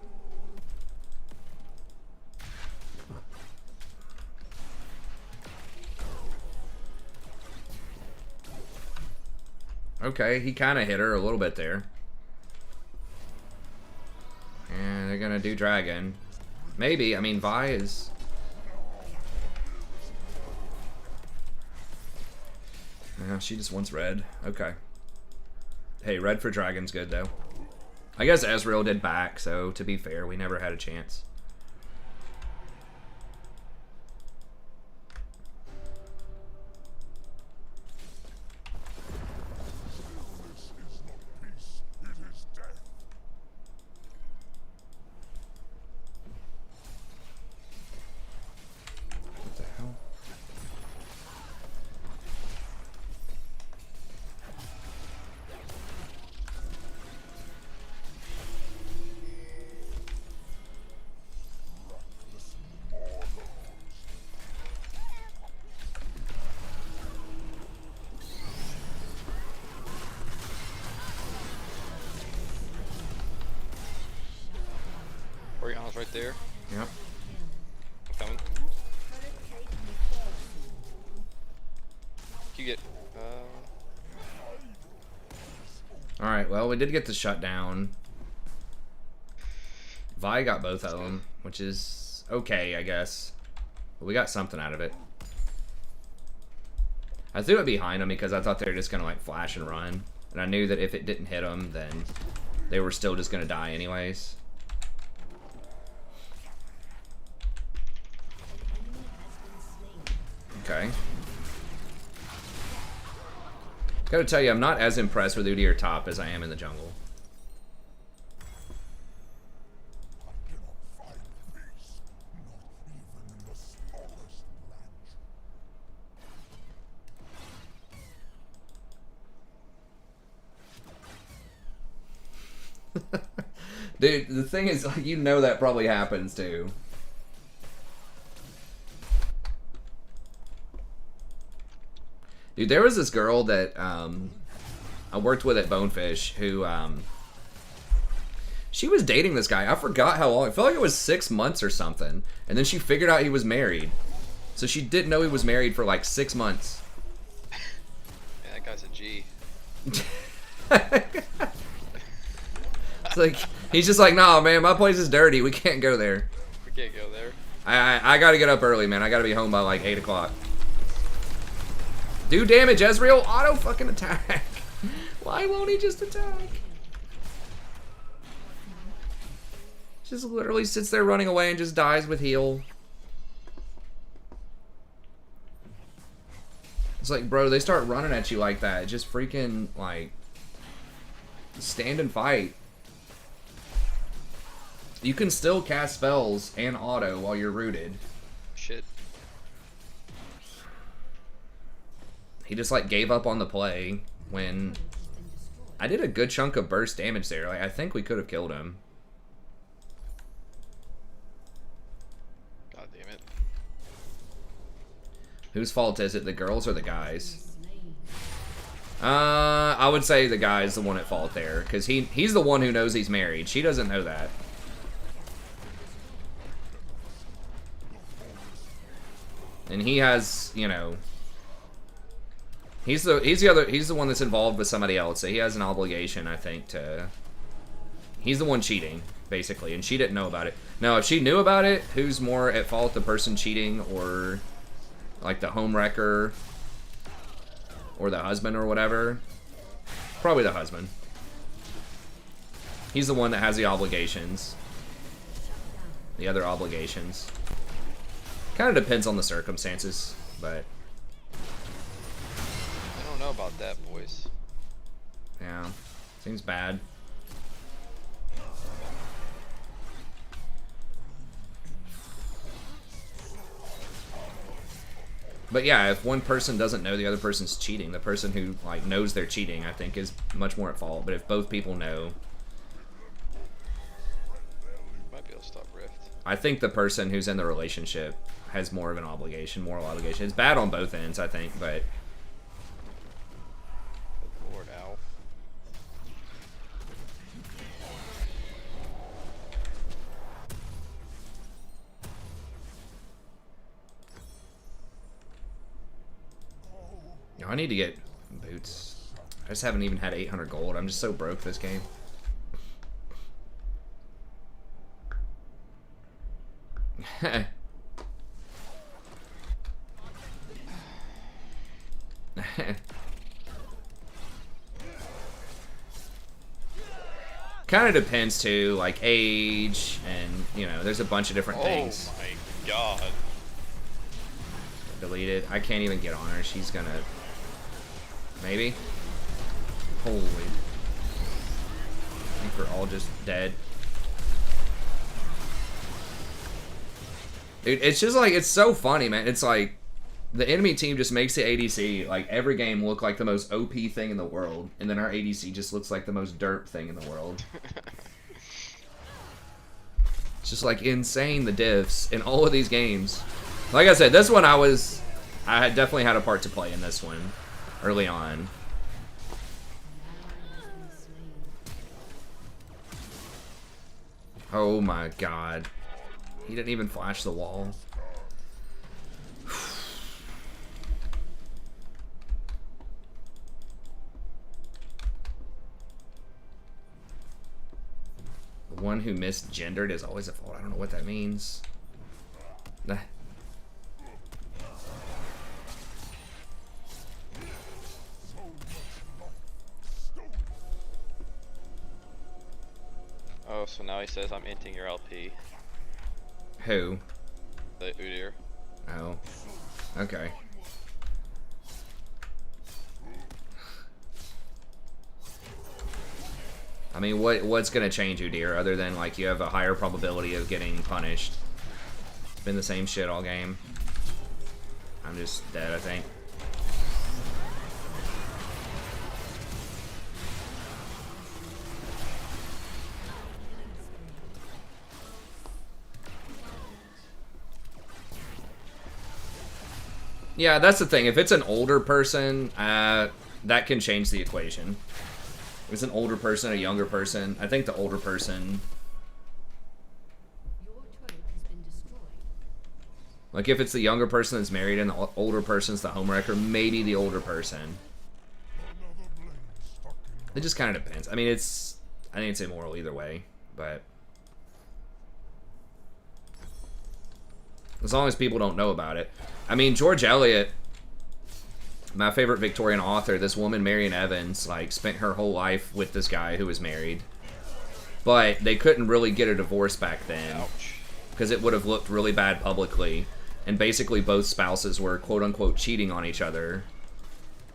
Okay, he kind of hit her a little bit there. And they're gonna do Dragon. Maybe, I mean, Vi is... Yeah, she just wants red. Okay. Hey, red for Dragon's good, though. I guess Ezreal did back, so to be fair, we never had a chance. What the hell? Oriana's right there. Yep. I'm coming. You get. Alright, well, we did get the shutdown. Vi got both of them, which is okay, I guess. But we got something out of it. I threw it behind them because I thought they were just going to, like, flash and run. And I knew that if it didn't hit them, then they were still just going to die anyways. Okay. Gotta tell you, I'm not as impressed with Udyr top as I am in the jungle. I cannot find peace, not even in the smallest branch. Dude, the thing is, like, you know that probably happens too. Dude, there was this girl that I worked with at Bonefish who she was dating this guy. I forgot how long. I felt like it was 6 months or something. And then she figured out he was married. So she didn't know he was married for like 6 months. Yeah, that guy's a G. It's like He's just like, nah, man, my place is dirty. We can't go there. We can't go there. I gotta get up early, man. I gotta be home by like 8 o'clock. Do damage, Ezreal. Auto fucking attack. Why won't he just attack? Just literally sits there running away and just dies with heal. It's like, bro, they start running at you like that. Just freaking, like, stand and fight. You can still cast spells and auto while you're rooted. Shit. He just, like, gave up on the play when I did a good chunk of burst damage there. Like, I think we could have killed him. God damn it. Whose fault is it, the girls or the guys? I would say the guy's the one at fault there, because he's the one who knows he's married. She doesn't know that. And he has, you know, he's the one that's involved with somebody else, so he has an obligation, I think, to. He's the one cheating, basically, and she didn't know about it. Now, if she knew about it, who's more at fault, the person cheating or like the home wrecker or the husband or whatever? Probably the husband. He's the one that has the obligations. The other obligations. Kind of depends on the circumstances, but I don't know about that, boys. yeah, seems bad. But yeah, if one person doesn't know the other person's cheating, the person who like knows they're cheating, I think, is much more at fault. But if both people know, Might be able to stop Rift. I think the person who's in the relationship has more of an obligation, moral obligation. It's bad on both ends, I think, but Good lord, ow. you know, I need to get boots. I just haven't even had 800 gold. I'm just so broke this game. Kind of depends too, like age, and you know, there's a bunch of different things. Oh my god. Deleted. I can't even get on her. She's gonna. Maybe. Holy. I think we're all just dead. Dude, it's just like, it's so funny, man. It's like, the enemy team just makes the ADC, like, every game look like the most OP thing in the world, and then our ADC just looks like the most derp thing in the world. It's just, like, insane, the diffs in all of these games. Like I said, this one I had definitely had a part to play in this one, early on. Oh my god. He didn't even flash the wall. The one who misgendered is always at fault. I don't know what that means. Nah. Oh, so now he says I'm inting your LP. Who? The Udyr. Oh. Okay. I mean, what's gonna change Udyr other than like you have a higher probability of getting punished? It's been the same shit all game. I'm just dead, I think. Yeah, that's the thing. If it's an older person, that can change the equation. If it's an older person, a younger person, I think the older person. Your turret has been destroyed. Like if it's the younger person that's married and the older person's the homewrecker, maybe the older person. It just kind of depends. I mean, I think it's immoral either way. but as long as people don't know about it. I mean, George Eliot, my favorite Victorian author, this woman, Marion Evans, like, spent her whole life with this guy who was married. But they couldn't really get a divorce back then. Ouch. Because it would have looked really bad publicly. And basically both spouses were quote-unquote cheating on each other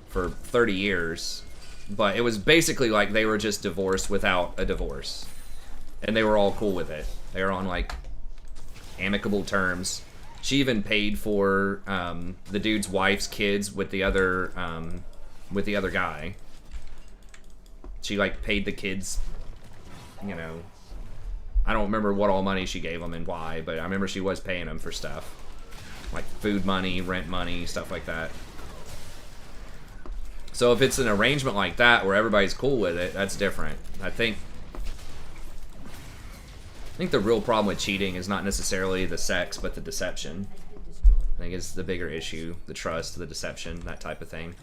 for 30 years. But it was basically like they were just divorced without a divorce. And they were all cool with it. They were on, like, amicable terms. She even paid for the dude's wife's kids with the other guy. She, like, paid the kids, you know, I don't remember what all money she gave them and why, but I remember she was paying them for stuff. Like food money, rent money, stuff like that. So if it's an arrangement like that where everybody's cool with it, that's different. I think the real problem with cheating is not necessarily the sex, but the deception. I think it's the bigger issue. The trust, the deception, that type of thing.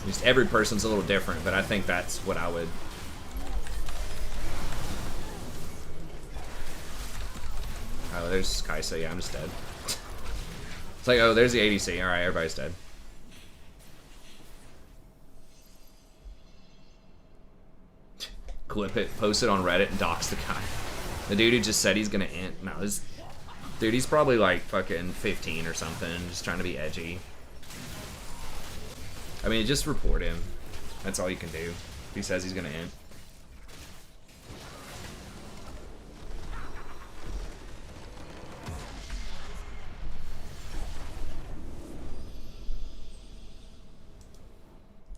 Just every person's a little different, but I think that's what I would... Oh, there's Kaisa. Yeah, I'm just dead. It's like, oh, there's the ADC. Alright, everybody's dead. Clip it, post it on Reddit, and dox the guy. The dude who just said he's gonna end... No, this... Dude, he's probably like fucking 15 or something, just trying to be edgy. I mean, just report him. That's all you can do. If he says he's gonna end.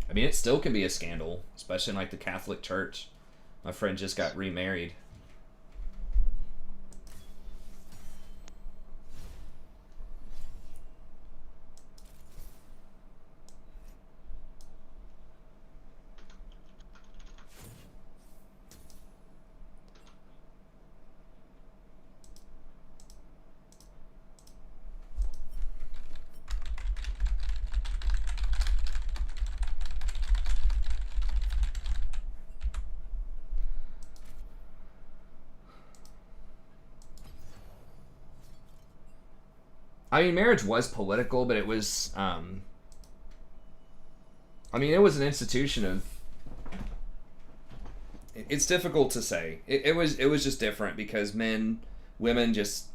I mean, it still can be a scandal, especially in like the Catholic Church. My friend just got remarried. I mean, marriage was political, but it was, I mean, it was an institution of, it's difficult to say. It was just different because women just,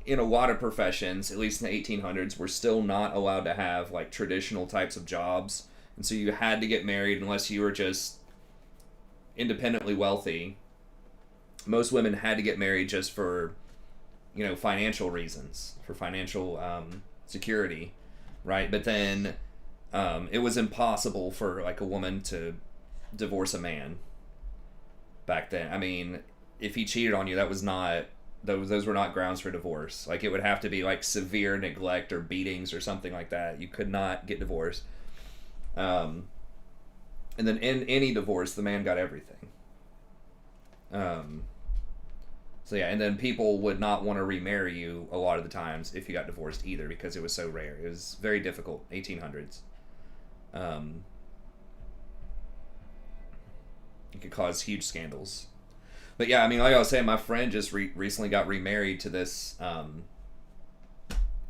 in a lot of professions, at least in the 1800s, were still not allowed to have, like, traditional types of jobs. And so you had to get married unless you were just independently wealthy. Most women had to get married just for, you know, financial reasons, for financial security, right? But then it was impossible for like a woman to divorce a man back then. I mean, if he cheated on you, that was not, those were not grounds for divorce. Like, it would have to be like severe neglect or beatings or something like that. You could not get divorced. And then in any divorce, the man got everything. So yeah, and then people would not want to remarry you a lot of the times if you got divorced either, because it was so rare. It was very difficult, 1800s. It could cause huge scandals. But yeah, I mean, like I was saying, my friend just recently got remarried to this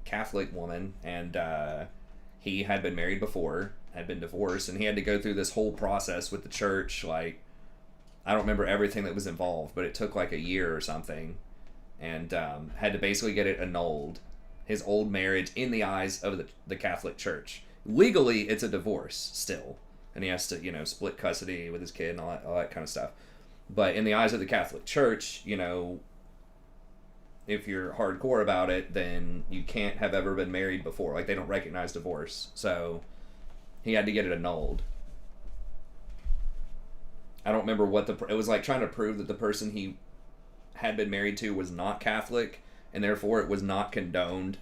Catholic woman, and he had been married before, had been divorced, and he had to go through this whole process with the church, like, I don't remember everything that was involved, but it took like a year or something, and had to basically get it annulled, his old marriage, in the eyes of the Catholic Church. Legally, it's a divorce still, and he has to, you know, split custody with his kid and all that kind of stuff. But in the eyes of the Catholic Church, you know, if you're hardcore about it, then you can't have ever been married before. Like, they don't recognize divorce, so he had to get it annulled. I don't remember what it was like, trying to prove that the person he had been married to was not Catholic, and therefore it was not condoned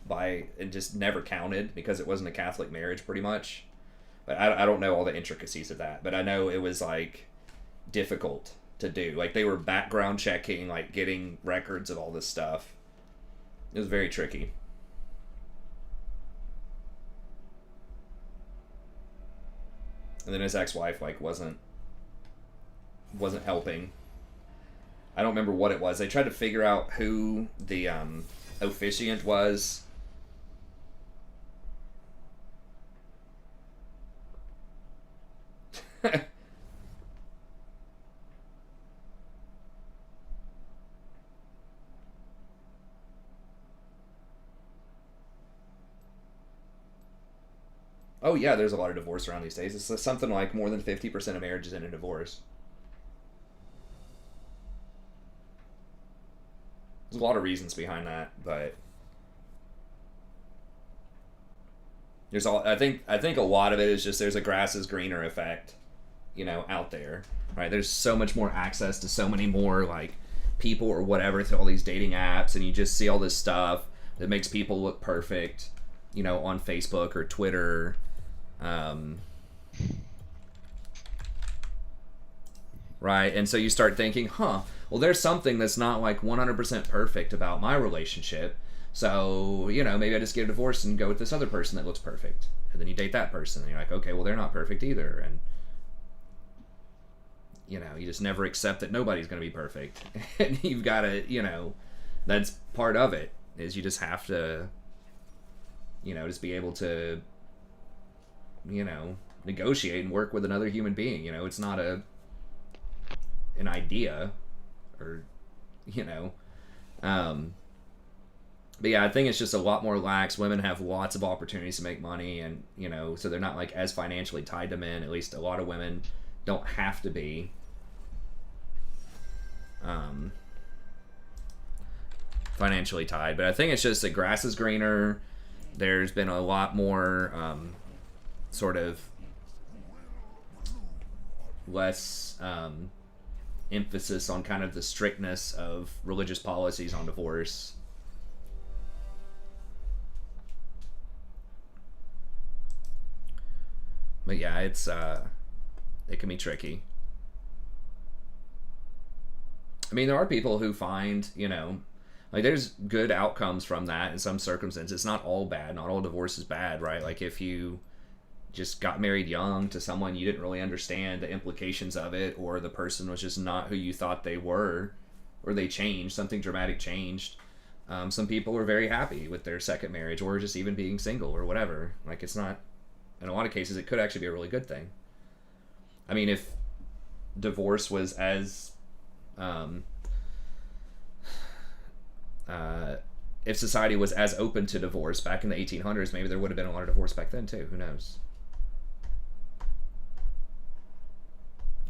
by, it just never counted because it wasn't a Catholic marriage, pretty much. But I don't know all the intricacies of that, but I know it was like difficult to do. Like, they were background checking, like getting records of all this stuff. It was very tricky. And then his ex-wife like wasn't helping. I don't remember what it was. They tried to figure out who the officiant was. Oh yeah, there's a lot of divorce around these days. It's something like more than 50% of marriages end in divorce. There's a lot of reasons behind that, but I think a lot of it is just there's a grass is greener effect, out there. Right? There's so much more access to so many more like people or whatever through all these dating apps, and you just see all this stuff that makes people look perfect, on Facebook or Twitter. Right, and so you start thinking, well, there's something that's not like 100% perfect about my relationship, so, maybe I just get a divorce and go with this other person that looks perfect. And then you date that person, and you're like, okay, well, they're not perfect either, and, you just never accept that nobody's going to be perfect. And you've got to, that's part of it, is you just have to, just be able to, negotiate and work with another human being. It's not an idea, or, but yeah, I think it's just a lot more lax. Women have lots of opportunities to make money, and, so they're not like as financially tied to men. At least a lot of women don't have to be. Financially tied, but I think it's just the grass is greener. There's been a lot more sort of less emphasis on kind of the strictness of religious policies on divorce. But yeah, it can be tricky. I mean, there are people who find, like there's good outcomes from that in some circumstances. It's not all bad. Not all divorce is bad, right? Like if you just got married young to someone you didn't really understand the implications of it, or the person was just not who you thought they were, or they changed, something dramatic changed. Some people are very happy with their second marriage, or just even being single or whatever. Like it's not, in a lot of cases, it could actually be a really good thing. I mean, if divorce was as if society was as open to divorce back in the 1800s, maybe there would have been a lot of divorce back then too. Who knows?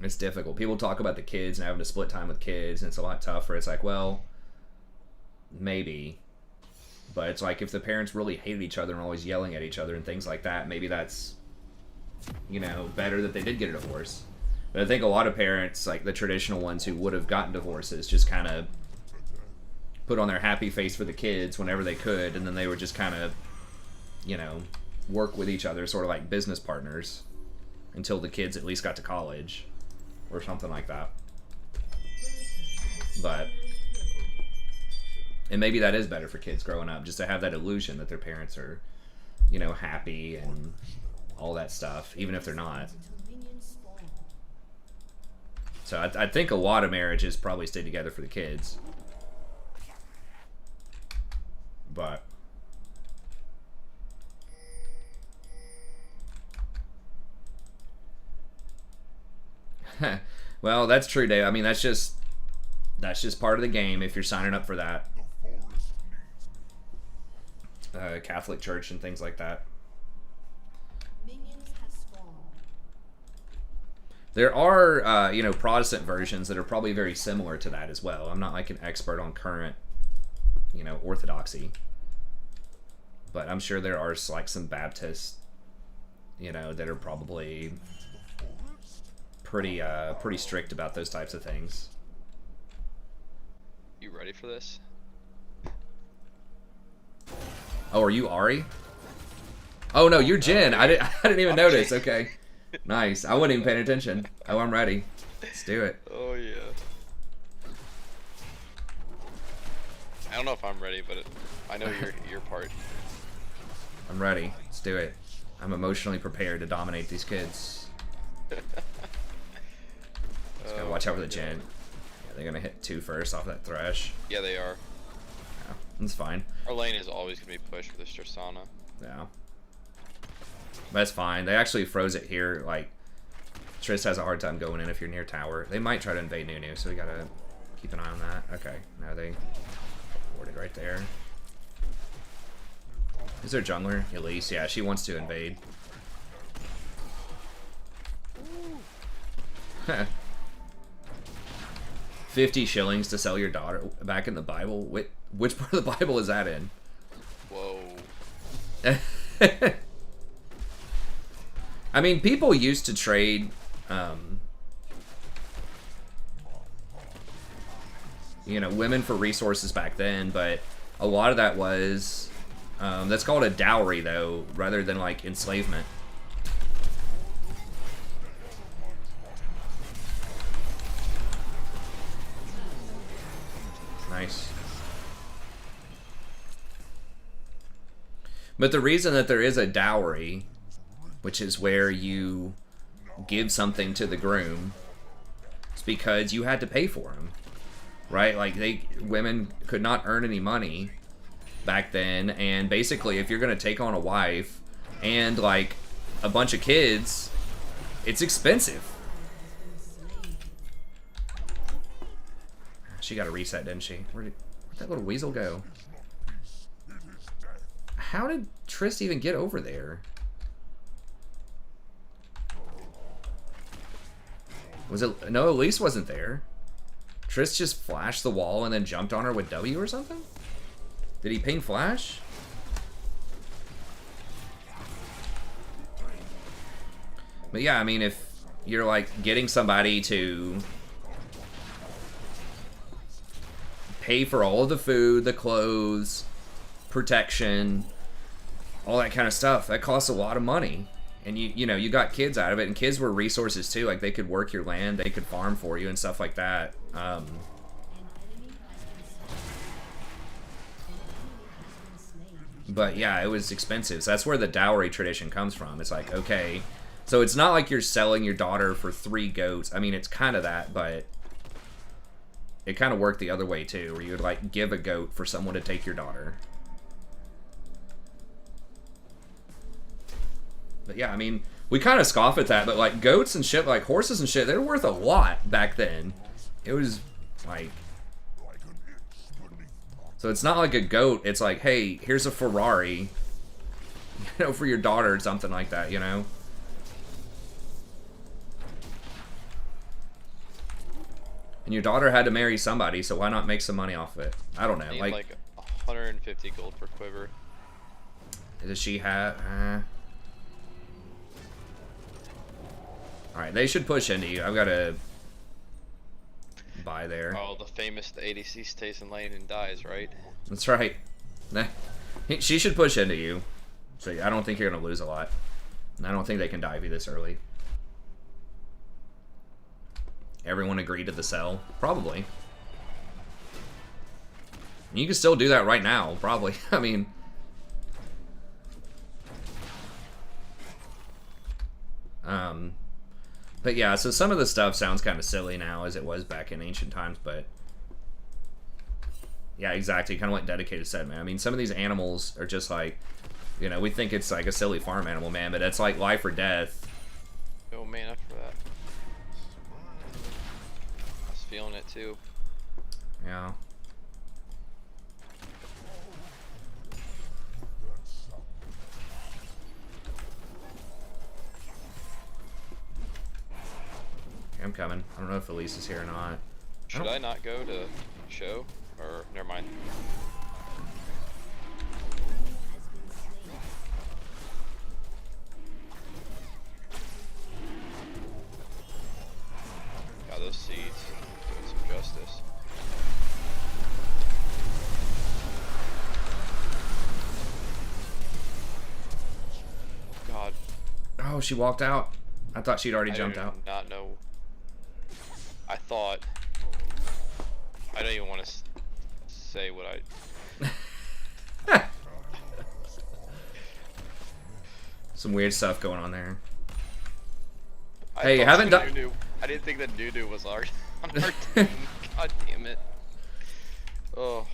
It's difficult. People talk about the kids and having to split time with kids, and it's a lot tougher. It's like, well, maybe, but it's like if the parents really hated each other and were always yelling at each other and things like that, maybe that's, better that they did get a divorce. But I think a lot of parents, like the traditional ones who would have gotten divorces, just kind of put on their happy face for the kids whenever they could, and then they would just kind of, work with each other, sort of like business partners, until the kids at least got to college, or something like that. But, and maybe that is better for kids growing up, just to have that illusion that their parents are, happy and all that stuff, even if they're not. So I think a lot of marriages probably stay together for the kids. But well, that's true, Dave. I mean, that's just part of the game if you're signing up for that. Catholic Church and things like that. There are, Protestant versions that are probably very similar to that as well. I'm not like an expert on current, orthodoxy, but I'm sure there are like some Baptists, that are probably pretty strict about those types of things. You ready for this? Oh, are you Ari? Oh no, you're Jin. I didn't even notice. Okay. Nice. I wasn't even paying attention. Oh, I'm ready. Let's do it. Oh yeah. I don't know if I'm ready, but I know your part. I'm ready. Let's do it. I'm emotionally prepared to dominate these kids. Just gotta watch out for the gen. Yeah, they're gonna hit 2 first off that thresh. Yeah, they are. Yeah, that's fine. Our lane is always gonna be pushed for this Tristana. Yeah. That's fine. They actually froze it here. Like, Triss has a hard time going in if you're near tower. They might try to invade Nunu, so we gotta keep an eye on that. Okay, now they warded right there. Is there jungler? Elise, yeah, she wants to invade. 50 shillings to sell your daughter back in the Bible? Which part of the Bible is that in? Whoa. I mean, people used to trade, you know, women for resources back then, but a lot of that was, that's called a dowry, though, rather than, like, enslavement. Nice. But the reason that there is a dowry, which is where you give something to the groom, is because you had to pay for him, right? Like, women could not earn any money back then, and basically if you're gonna take on a wife and like a bunch of kids, it's expensive. She got a reset, didn't she? Where'd that little weasel go? How did Triss even get over there? Was it? No, Elise wasn't there. Triss just flashed the wall and then jumped on her with W or something? Did he ping flash? But yeah, I mean, if you're like getting somebody to pay for all of the food, the clothes, protection, all that kind of stuff, that costs a lot of money. And you know, you got kids out of it, and kids were resources too. Like, they could work your land, they could farm for you and stuff like that. But yeah, it was expensive. So that's where the dowry tradition comes from. It's like, okay, so it's not like you're selling your daughter for 3 goats. I mean, it's kind of that, but it kind of worked the other way too, where you would like give a goat for someone to take your daughter. But yeah, I mean, we kind of scoff at that, but like goats and shit, like horses and shit, they're worth a lot back then. It was like, so it's not like a goat, it's like, hey, here's a Ferrari, you know, for your daughter or something like that, you know? And your daughter had to marry somebody, so why not make some money off of it? I don't know. Need like 150 gold per quiver. Does she have? All right, they should push into you. I've got to buy there. Oh, the famous the ADC stays in lane and dies, right? That's right. She should push into you. So I don't think you're gonna lose a lot. I don't think they can dive you this early. Everyone agreed to the sell? Probably. You can still do that right now, probably. I mean... But yeah, so some of the stuff sounds kind of silly now, as it was back in ancient times, but... Yeah, exactly. Kind of what Dedicated said, man. I mean, some of these animals are just like... You know, we think it's like a silly farm animal, man, but it's like life or death. Oh, man, after that. Feeling it too. Yeah. I'm coming. I don't know if Elise is here or not. Should I not go to show? Or never mind. Got those seeds. Doing some justice. God. Oh, she walked out. I thought she'd already jumped out. I did not know. I thought. I don't even want to say what I. Some weird stuff going on there. Hey, you thought haven't done. Nunu- I didn't think that Nunu was on our team. God damn it. Oh.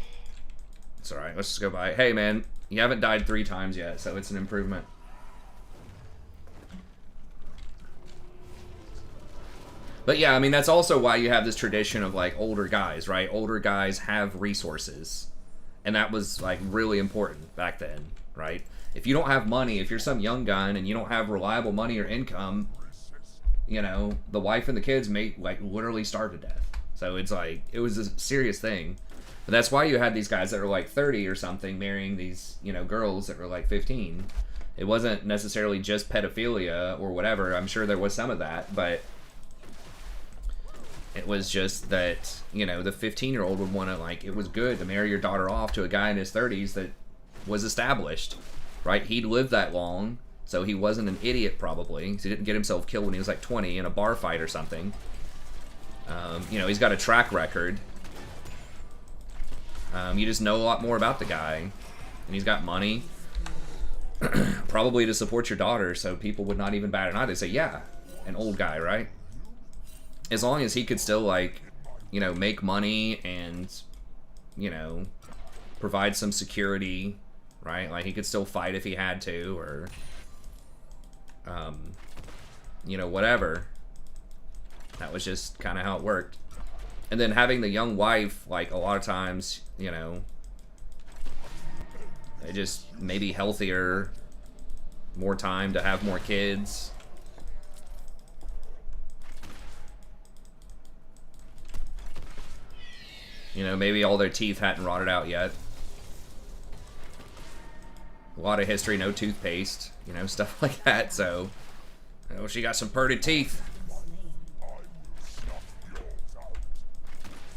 It's alright, let's just go by. Hey man, you haven't died 3 times yet, so it's an improvement. But yeah, I mean, that's also why you have this tradition of, like, older guys, right? Older guys have resources. And that was, like, really important back then, right? If you don't have money, if you're some young gun and you don't have reliable money or income, you know, the wife and the kids may, like, literally starve to death. So it's like, it was a serious thing. But that's why you had these guys that were like 30 or something marrying these, you know, girls that were like 15. It wasn't necessarily just pedophilia or whatever. I'm sure there was some of that, but it was just that, you know, the 15-year-old would want to, like, it was good to marry your daughter off to a guy in his 30s that was established, right? He'd lived that long, so he wasn't an idiot probably. He didn't get himself killed when he was like 20 in a bar fight or something. You know, he's got a track record. You just know a lot more about the guy, and he's got money, probably to support your daughter, so people would not even bat an eye. They'd say, yeah, an old guy, right? As long as he could still, like, you know, make money and, you know, provide some security, right? Like, he could still fight if he had to, or, you know, whatever. That was just kind of how it worked. And then having the young wife, like, a lot of times, you know, they just maybe healthier, more time to have more kids. You know, maybe all their teeth hadn't rotted out yet. A lot of history, no toothpaste, you know, stuff like that, so, you know, she got some purty teeth.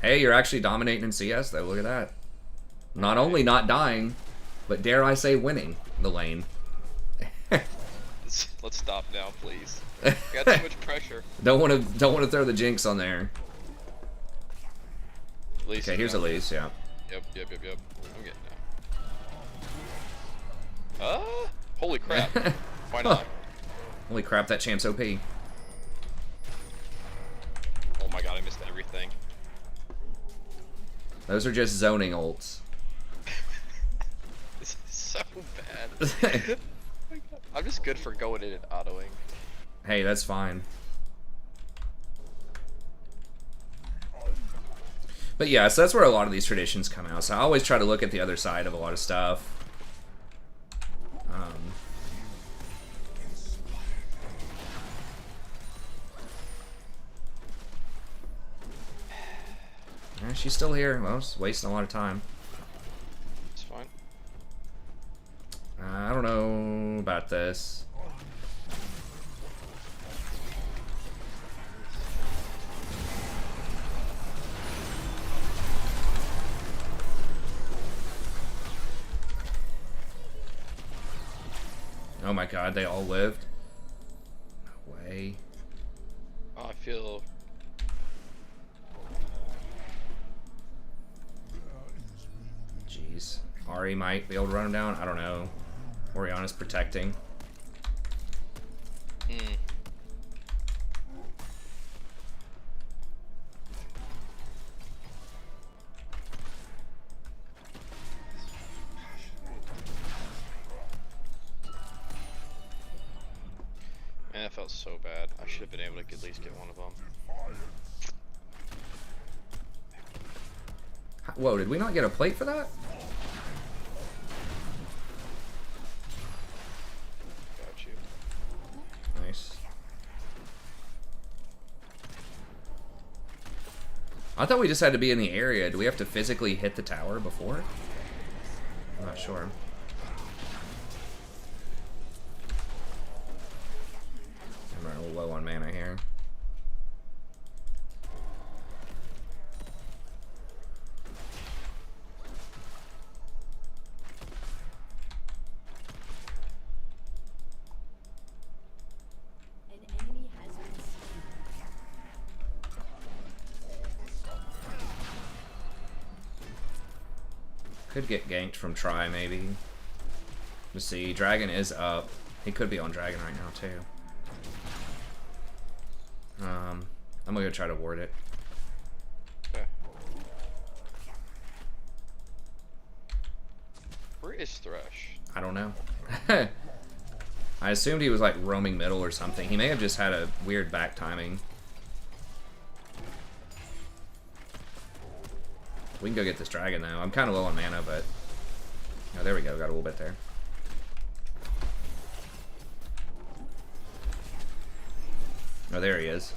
Hey, you're actually dominating in CS, though. Look at that. Not only not dying, but dare I say winning the lane. Let's stop now, please. Got too much pressure. Don't want to throw the jinx on there. Elise Okay, here's down. Elise, yeah. Yep. I'm getting down. Holy crap. Why not? Holy crap, that champ's OP. Oh my god, I missed everything. Those are just zoning ults. This is so bad. Oh my god. I'm just good for going in and autoing. Hey, that's fine. But yeah, so that's where a lot of these traditions come out. So I always try to look at the other side of a lot of stuff. She's still here. Well, it's wasting a lot of time. It's fine. I don't know about this. Oh my god, they all lived? No way. Oh, I feel... Jeez. Ari might be able to run him down. I don't know. Oriana's protecting. Man, that felt so bad. I should have been able to at least get one of them. Whoa, did we not get a plate for that? Got you. Nice. I thought we just had to be in the area. Do we have to physically hit the tower before? I'm not sure. I'm running a little low on mana here. An enemy has been slain. Could get ganked from Try, maybe. Let's see. Dragon is up. He could be on Dragon right now, too. I'm gonna try to ward it. Okay. Where is Thresh? I don't know. I assumed he was like roaming middle or something. He may have just had a weird back timing. We can go get this dragon though. I'm kind of low on mana, but oh, there we go. Got a little bit there. Oh, there he is.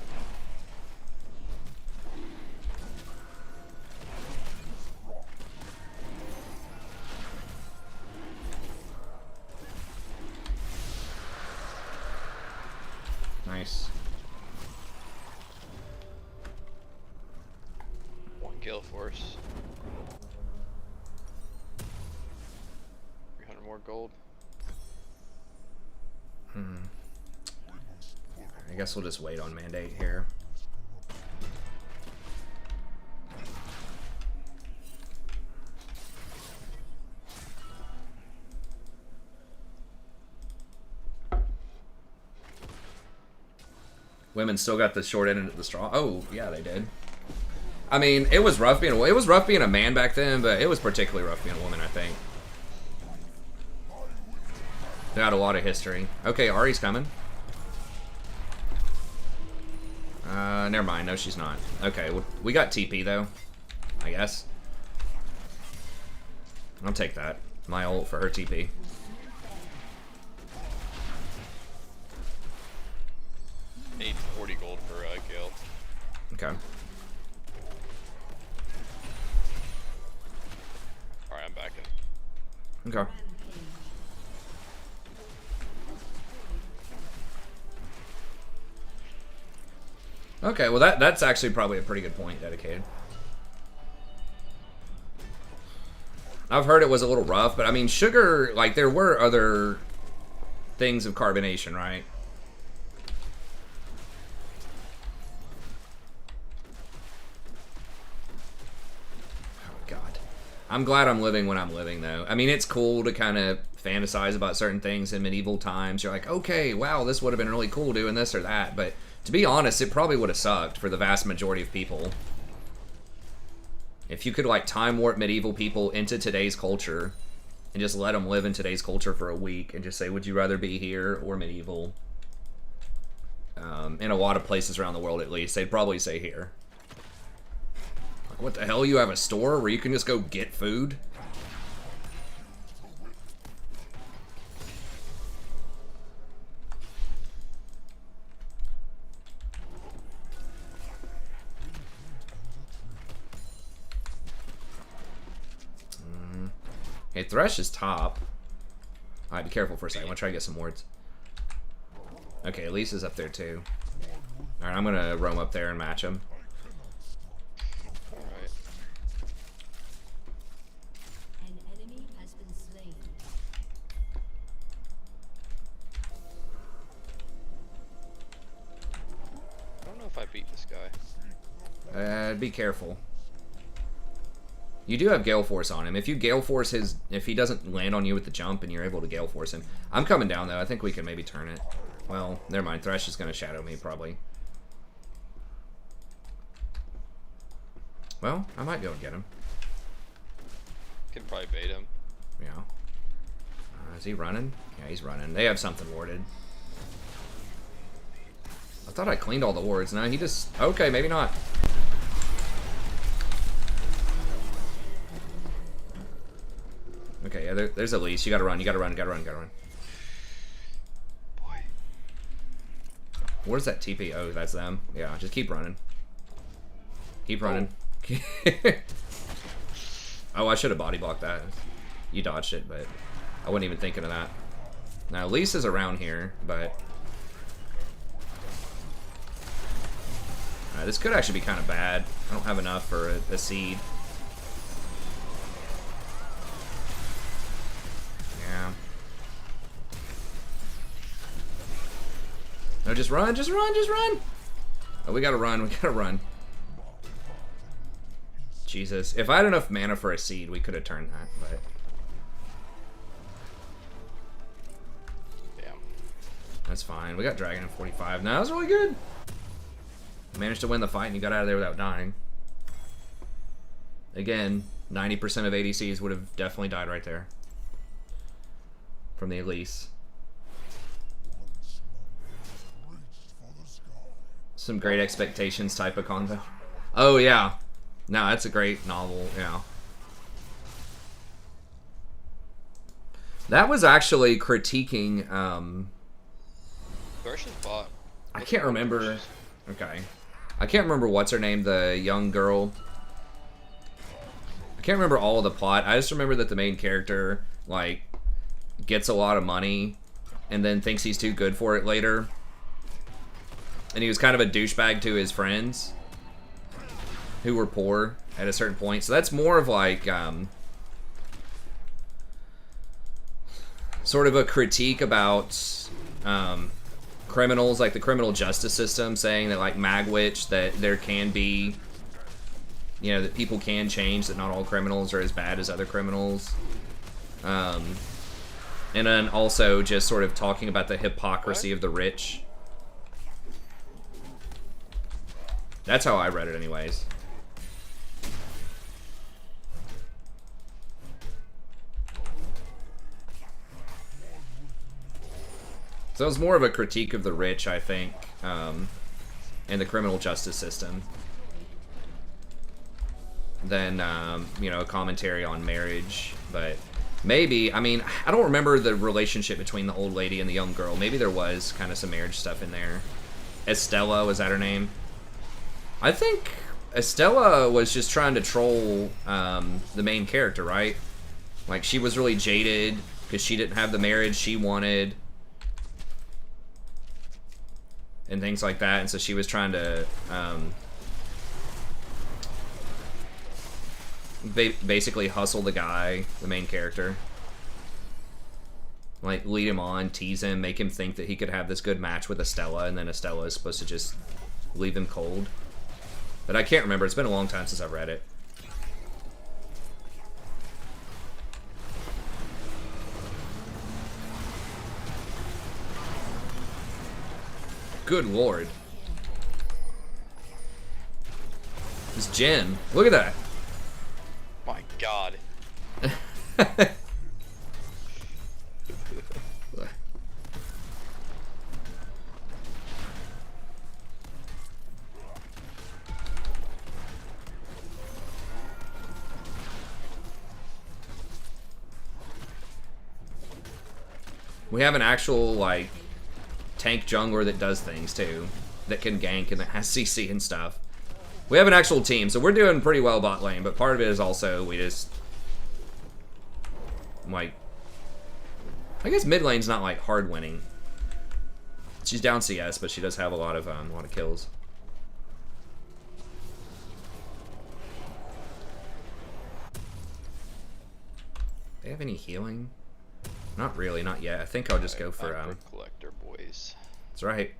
Nice. One gale force. 300 more gold. I guess we'll just wait on mandate here. Women still got the short end of the straw. Oh, yeah, they did. I mean, it was rough being a man back then, but it was particularly rough being a woman, I think. They had a lot of history. Okay, Ari's coming. Never mind. No, she's not. Okay, well, we got TP, though. I guess. I'll take that. My ult for her TP. Need 40 gold for Gale. Okay. Alright, I'm back in. Okay. Okay, well that's actually probably a pretty good point, Dedicated. I've heard it was a little rough, but I mean, sugar, like, there were other things of carbonation, right? Oh, God. I'm glad I'm living when I'm living, though. I mean, it's cool to kind of fantasize about certain things in medieval times. You're like, okay, wow, this would have been really cool doing this or that, but to be honest, it probably would have sucked for the vast majority of people. If you could, like, time warp medieval people into today's culture and just let them live in today's culture for a week and just say, would you rather be here or medieval? In a lot of places around the world, at least, they'd probably say here. Like, what the hell? You have a store where you can just go get food? Okay, Thresh is top. Alright, be careful for a second. I'm gonna try to get some wards. Okay, Elise is up there too. Alright, I'm gonna roam up there and match him. Alright. An enemy has been slain. I don't know if I beat this guy. Be careful. You do have Gale Force on him. If you Gale Force his... If he doesn't land on you with the jump and you're able to Gale Force him... I'm coming down, though. I think we can maybe turn it. Well, never mind. Thresh is going to shadow me, probably. Well, I might be able to get him. Can probably bait him. Yeah. Is he running? Yeah, he's running. They have something warded. I thought I cleaned all the wards. No, he just... Okay, maybe not. Okay, yeah, there's Elise. You gotta run, you gotta run, you gotta run, you gotta run. Boy. Where's that TP? Oh, that's them. Yeah, just keep running. Keep running. Oh, I should have body blocked that. You dodged it, but I wasn't even thinking of that. Now, Elise is around here, but... this could actually be kind of bad. I don't have enough for a seed. Yeah. No, just run, just run, just run! Oh, we gotta run, we gotta run. Jesus. If I had enough mana for a seed, we could have turned that, but... Damn. That's fine. We got Dragon in 45. Now, that was really good. Managed to win the fight and you got out of there without dying. Again, 90% of ADCs would have definitely died right there. From the Elise. Some Great Expectations type of content. Oh yeah. No, that's a great novel, yeah. That was actually critiquing, Version bot. I can't remember. Okay. I can't remember what's her name, the young girl. I can't remember all of the plot. I just remember that the main character, like, gets a lot of money and then thinks he's too good for it later. And he was kind of a douchebag to his friends who were poor at a certain point. So that's more of like, sort of a critique about criminals, like the criminal justice system, saying that like Magwitch, that there can be, you know, that people can change, that not all criminals are as bad as other criminals. And then also just sort of talking about the hypocrisy of the rich. That's how I read it anyways. So it was more of a critique of the rich, I think, and the criminal justice system than, you know, a commentary on marriage. But maybe, I mean, I don't remember the relationship between the old lady and the young girl. Maybe there was kind of some marriage stuff in there. Estella, was that her name? I think Estella was just trying to troll the main character, right? Like, she was really jaded because she didn't have the marriage she wanted. And things like that, and so she was trying to basically hustle the guy, the main character. Like, lead him on, tease him, make him think that he could have this good match with Estella, and then Estella is supposed to just leave him cold. But I can't remember, it's been a long time since I've read it. Good lord. This Jen. Look at that. My god. We have an actual, like, tank jungler that does things too, that can gank and that has CC and stuff. We have an actual team, so we're doing pretty well bot lane, but part of it is also we just, like, I guess mid lane's not like hard winning. She's down CS, but she does have a lot of kills. They have any healing? Not really, not yet. I think I'll just go for collector boys. That's right.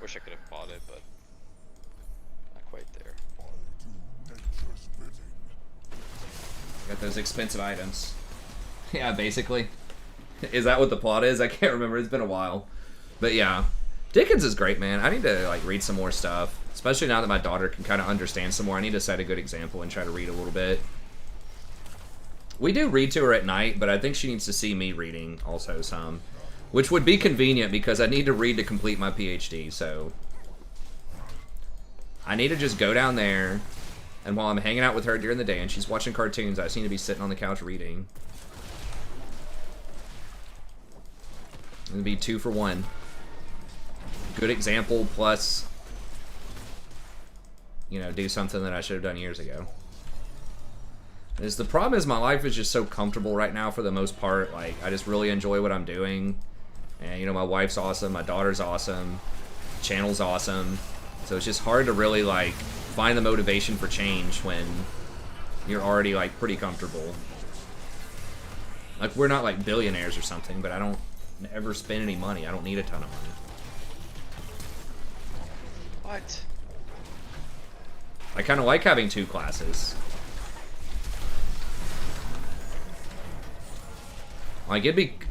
Wish I could have bought it, but not quite there. Got those expensive items. Yeah, basically. Is that what the plot is? I can't remember. It's been a while. But yeah. Dickens is great, man. I need to like read some more stuff. Especially now that my daughter can kind of understand some more. I need to set a good example and try to read a little bit. We do read to her at night, but I think she needs to see me reading also some. Which would be convenient because I need to read to complete my PhD, so... I need to just go down there, and while I'm hanging out with her during the day and she's watching cartoons, I just need to be sitting on the couch reading. It'd be 2 for 1. Good example plus, you know, do something that I should have done years ago. The problem is my life is just so comfortable right now for the most part. Like, I just really enjoy what I'm doing. And, you know, my wife's awesome, my daughter's awesome, channel's awesome. So it's just hard to really, like, find the motivation for change when you're already, like, pretty comfortable. Like, we're not, like, billionaires or something, but I don't ever spend any money. I don't need a ton of money. What? I kind of like having 2 classes. Like,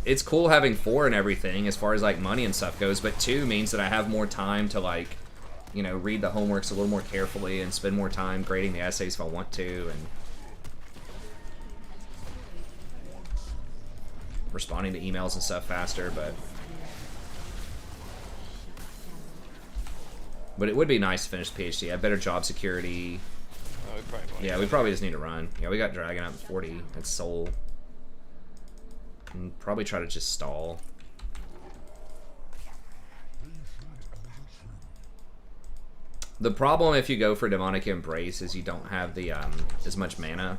it's cool having 4 and everything as far as, like, money and stuff goes, but 2 means that I have more time to, like, you know, read the homeworks a little more carefully and spend more time grading the essays if I want to, and responding to emails and stuff faster, but it would be nice to finish the PhD. I have better job security. Oh, we probably won't. Yeah, we probably just need to run. Yeah, we got Dragon up 40. That's Soul. And probably try to just stall. The problem if you go for Demonic Embrace is you don't have the as much mana.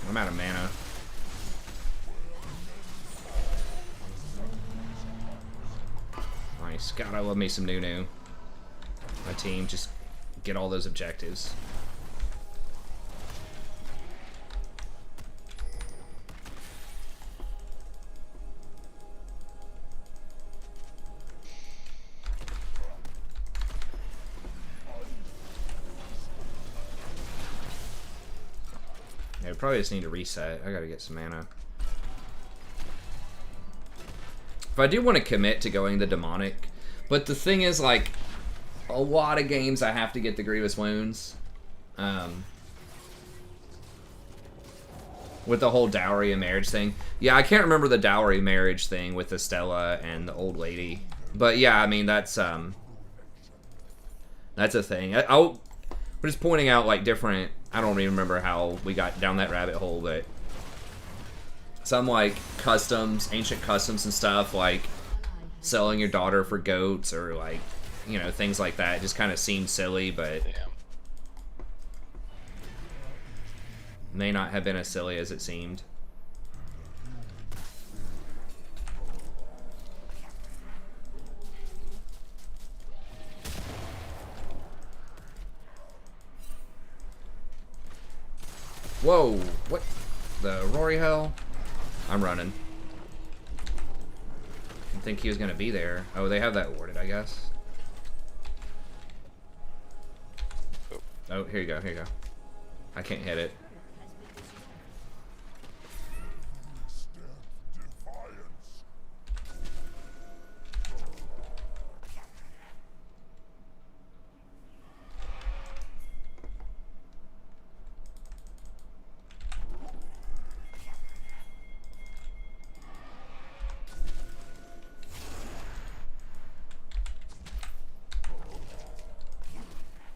I'm out of mana. Nice. God, I love me some Nunu. My team, just get all those objectives. Yeah, we probably just need to reset. I gotta get some mana. If I do want to commit to going the demonic, but the thing is, like, a lot of games I have to get the Grievous Wounds. With the whole dowry and marriage thing. Yeah, I can't remember the dowry marriage thing with Estella and the old lady. But yeah, I mean, that's a thing. I'm just pointing out, like, different... I don't even remember how we got down that rabbit hole, but... some, like, customs, ancient customs and stuff, like selling your daughter for goats or, like, you know, things like that. It just kind of seemed silly, but... Damn. May not have been as silly as it seemed. Whoa! What? The Rory hell? I'm running. Didn't think he was gonna be there. Oh, they have that warded, I guess. Oh, here you go, here you go. I can't hit it.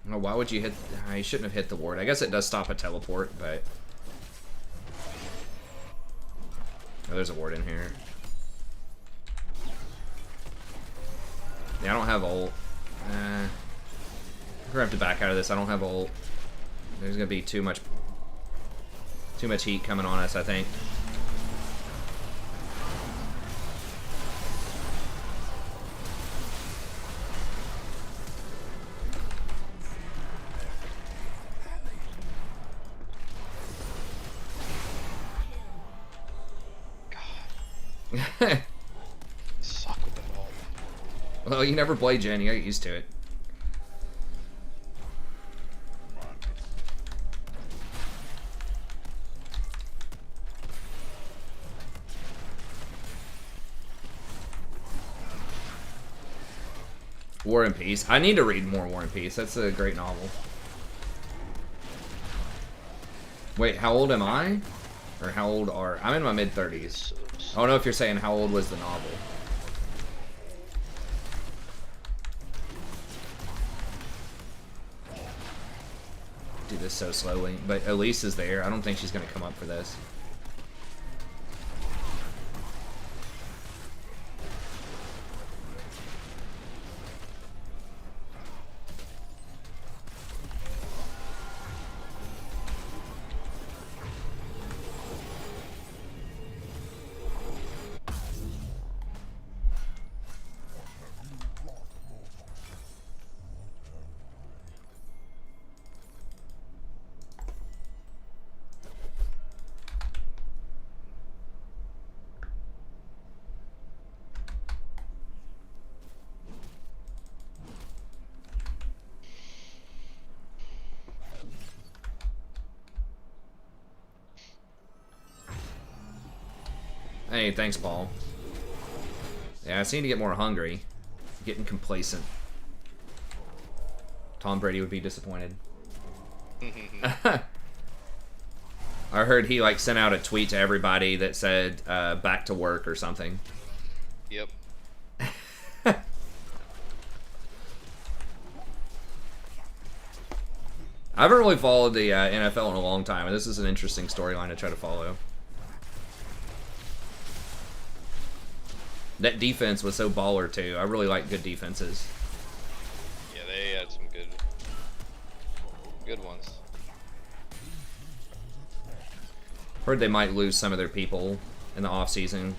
Oh, why would you hit... you shouldn't have hit the ward. I guess it does stop a teleport, but... oh, there's a ward in here. Yeah, I don't have ult. We're gonna have to back out of this. I don't have ult. There's gonna be too much heat coming on us, I think. Suck with that ult. Well, you never play Jen. You gotta get used to it. War and Peace. I need to read more War and Peace. That's a great novel. Wait, how old am I? Or how old are... I'm in my mid-30s. I don't know if you're saying how old was the novel. do this so slowly. But Elise is there. I don't think she's going to come up for this. Hey, thanks, Paul. Yeah, I seem to get more hungry. Getting complacent. Tom Brady would be disappointed. I heard he like sent out a tweet to everybody that said back to work or something. Yep. I haven't really followed the NFL in a long time, and this is an interesting storyline to try to follow. That defense was so baller too. I really like good defenses. Yeah, they had some good ones. Heard they might lose some of their people in the off season,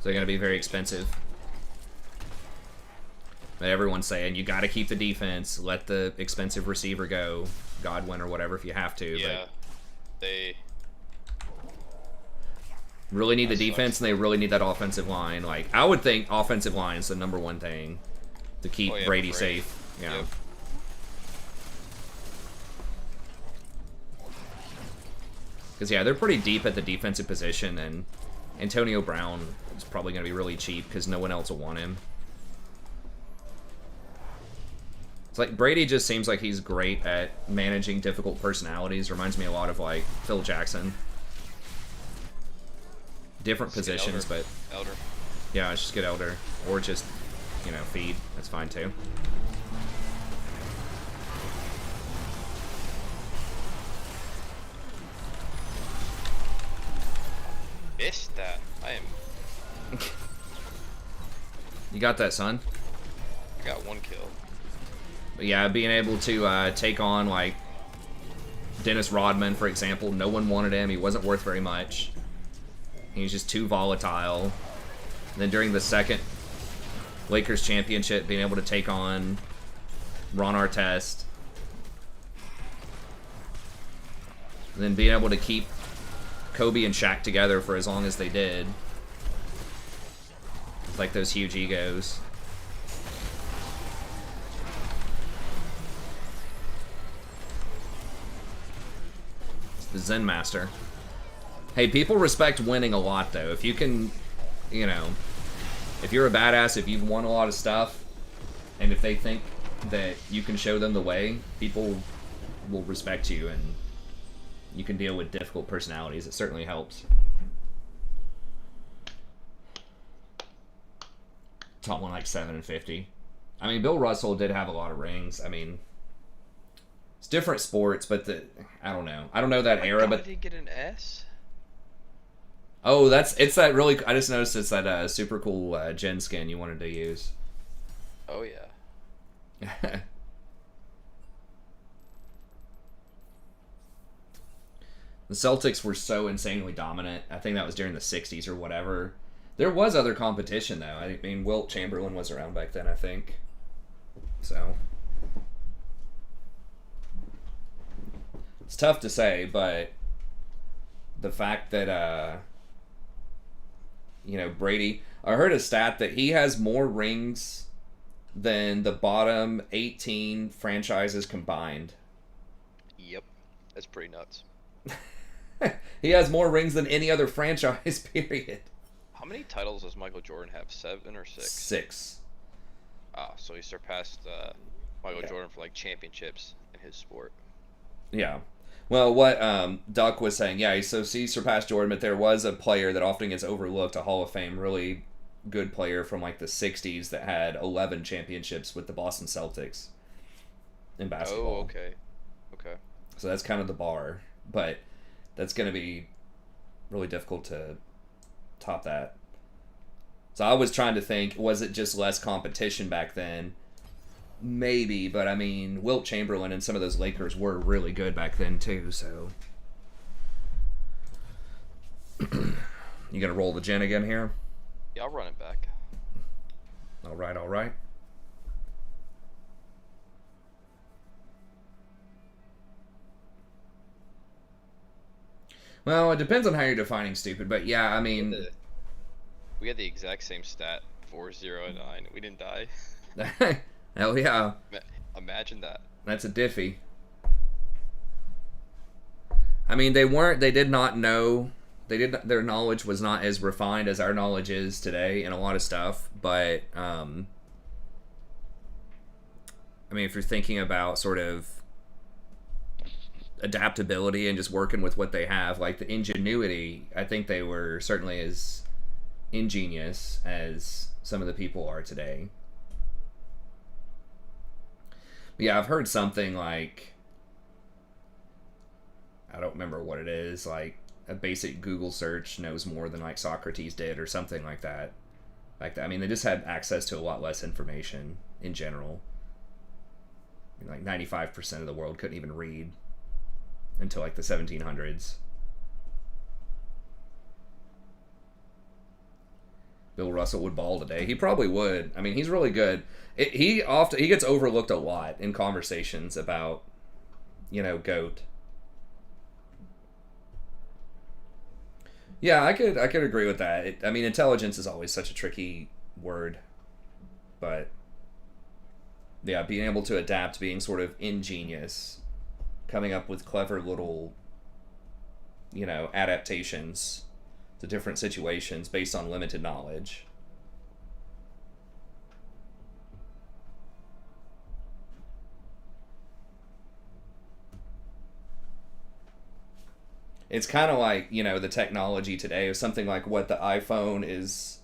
so they're going to be very expensive. But everyone's saying you got to keep the defense, let the expensive receiver go, Godwin or whatever if you have to. Yeah, but they really need the defense, and they really need that offensive line. Like, I would think offensive line is the #1 thing to keep Brady safe. Yeah. Yep. Because, yeah, they're pretty deep at the defensive position, and Antonio Brown is probably going to be really cheap because no one else will want him. It's like Brady just seems like he's great at managing difficult personalities. Reminds me a lot of, like, Phil Jackson. Different positions, but Elder. yeah, just get Elder or just, you know, feed. That's fine too. Esta. I am. You got that, son? I got 1 kill. But yeah, being able to take on like Dennis Rodman, for example. No one wanted him. He wasn't worth very much. He was just too volatile. And then during the second Lakers championship, being able to take on Ron Artest. And then being able to keep Kobe and Shaq together for as long as they did. It's like those huge egos. It's the Zen Master. Hey, people respect winning a lot, though. If you can, you know, if you're a badass, if you've won a lot of stuff, and if they think that you can show them the way, people will respect you, and you can deal with difficult personalities. It certainly helps. Top one like 7 and 50. I mean, Bill Russell did have a lot of rings. I mean, it's different sports, but I don't know. I don't know that era, but did he get an S? Oh, it's that really. I just noticed it's that super cool gen skin you wanted to use. Oh yeah. The Celtics were so insanely dominant. I think that was during the 60s or whatever. There was other competition, though. I mean, Wilt Chamberlain was around back then, I think. So. It's tough to say, but the fact that, you know, Brady... I heard a stat that he has more rings than the bottom 18 franchises combined. Yep. That's pretty nuts. He has more rings than any other franchise, period. How many titles does Michael Jordan have? 7 or 6? 6. Ah, so he surpassed Michael Jordan for like championships in his sport. Yeah. Well, what Duck was saying, yeah, so he surpassed Jordan, but there was a player that often gets overlooked, a Hall of Fame, really good player from like the 60s that had 11 championships with the Boston Celtics in basketball. Oh, okay. Okay. So that's kind of the bar, but that's going to be really difficult to top that. So I was trying to think, was it just less competition back then? Maybe, but I mean, Wilt Chamberlain and some of those Lakers were really good back then too, so. You gonna roll the gin again here? Yeah, I'll run it back. All right, all right. Well, it depends on how you're defining stupid, but yeah, I mean, We had the exact same stat, 409. We didn't die. hell yeah, Imagine that. that's a diffy. I mean, they did not know, their knowledge was not as refined as our knowledge is today in a lot of stuff, but, I mean, if you're thinking about sort of adaptability and just working with what they have, like the ingenuity, I think they were certainly as ingenious as some of the people are today. But yeah, I've heard something like, I don't remember what it is, like a basic Google search knows more than like Socrates did or something like that. Like that. I mean, they just had access to a lot less information in general. I mean, like 95% of the world couldn't even read until like the 1700s. Bill Russell would ball today. He probably would. I mean, he's really good. He gets overlooked a lot in conversations about, GOAT. Yeah, I could agree with that. I mean, intelligence is always such a tricky word, but yeah, being able to adapt, being sort of ingenious, coming up with clever little, adaptations to different situations based on limited knowledge. It's kind of like, the technology today of something like what the iPhone is.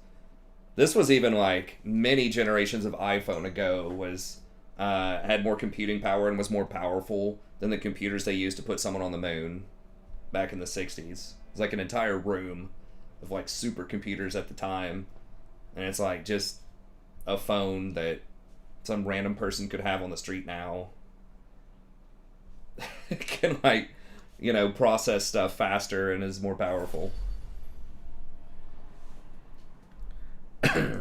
This was even like many generations of iPhone ago was had more computing power and was more powerful than the computers they used to put someone on the moon back in the 60s. It's like an entire room of like supercomputers at the time. And it's like just a phone that some random person could have on the street now. It can like, process stuff faster and is more powerful. I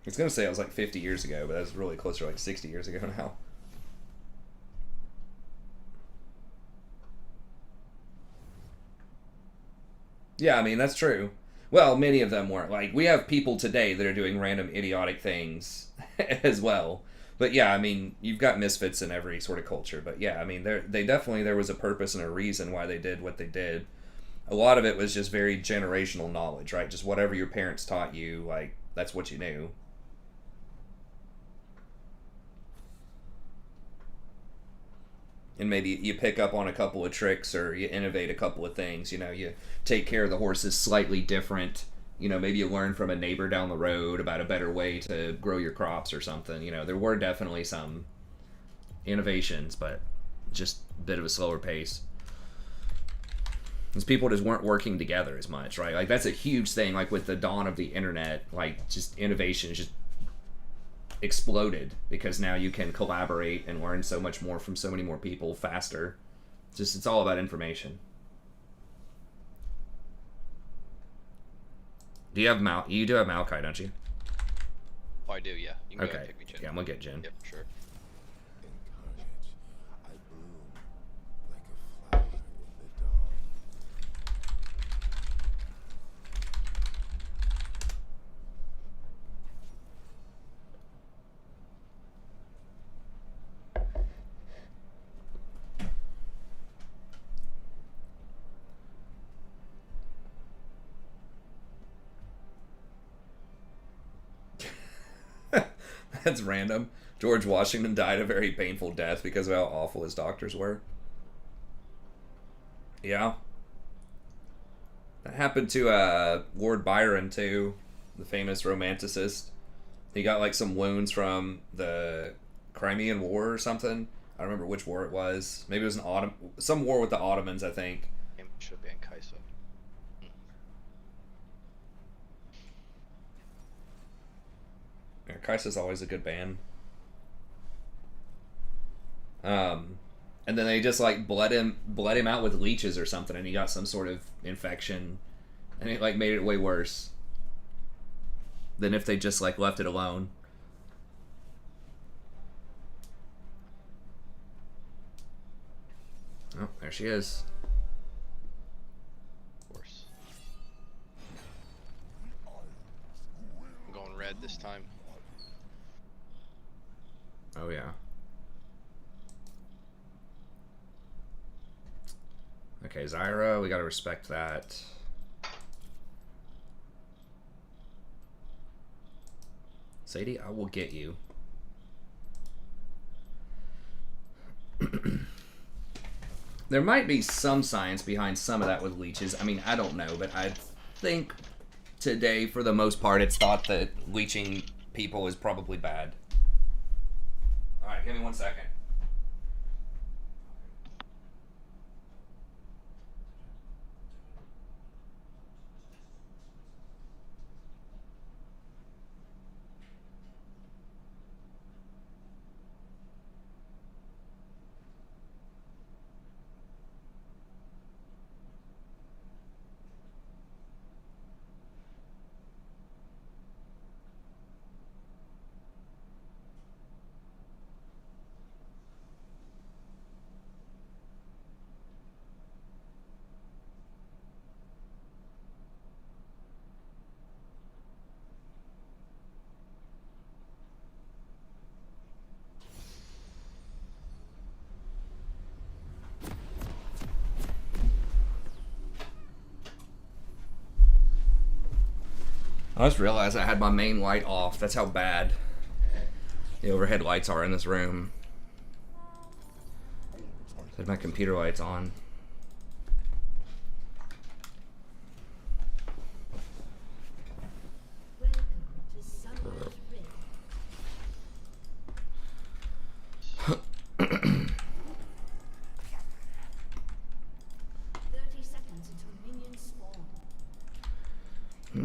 was going to say it was like 50 years ago, but that's really closer to like 60 years ago now. Yeah, I mean, that's true. Well, many of them weren't. Like, we have people today that are doing random idiotic things as well. But yeah, I mean, you've got misfits in every sort of culture. But yeah, I mean, there was a purpose and a reason why they did what they did. A lot of it was just very generational knowledge, right? Just whatever your parents taught you, like, that's what you knew. And maybe you pick up on a couple of tricks or you innovate a couple of things. You take care of the horses slightly different. Maybe you learn from a neighbor down the road about a better way to grow your crops or something. There were definitely some innovations, but just a bit of a slower pace. Because people just weren't working together as much, right? Like, that's a huge thing. Like, with the dawn of the internet, like, just innovation just exploded because now you can collaborate and learn so much more from so many more people faster. It's all about information. You do have Maokai, don't you? Oh, I do, yeah. You can go Okay. and pick me, Jin. Yeah, I'm gonna get Jin. Yep, sure. In carnage, I bloom like a flower in the dawn. That's random. George Washington died a very painful death because of how awful his doctors were. Yeah. That happened to Lord Byron, too. The famous romanticist. He got like some wounds from the Crimean War or something. I don't remember which war it was. Maybe it was some war with the Ottomans, I think. It should be in Kaiso. Yeah, Kaisa's always a good band. And then they just like bled him out with leeches or something, and he got some sort of infection, and it like made it way worse than if they just like left it alone. Oh, there she is. Of course. I'm going red this time. Oh yeah. Okay, Zyra, we gotta respect that. Sadie, I will get you. There might be some science behind some of that with leeches. I mean, I don't know, but I think today, for the most part, it's thought that leeching people is probably bad. Alright, give me 1 second. I just realized I had my main light off. That's how bad the overhead lights are in this room. I had my computer lights on. Welcome to Sunlight Rift. 30 seconds until minions spawn.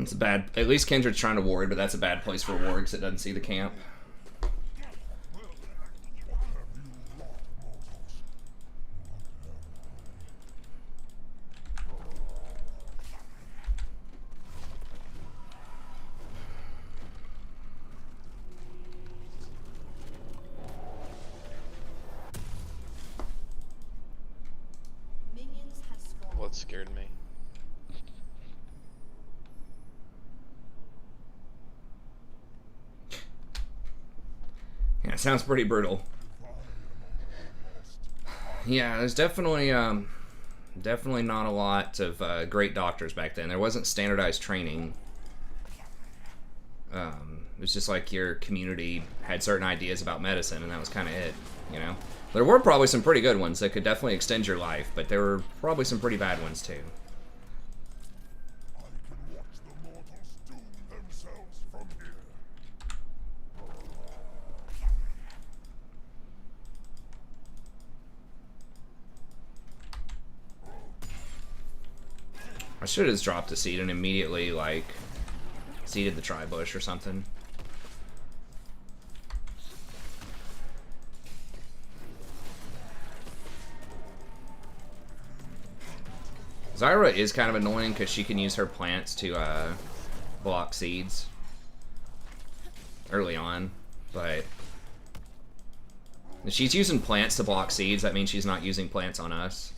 It's bad. At least Kindred's trying to ward, but that's a bad place for a ward because it doesn't see the camp. Minions have spawned. What scared me? Yeah, it sounds pretty brutal. Yeah, there's definitely definitely not a lot of great doctors back then. There wasn't standardized training. It was just like your community had certain ideas about medicine, and that was kind of it, you know? There were probably some pretty good ones that could definitely extend your life, but there were probably some pretty bad ones too. I can watch the mortals doom themselves from here. I should have just dropped a seed and immediately, like, seeded the tri-bush or something. Zyra is kind of annoying because she can use her plants to block seeds early on, but if she's using plants to block seeds, that means she's not using plants on us.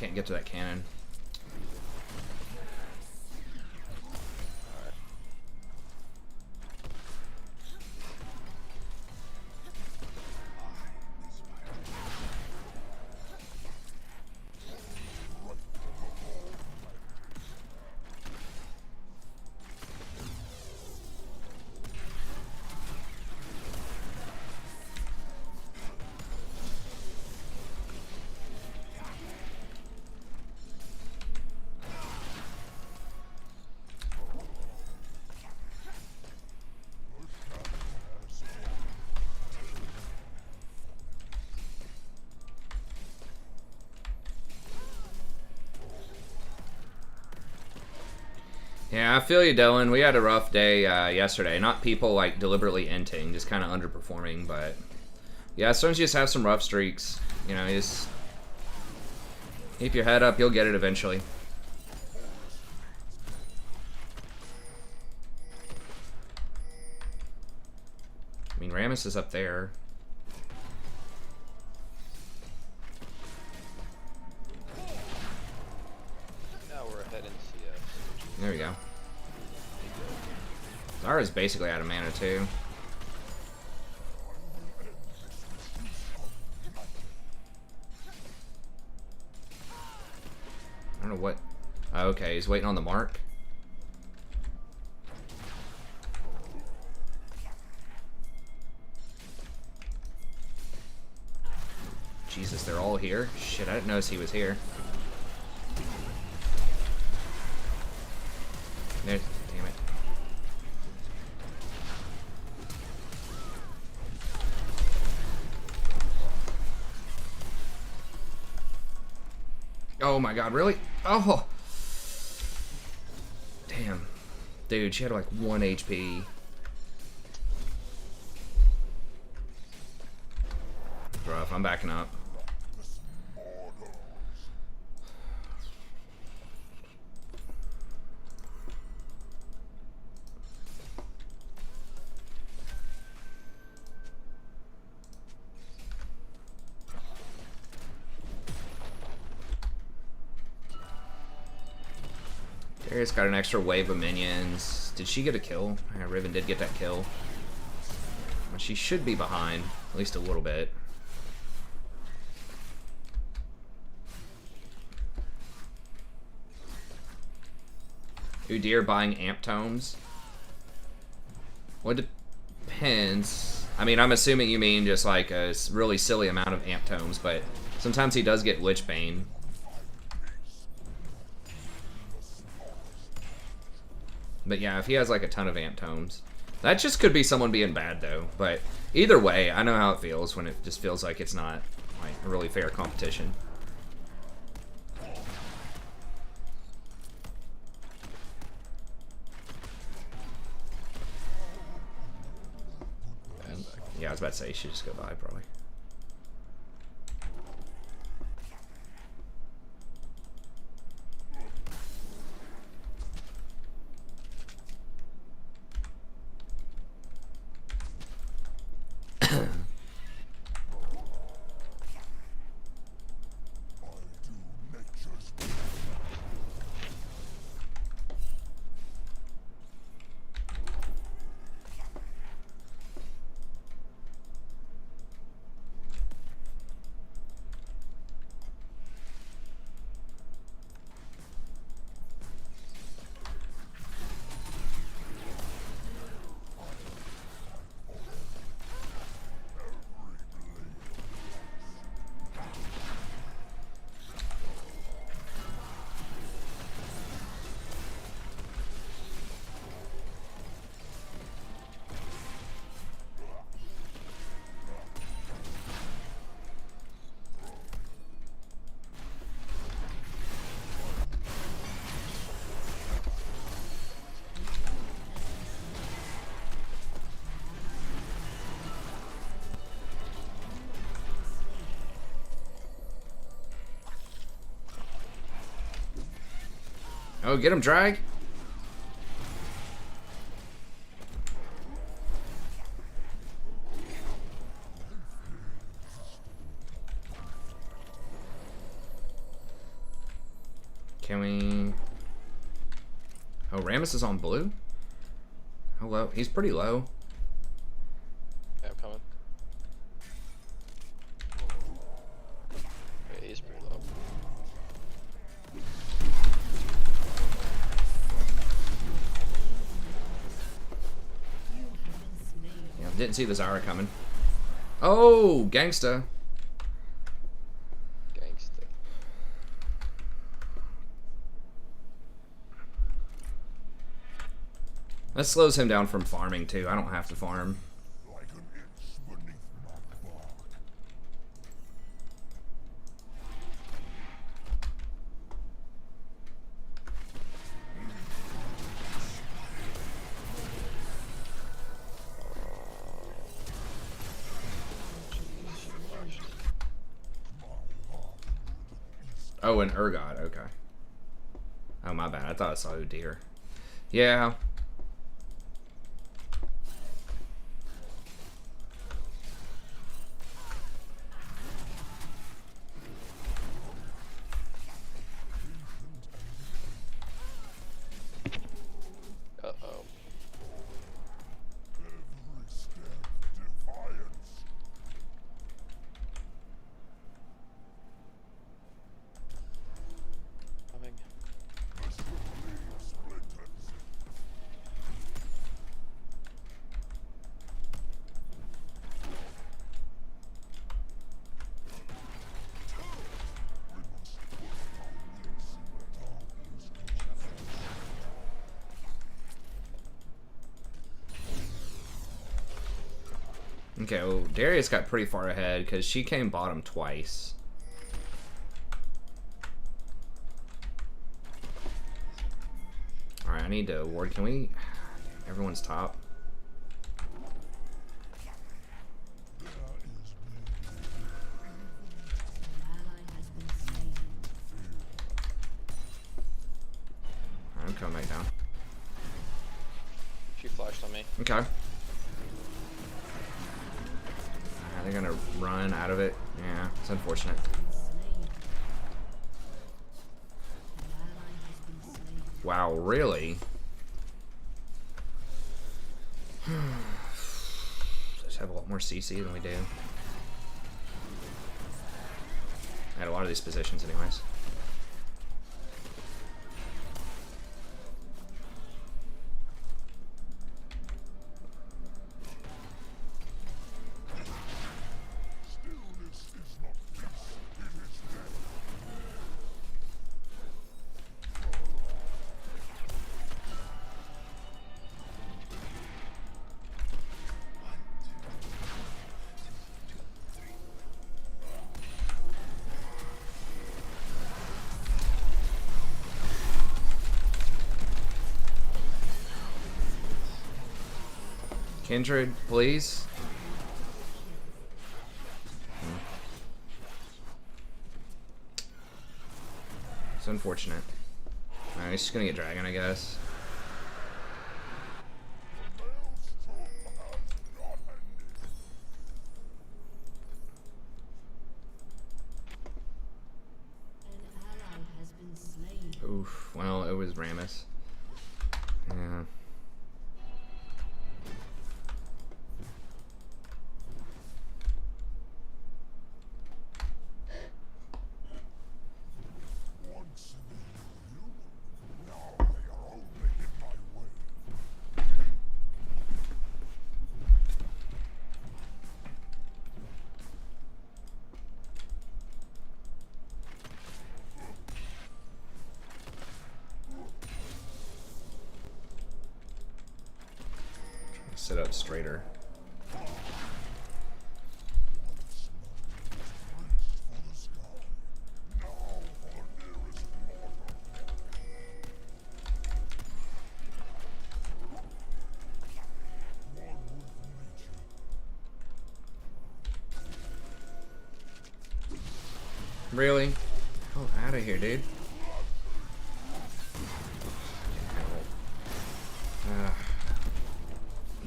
can't get to that cannon. Yeah, I feel you, Dylan. We had a rough day yesterday. Not people like deliberately inting, just kind of underperforming. But yeah, sometimes you just have some rough streaks. You know, you just keep your head up. You'll get it eventually. I mean, Rammus is up there. Now we're ahead in CS. There we go. Zara's basically out of mana too. I don't know what. Oh, okay, he's waiting on the mark. Jesus, they're all here? Shit, I didn't notice he was here. There, damn it. Oh my god, really? Oh! Damn. Dude, she had like 1 HP. Rough, I'm backing up. Darius got an extra wave of minions. Did she get a kill? Yeah, Riven did get that kill. But she should be behind, at least a little bit. Udyr buying amp tomes? Well, it depends. I mean, I'm assuming you mean just like a really silly amount of amp tomes, but sometimes he does get Lichbane. But yeah, if he has like a ton of amp tomes. That just could be someone being bad though. But either way, I know how it feels when it just feels like it's not like a really fair competition. Yeah, I was about to say you should just go by probably. Oh, get him, Drag. Can we... Oh, Rammus is on blue? How low? He's pretty low. Yeah, I'm coming. Yeah, he's pretty low. Yeah, didn't see the Zyra coming. Oh, gangsta. Gangsta. That slows him down from farming too. I don't have to farm. like an inch beneath my bark. Oh, and Urgot. Okay. Oh, my bad. I thought I saw Udyr. Yeah. Uh-oh. Every step defiance. Coming. The supreme splinters. We must put our wings where darkness Okay, well, Darius got pretty far ahead because she came bottom twice. Alright, I need to ward. Can we... Everyone's top. Alright, I'm coming back down. She flashed on me. Okay. They're gonna run out of it. Yeah, it's unfortunate. Wow, really? Just have a lot more CC than we do. I had a lot of these positions anyways. Stillness is not peace, it is death. Kindred, please. It's unfortunate. Alright, he's just gonna get dragon, I guess. Maelstrom has not ended. An ally has been slain. Oof. Well, it was Rammus. Yeah. Once they were human, now they are only in my way. Sit up straighter. Once mine reached for the sky, now for nearest mortal. One with nature. Really? Oh, out of here, dude.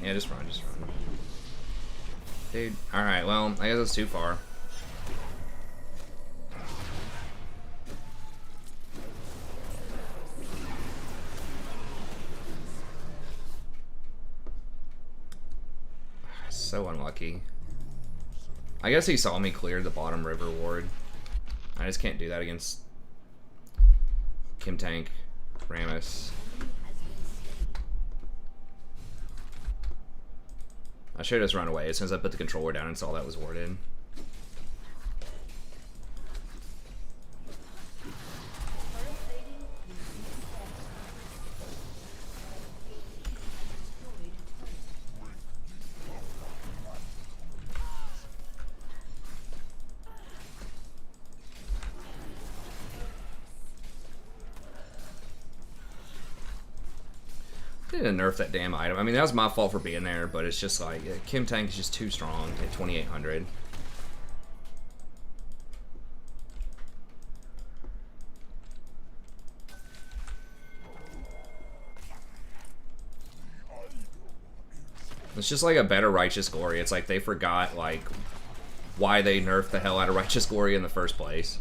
Yeah, just run, just run. Dude, alright, well, I guess that's too far. lucky. I guess he saw me clear the bottom river ward. I just can't do that against Kim Tank, Rammus. I should have just run away as soon as I put the controller down and saw that was warded. They didn't nerf that damn item. I mean, that was my fault for being there, but it's just like, Kim Tank is just too strong at 2800. It's just like a better Righteous Glory. It's like they forgot, like, why they nerfed the hell out of Righteous Glory in the first place.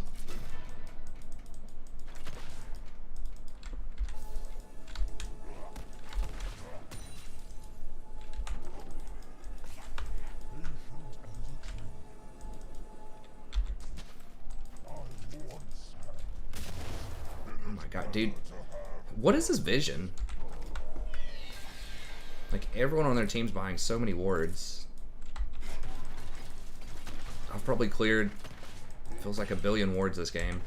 God, dude, what is this vision? Like, everyone on their team's buying so many wards. I've probably cleared, feels like a billion wards this game.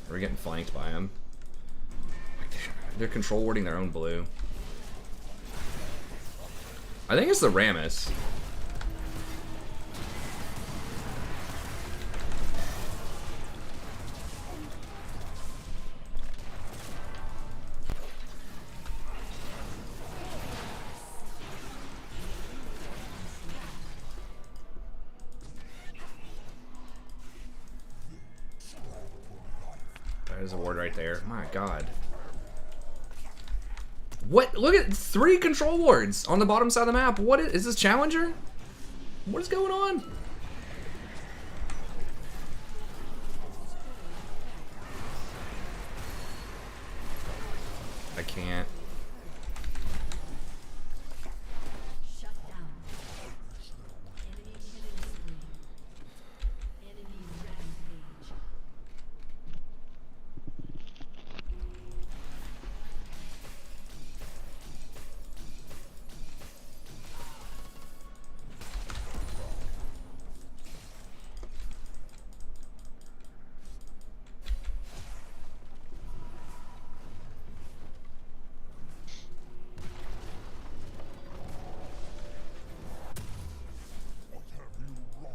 We're getting flanked by them. They're control warding their own blue. I think it's the Rammus. There's a ward right there. My God. What? Look at 3 control wards on the bottom side of the map. What is this Challenger? What is going on? I can't. Shut down. Enemy killing spree. Enemy rampage.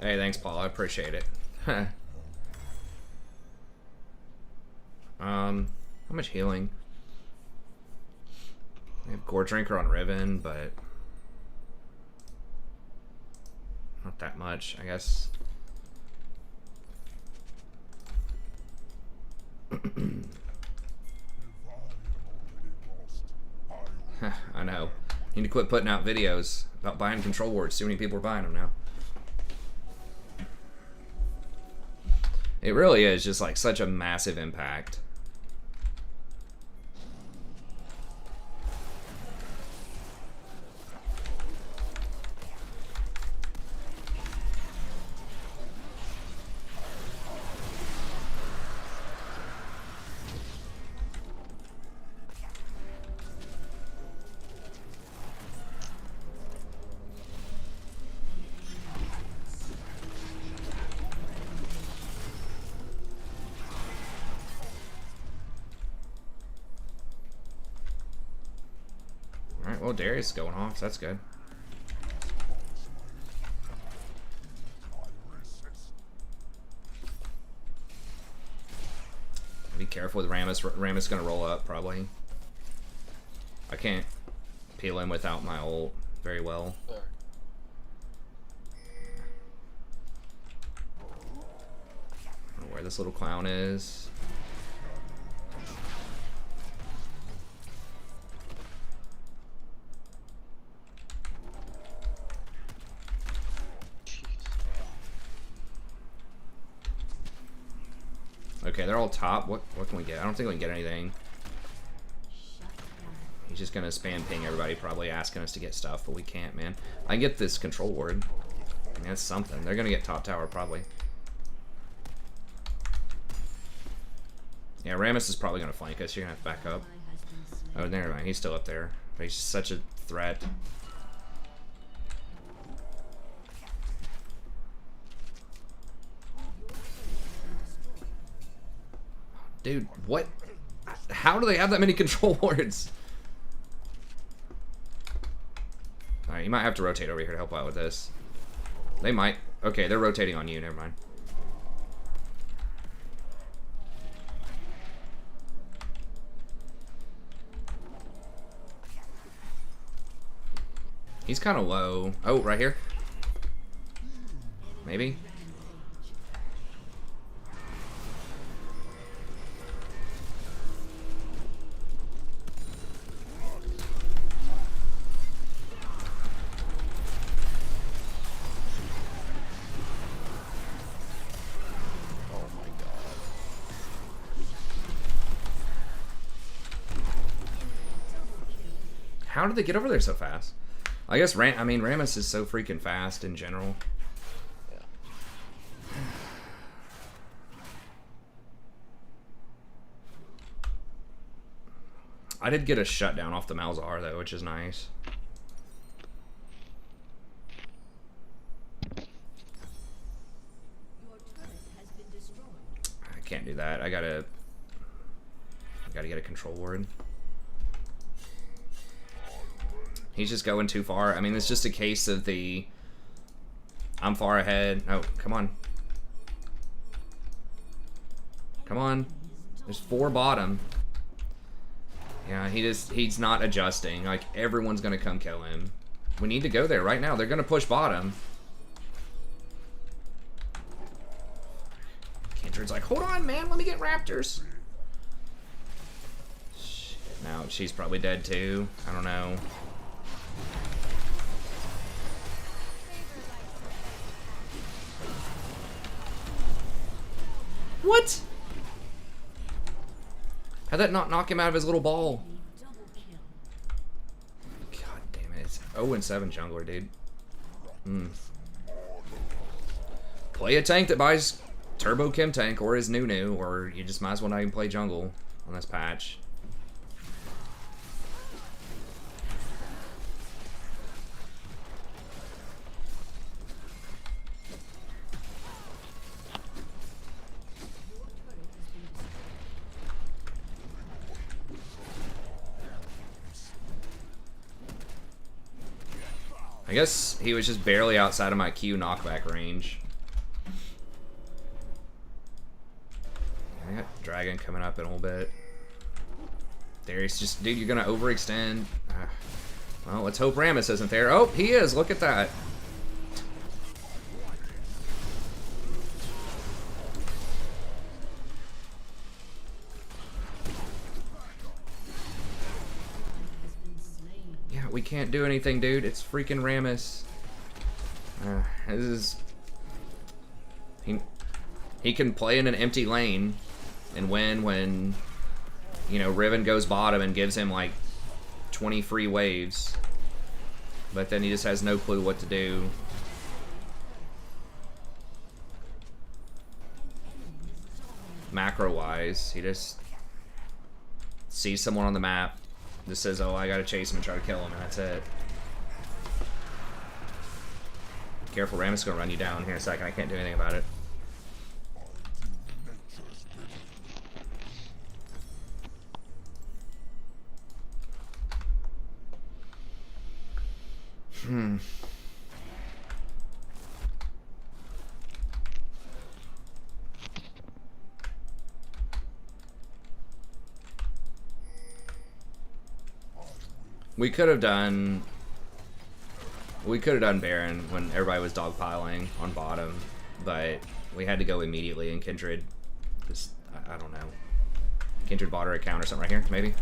Hey, thanks, Paul. I appreciate it. How much healing? I have Gore Drinker on Riven, but not that much, I guess. I know. Need to quit putting out videos about buying control wards. Too many people are buying them now. It really is just like such a massive impact. Alright, well, Darius is going off, so that's good. Be careful with Rammus. Rammus gonna roll up, probably. I can't peel him without my ult very well. There. I don't know where this little clown is. Okay, they're all top. What can we get? I don't think we can get anything. He's just gonna spam ping everybody, probably asking us to get stuff, but we can't, man. I get this control ward. I mean, that's something. They're gonna get top tower, probably. Yeah, Rammus is probably gonna flank us. You're gonna have to back up. Oh, never mind. He's still up there. But he's just such a threat. Dude, what? How do they have that many control wards? Alright, you might have to rotate over here to help out with this. They might. Okay, they're rotating on you. Never mind. He's kind of low. Oh, right here? Maybe? How did they get over there so fast? I guess Rammus is so freaking fast in general. Yeah. I did get a shutdown off the Malzahar though, which is nice. Your turret has been destroyed. I can't do that. I gotta get a control ward. He's just going too far. I mean, it's just a case of the... I'm far ahead. Oh, come on. Come on. There's 4 bottom. Yeah, he's not adjusting. Like, everyone's gonna come kill him. We need to go there right now. They're gonna push bottom. Kindred's like, hold on, man. Let me get raptors. Shit. Now, she's probably dead too. I don't know. What? How'd that not knock him out of his little ball? God damn it. It's 0-7 jungler, dude. Play a tank that buys Turbo Chem Tank or his Nunu, or you just might as well not even play jungle on this patch. I guess he was just barely outside of my Q knockback range. I got Dragon coming up in a little bit. There's just, dude, you're gonna overextend. Well, let's hope Rammus isn't there. Oh, he is. Look at that. We can't do anything, dude. It's freaking Rammus. This is... He can play in an empty lane and win when, you know, Riven goes bottom and gives him, like, 20 free waves. But then he just has no clue what to do. Macro-wise, he just sees someone on the map. Just says, oh, I gotta chase him and try to kill him, and that's it. Careful, Rammus is gonna run you down here in a second. I can't do anything about it. We could have done Baron when everybody was dogpiling on bottom, but we had to go immediately, and Kindred just, I don't know. Kindred bought her account or something right here, maybe?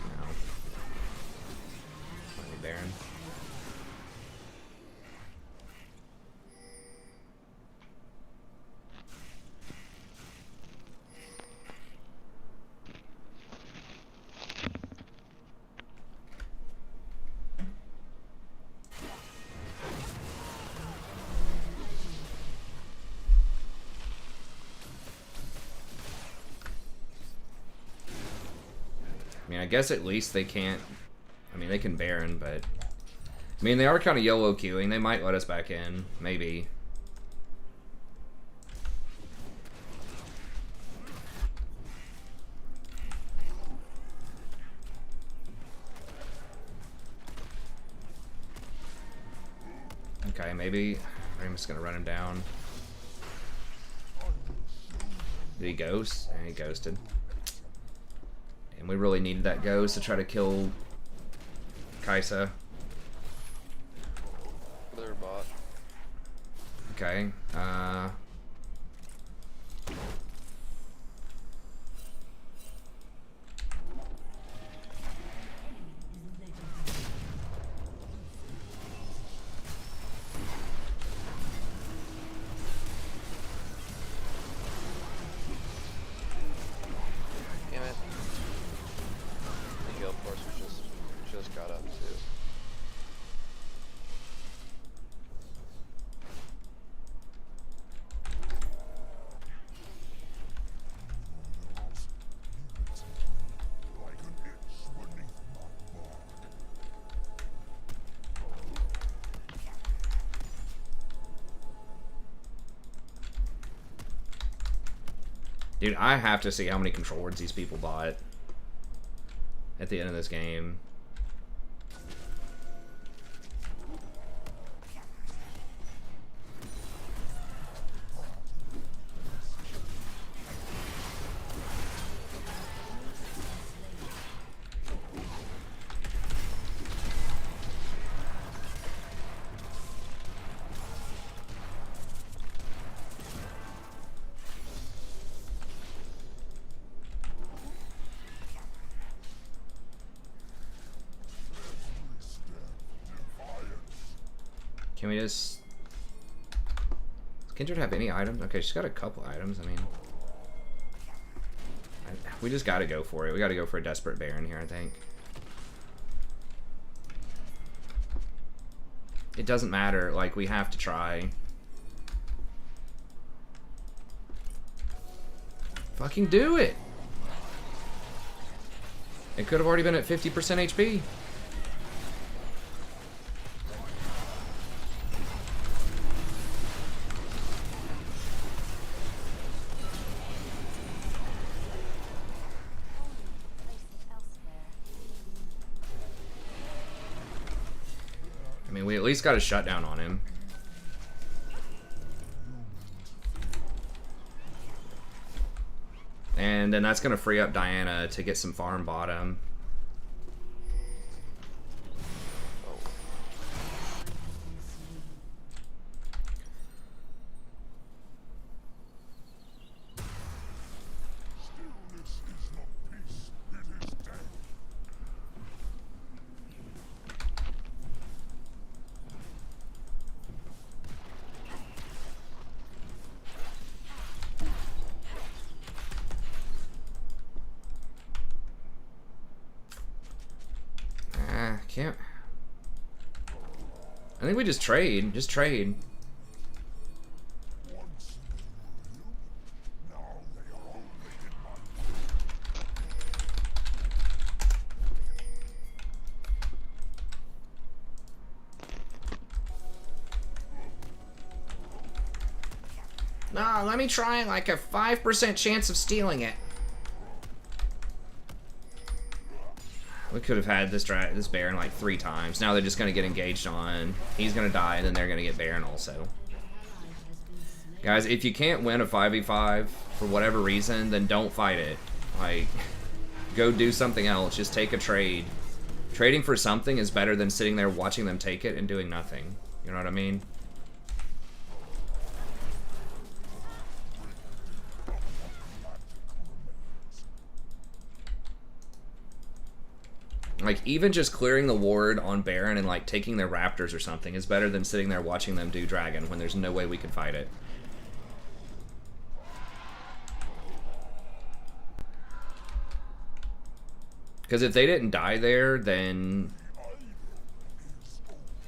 No. Finally Baron. I mean, I guess at least they can't... I mean, they can Baron, but... I mean, they are kind of YOLO queuing. They might let us back in. Maybe. Okay, maybe I'm just gonna run him down. Did he ghost? And he ghosted. And we really needed that ghost to try to kill Kaisa. Their bot. Okay. Damn it. The Gale Force just got up too. Like an itch beneath my bark. Dude, I have to see how many control words these people bought at the end of this game. Can we just... Does Kindred have any items? Okay, she's got a couple items. I mean... we just gotta go for it. We gotta go for a Desperate Baron here, I think. It doesn't matter. Like, we have to try. Fucking do it! It could have already been at 50% HP. I mean, we at least got a shutdown on him. And then that's going to free up Diana to get some farm bottom. Stillness is not peace, it is death. Can't. I think we just trade. Just trade. Once they were human, now they are only in my No, let me try like a 5% chance of stealing it. We could have had this Baron like 3 times. Now they're just going to get engaged on. He's going to die, and then they're going to get Baron also. Guys, if you can't win a 5v5 for whatever reason, then don't fight it. Like, go do something else. Just take a trade. Trading for something is better than sitting there watching them take it and doing nothing. You know what I mean? Like, even just clearing the ward on Baron and, like, taking their Raptors or something is better than sitting there watching them do Dragon when there's no way we can fight it. Because if they didn't die there, then,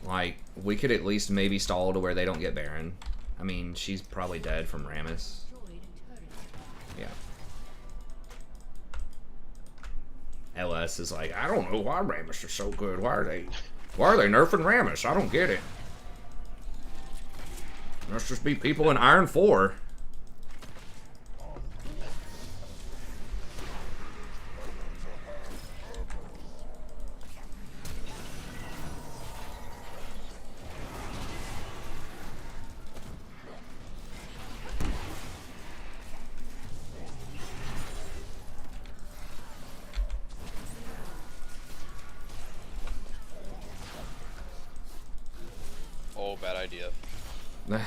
like, we could at least maybe stall to where they don't get Baron. I mean, she's probably dead from Rammus. Yeah. LS is like, I don't know why Rammus are so good. Why are they nerfing Rammus? I don't get it. Must just be people in Iron 4. Oh, bad idea. Oh,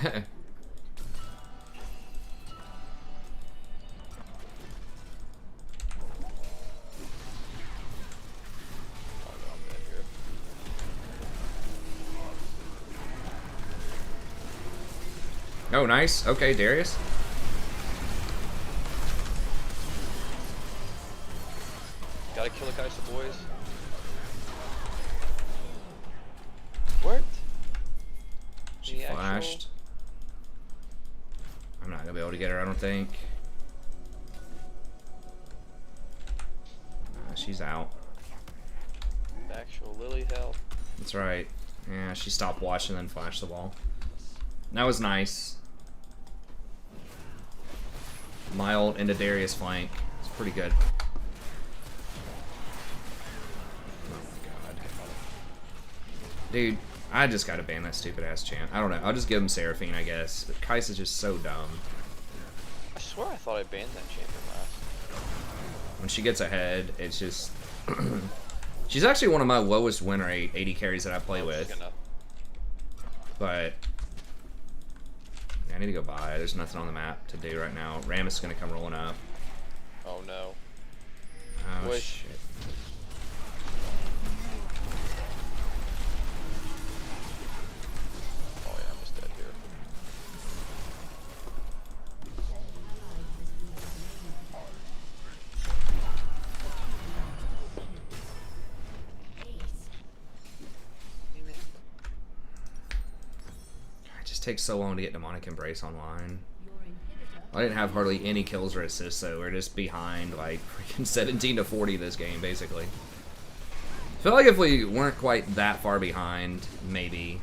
oh, nice. Okay, Darius. Gotta kill the guys, the boys. What? She The flashed. I'm not gonna be able to get her, I don't think. She's out. Actual Lily hell. That's right. Yeah, she stopped watching and then flashed the ball. That was nice. My ult into Darius flank. It's pretty good. Oh my god. Dude, I just gotta ban that stupid ass champ. I don't know. I'll just give him Seraphine, I guess. But Kai'Sa's just so dumb. I swear I thought I banned that champion last. When she gets ahead, it's just... She's actually one of my lowest win rate 80 carries that I play with. But... I need to go buy. There's nothing on the map to do right now. Rammus is going to come rolling up. Oh no. Oh, Wait. shit. Oh yeah, I'm just dead here. It just takes so long to get Demonic Embrace online. Your inhibitor I didn't have hardly any kills or assists, so we're just behind like freaking 17 to 40 this game, basically. I feel like if we weren't quite that far behind, maybe.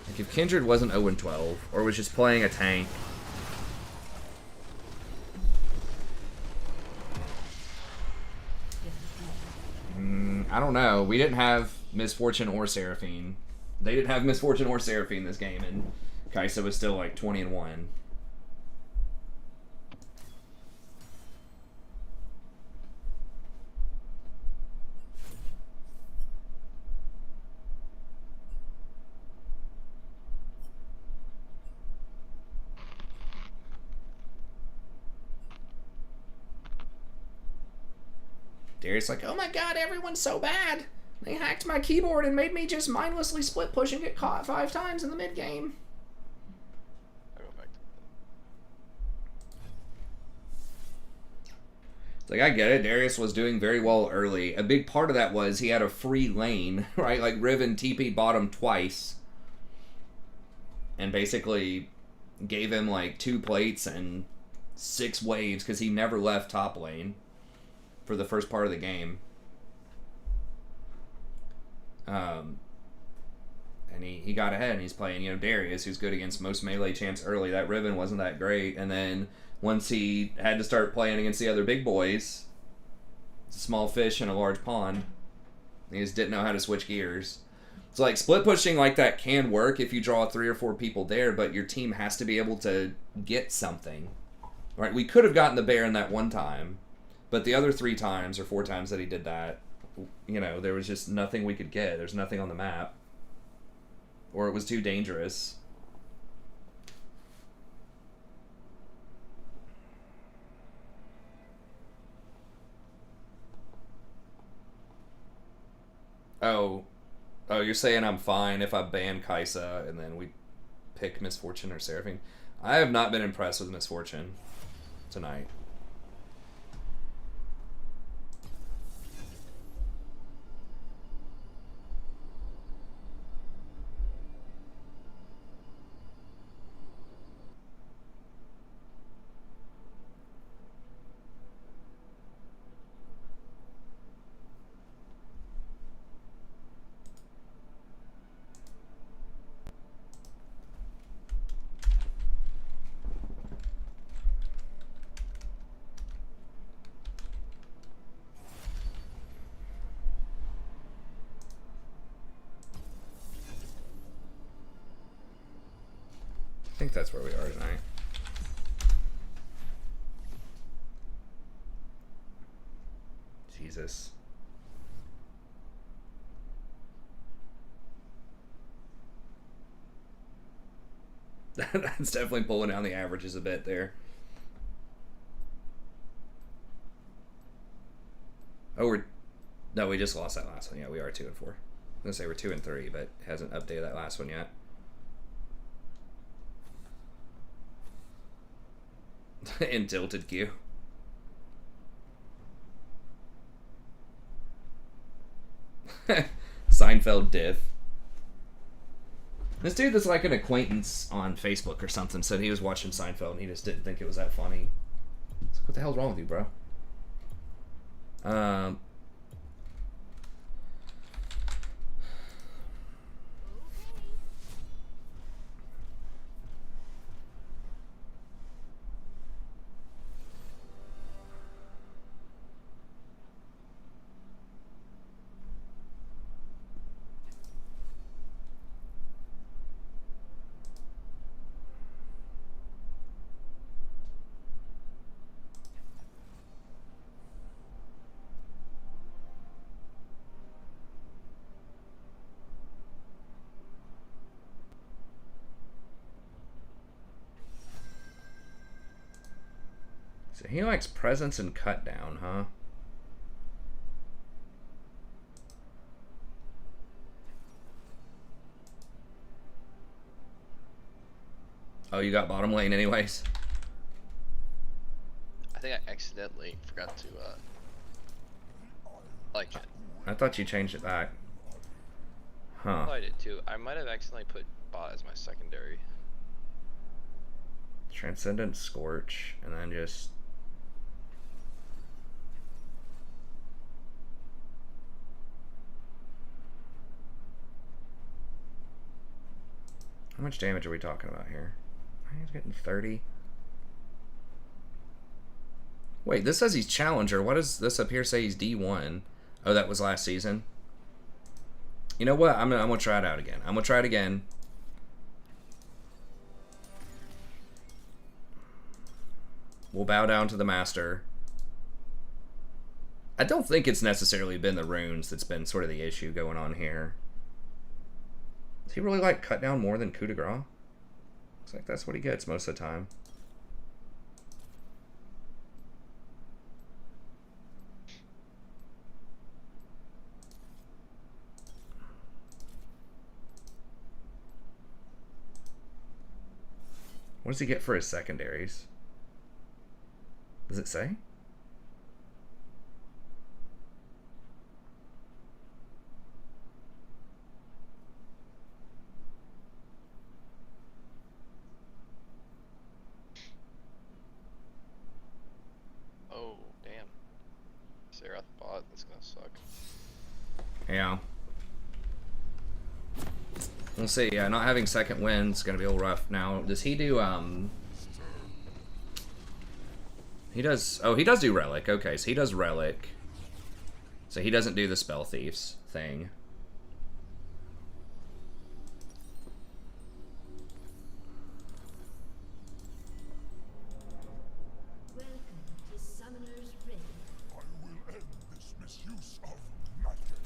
Like if Kindred wasn't 0-12, or was just playing a tank. I don't know. We didn't have Misfortune or Seraphine. They didn't have Misfortune or Seraphine this game, and Kai'Sa was still like 20-1. Darius like, oh my god, everyone's so bad. They hacked my keyboard and made me just mindlessly split push and get caught 5 times in the mid game. I go back to It's like, I get it. Darius was doing very well early. A big part of that was he had a free lane, right? Like Riven TP'd bottom twice. And basically gave him like 2 plates and 6 waves because he never left top lane for the first part of the game. And he got ahead and he's playing, Darius, who's good against most melee champs early. That Riven wasn't that great. And then once he had to start playing against the other big boys, small fish in a large pond, he just didn't know how to switch gears. So like split pushing like that can work if you draw 3 or 4 people there, but your team has to be able to get something. Right? We could have gotten the Baron that one time, but the other 3 times or 4 times that he did that, there was just nothing we could get. There's nothing on the map. Or it was too dangerous. Oh, you're saying I'm fine if I ban Kai'Sa and then we pick Misfortune or Seraphine? I have not been impressed with Misfortune tonight. think that's where we are tonight. Jesus. That's definitely pulling down the averages a bit there. Oh, no, we just lost that last one. Yeah, we are 2 and 4. I'm gonna say we're 2 and 3, but hasn't updated that last one yet. In tilted queue. Seinfeld diff. This dude that's like an acquaintance on Facebook or something said he was watching Seinfeld and he just didn't think it was that funny. It's like, what the hell's wrong with you, bro? So he likes presence and cut down, huh? Oh, you got bottom lane anyways? I think I accidentally forgot to like it. I thought you changed it back. Huh. Oh, I did too. I might have accidentally put bot as my secondary. Transcendent Scorch, and then just... How much damage are we talking about here? He's getting 30. Wait, this says he's Challenger. What does this up here say he's D1? Oh, that was last season? You know what? I'm gonna try it out again. I'm gonna try it again. We'll bow down to the master. I don't think it's necessarily been the runes that's been sort of the issue going on here. Does he really like cut down more than coup de grace? Looks like that's what he gets most of the time. What does he get for his secondaries? Does it say? Oh, damn. Sarah at the bot, that's gonna suck. Yeah. We'll see. Yeah, not having second wind's gonna be a little rough. Now, does he do he does... Oh, he does do Relic. Okay, so he does Relic. So he doesn't do the Spell Thieves thing. Welcome to Summoner's Rift. I will end this misuse of magic.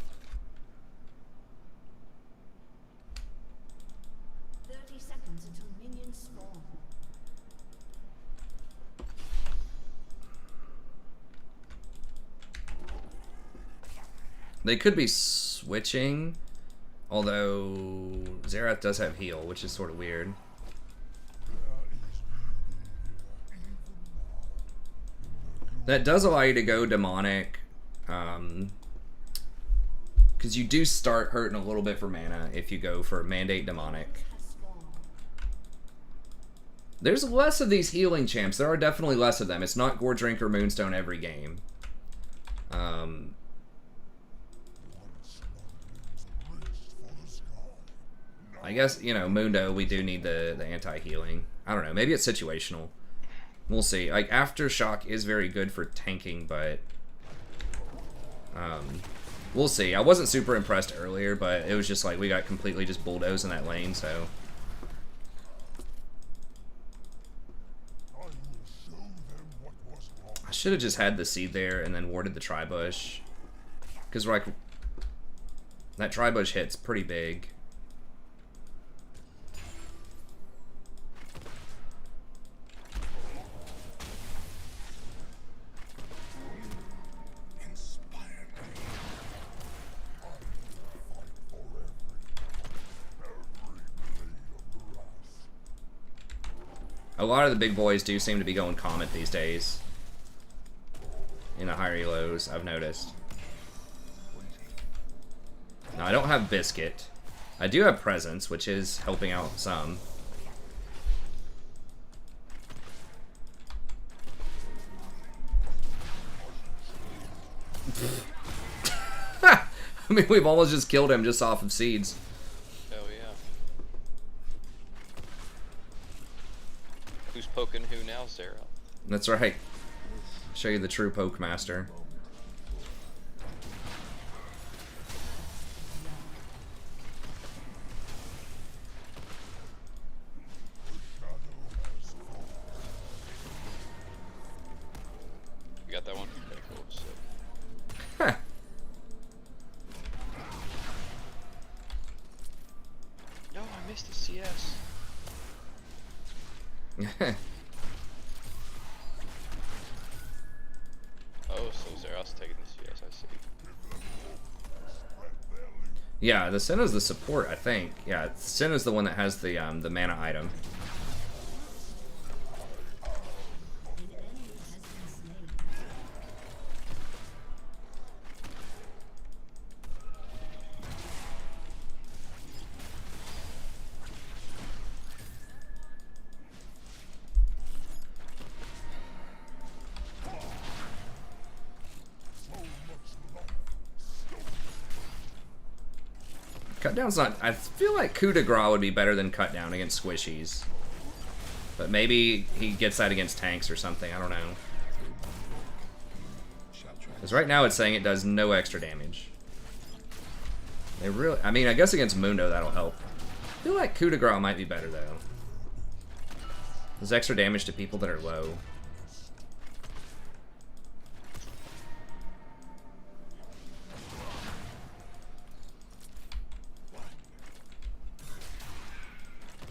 30 seconds until minions spawn. They could be switching, although Xerath does have heal, which is sort of weird. That does allow you to go demonic, because you do start hurting a little bit for mana if you go for mandate demonic. Has spawned. There's less of these healing champs. There are definitely less of them. It's not Gore Drink or Moonstone every game. I guess, you know, Mundo, we do need the anti-healing. I don't know. Maybe it's situational. We'll see. Like, Aftershock is very good for tanking, but... we'll see. I wasn't super impressed earlier, but it was just like we got completely just bulldozed in that lane, so... Should have just had the seed there and then warded the tri-bush. Because, like, that tri-bush hit's pretty big. A lot of the big boys do seem to be going Comet these days. In the higher elos, I've noticed. Now, I don't have Biscuit. I do have Presence, which is helping out some. I mean, we've almost just killed him just off of seeds. Oh yeah. Who's poking who now, Sarah? That's right. Show you the true poke master. You got that one? Okay, cool. Sick. Huh. No, I missed the CS. Oh, so Zeros taking the CS, I see. Yeah, the Senna's the support, I think. Yeah, Senna's the one that has the mana item. Cutdown's not... I feel like coup de grace would be better than cutdown against squishies. But maybe he gets that against tanks or something, I don't know. Because right now it's saying it does no extra damage. They really... I mean, I guess against Mundo that'll help. I feel like coup de grace might be better, though. There's extra damage to people that are low.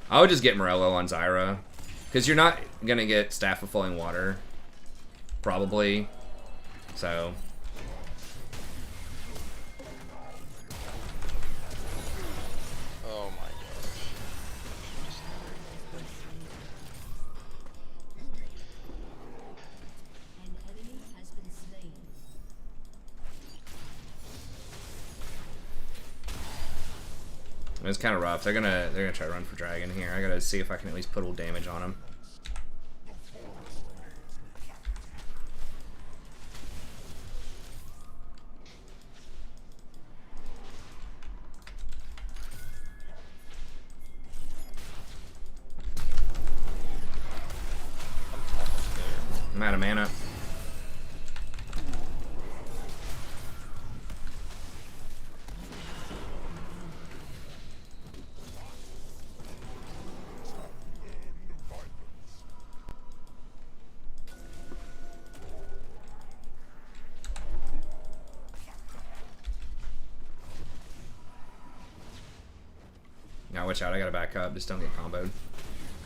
I would just get Morello on Zyra. Because you're not going to get Staff of Flowing Water. Probably. So. Oh my gosh. An enemy has been slain. It's kind of rough. They're gonna try to run for Dragon here. I gotta see if I can at least put a little damage on him. I'm out of mana. Now watch out, I gotta back up, just don't get comboed.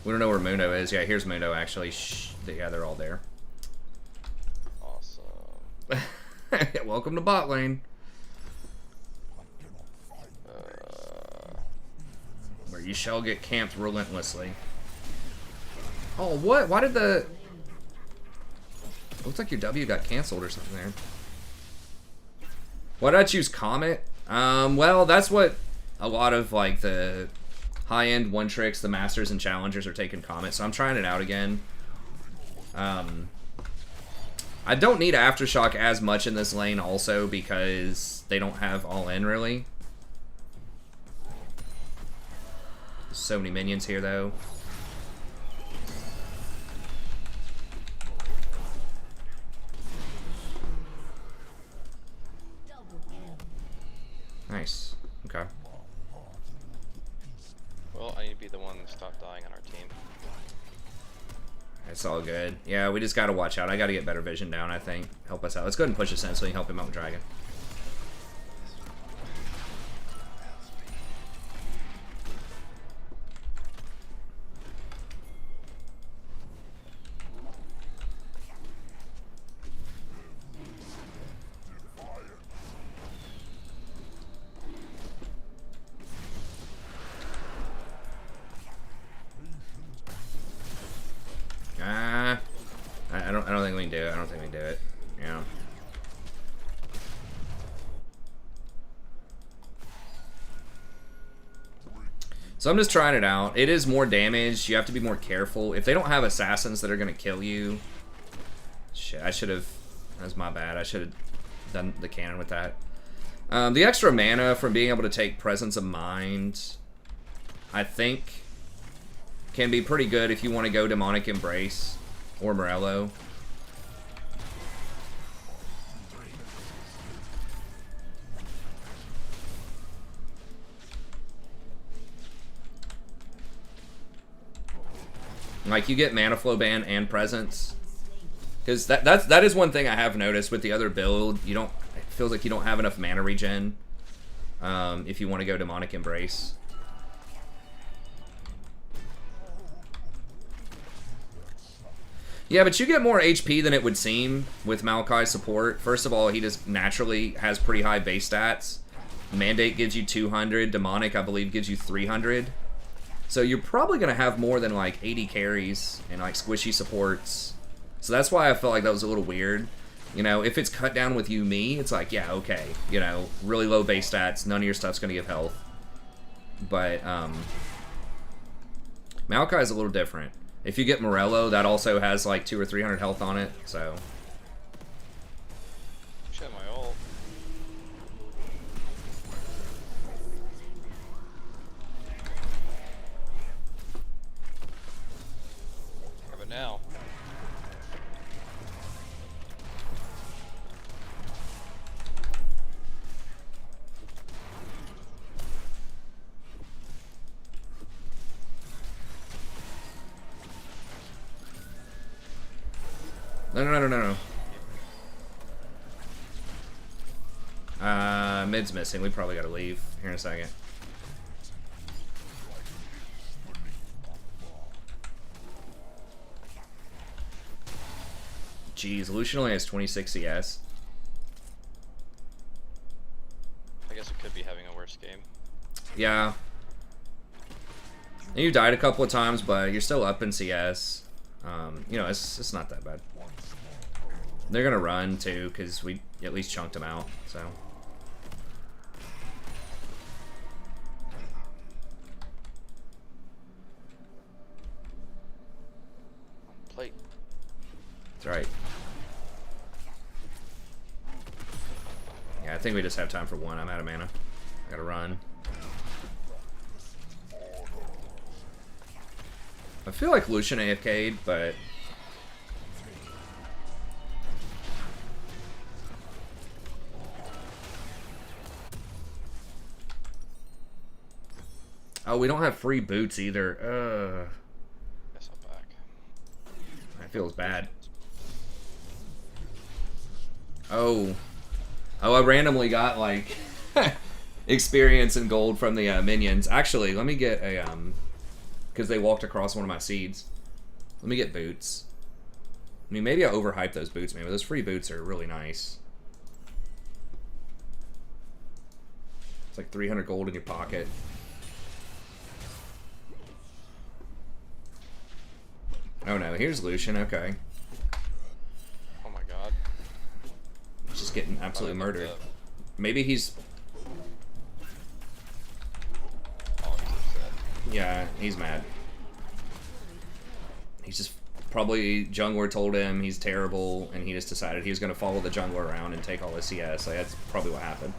We don't know where Mundo is. Yeah, here's Mundo actually. Shh. Yeah, they're all there. Awesome. Welcome to bot lane. Where you shall get camped relentlessly. Oh, what? Why did the... Looks like your W got canceled or something there. Why did I choose Comet? Well, that's what a lot of, like, the high-end one-tricks, the Masters and Challengers are taking Comet, so I'm trying it out again. I don't need Aftershock as much in this lane also because they don't have all-in, really. So many minions here, though. Nice. Okay. Well, I need to be the one to stop dying on our team. It's all good. Yeah, we just gotta watch out. I gotta get better vision down, I think. Help us out. Let's go ahead and push this in so we can help him out with Dragon. I don't think we can do it. I don't think we can do it. Yeah. So I'm just trying it out. It is more damage. You have to be more careful. If they don't have assassins that are going to kill you... Shit, I should have... That's my bad. I should have done the cannon with that. The extra mana from being able to take Presence of Mind, I think, can be pretty good if you want to go Demonic Embrace or Morello. Like, you get Mana Flow Ban and Presence. Because that is one thing I have noticed with the other build. You don't... It feels like you don't have enough mana regen if you want to go Demonic Embrace. Yeah, but you get more HP than it would seem with Maokai's support. First of all, he just naturally has pretty high base stats. Mandate gives you 200. Demonic, I believe, gives you 300. So you're probably going to have more than like 80 carries and like squishy supports. So that's why I felt like that was a little weird. You know, if it's cut down with me, it's like, yeah, okay. You know, really low base stats. None of your stuff's going to give health. But Maokai is a little different. If you get Morello, that also has like 200 or 300 health on it. So... Shit, my ult. Have it now. No. Mid's missing. We probably gotta leave here in a second. Jeez, Lucian only has 26 CS. I guess it could be having a worse game. Yeah. And you died a couple of times, but you're still up in CS. You know, it's not that bad. They're gonna run too, because we at least chunked them out, so. Plate. That's right. Yeah, I think we just have time for one. I'm out of mana. I gotta run. I feel like Lucian AFK'd, but... Oh, we don't have free boots either. Guess I'm back. That feels bad. Oh. Oh, I randomly got, like, experience and gold from the minions. Actually, let me get a, because they walked across one of my seeds. Let me get boots. I mean, maybe I overhyped those boots, man, but those free boots are really nice. It's like 300 gold in your pocket. Oh no, here's Lucian, okay. Oh my god. Just getting absolutely murdered. Maybe he's... Oh, he's upset. Yeah, he's mad. He's just... Probably jungler told him he's terrible, and he just decided he was going to follow the jungler around and take all his CS. Like, that's probably what happened.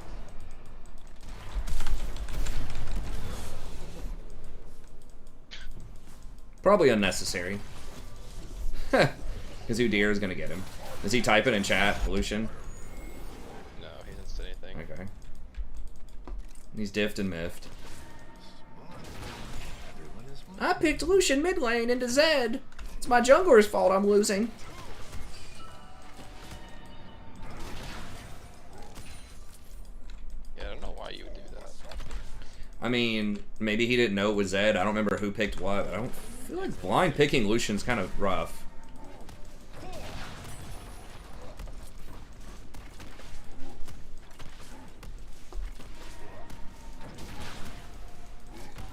Probably unnecessary. Because Udyr is going to get him. Is he typing in chat, Lucian? No, he didn't say anything. Okay. He's diffed and miffed. I picked Lucian mid lane into Zed. It's my jungler's fault I'm losing. Yeah, I don't know why you would do that. I mean, maybe he didn't know it was Zed. I don't remember who picked what. I don't feel like blind picking Lucian's kind of rough.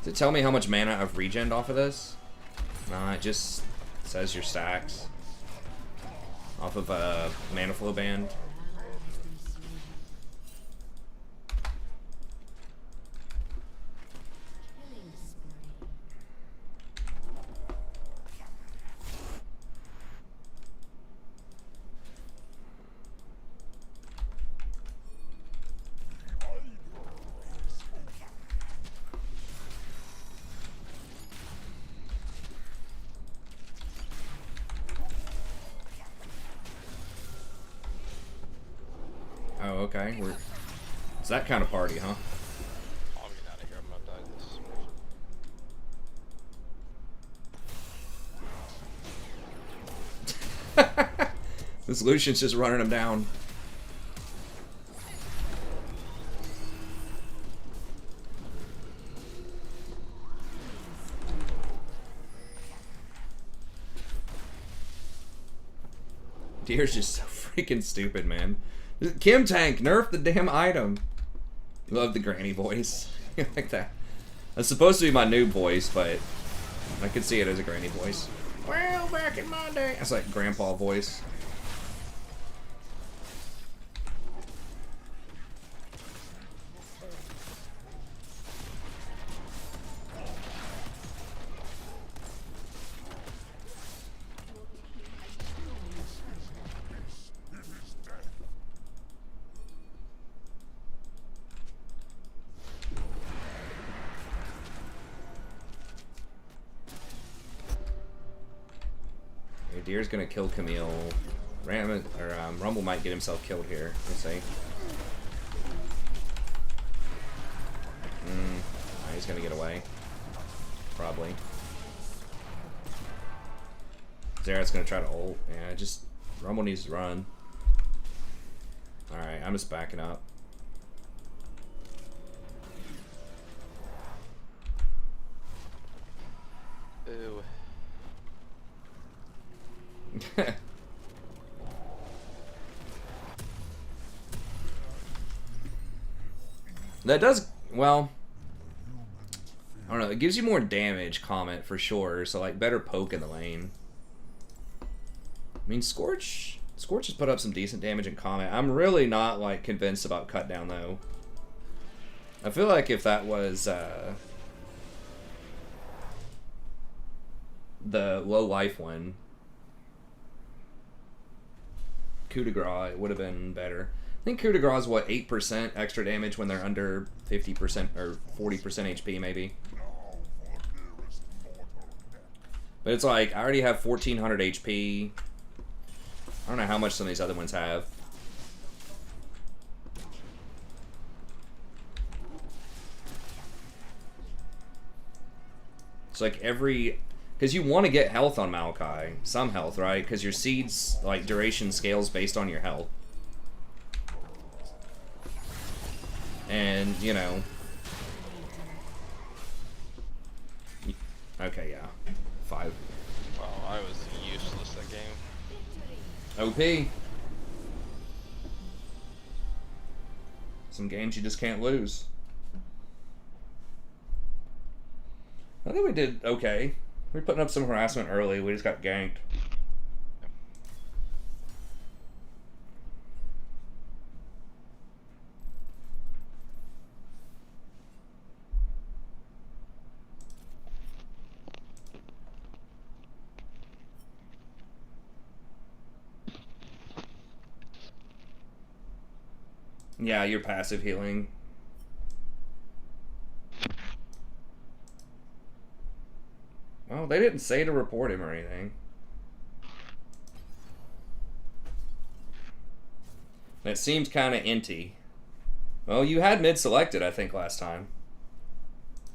Does it tell me how much mana I've regened off of this? No, it just says your stacks. Off of a mana flow band. Oh, okay. It's that kind of party, huh? Oh, I'm getting out of here. I'm not dying this. This Lucian's just running him down. Deer's just so freaking stupid, man. Kim Tank, nerf the damn item. Love the granny voice. Like that. That's supposed to be my new voice, but I could see it as a granny voice. Well, back in my day. That's like grandpa voice. Deer's gonna kill Camille. Rumble might get himself killed here. Let's see. He's gonna get away. Probably. Xerath's gonna try to ult. Yeah, just Rumble needs to run. Alright, I'm just backing up. Ooh. That does, well, I don't know, it gives you more damage, comment, for sure, so, like, better poke in the lane. I mean, Scorch has put up some decent damage in comment. I'm really not, like, convinced about Cut Down, though. I feel like if that was, the low life one, coup de grace, it would have been better. I think coup de grace is what, 8% extra damage when they're under 50% or 40% HP maybe. But it's like, I already have 1400 HP. I don't know how much some of these other ones have. It's like every... Because you want to get health on Maokai. Some health, right? Because your seeds, like, duration scales based on your health. And, you know... Okay, yeah. 5. Wow, I was useless that game. OP. Some games you just can't lose. I think we did okay. We were putting up some harassment early. We just got ganked. Yeah, you're passive healing. Well, they didn't say to report him or anything. It seemed kind of inty. Well, you had mid selected, I think, last time.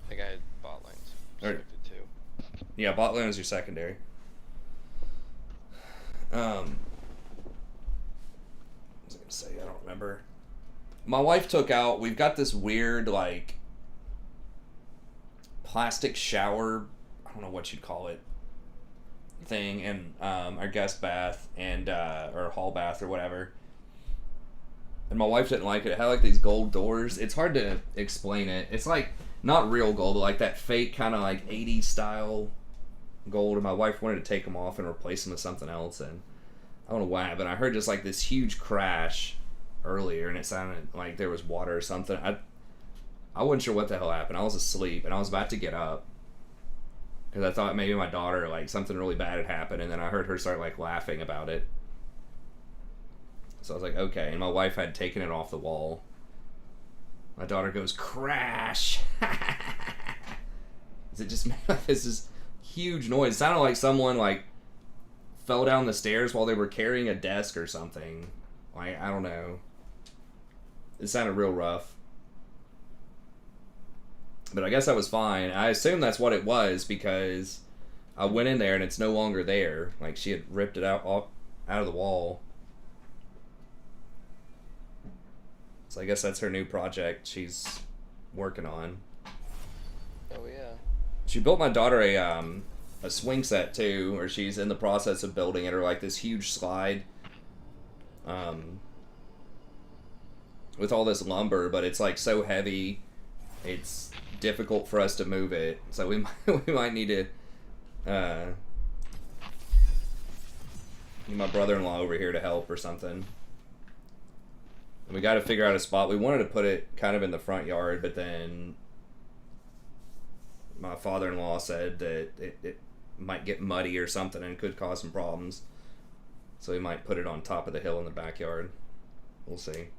I think I had bot lanes selected too. Yeah, bot lane was your secondary. What was I gonna say? I don't remember. My wife took out. We've got this weird like plastic shower. I don't know what you'd call it. Thing in our guest bath and or hall bath or whatever. And my wife didn't like it. It had like these gold doors. It's hard to explain it. It's like not real gold, but like that fake kind of like 80s style gold. And my wife wanted to take them off and replace them with something else. And I don't know what happened. I heard just like this huge crash earlier, and it sounded like there was water or something. I wasn't sure what the hell happened. I was asleep, and I was about to get up because I thought maybe my daughter, like, something really bad had happened, and then I heard her start, like, laughing about it. So I was like, okay. And my wife had taken it off the wall. My daughter goes, crash! It just made like this huge noise. It sounded like someone, like, fell down the stairs while they were carrying a desk or something. Like, I don't know. It sounded real rough. But I guess that was fine. I assume that's what it was because I went in there and it's no longer there. Like, she had ripped it out of the wall. So I guess that's her new project she's working on. Oh yeah. She built my daughter a swing set too, or she's in the process of building it, or like this huge slide. With all this lumber, but it's like so heavy, it's difficult for us to move it. So we might need to need my brother-in-law over here to help or something. And we got to figure out a spot. We wanted to put it kind of in the front yard, but then my father-in-law said that it might get muddy or something and could cause some problems. So we might put it on top of the hill in the backyard. We'll see.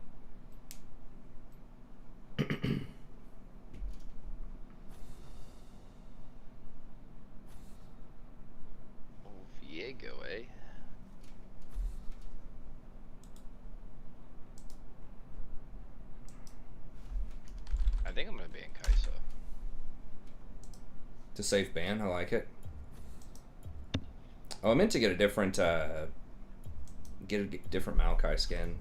Viego, eh? I think I'm gonna ban Kai'Sa. It's a safe ban. I like it. Oh, I meant to get a different different Maokai skin.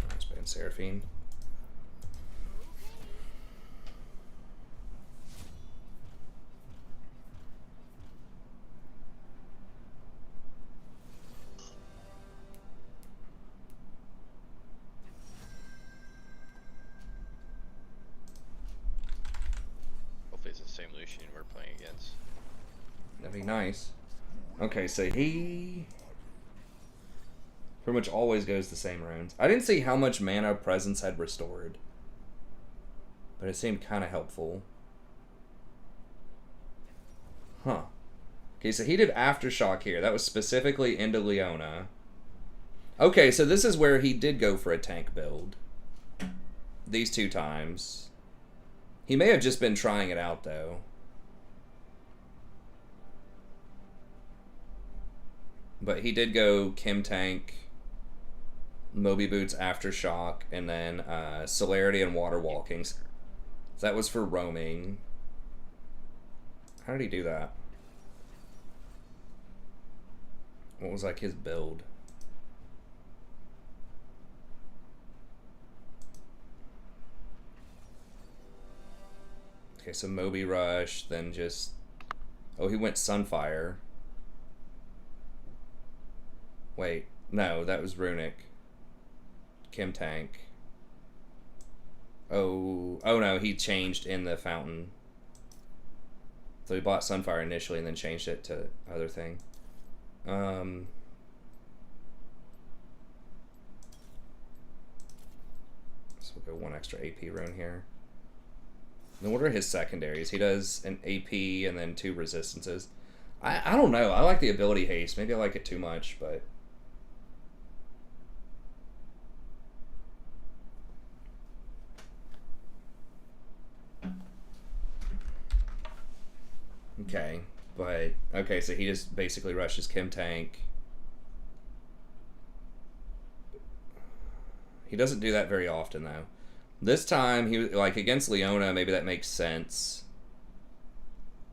Let's ban Seraphine. Hopefully it's the same Lucian we're playing against. That'd be nice. Okay, so he pretty much always goes the same runes. I didn't see how much mana Presence had restored, but it seemed kind of helpful. Huh. Okay, so he did Aftershock here. That was specifically into Leona. Okay, so this is where he did go for a tank build. These two times. He may have just been trying it out, though. But he did go Kim Tank, Moby Boots, Aftershock, and then Celerity and Water Walking. So that was for roaming. How did he do that? What was like his build? Okay, so Moby Rush, then just... Oh, he went Sunfire. Wait, no, that was Runic. Kim Tank. Oh no, he changed in the fountain. So he bought Sunfire initially and then changed it to other thing. So we'll go one extra AP rune here. Then what are his secondaries? He does an AP and then 2 resistances. I don't know. I like the ability haste. Maybe I like it too much, but... Okay, but... Okay, so he just basically rushes Kim Tank. He doesn't do that very often, though. This time, he like, against Leona, maybe that makes sense.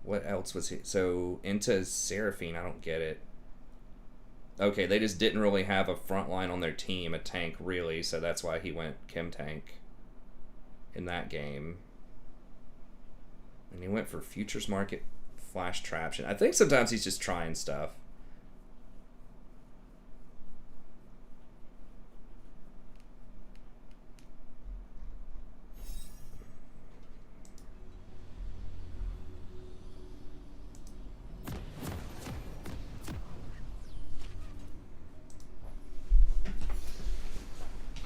What else was he? So, into Seraphine, I don't get it. Okay, they just didn't really have a front line on their team, a tank, really, so that's why he went Chem Tank in that game. And he went for Futures Market Flash Traption. I think sometimes he's just trying stuff.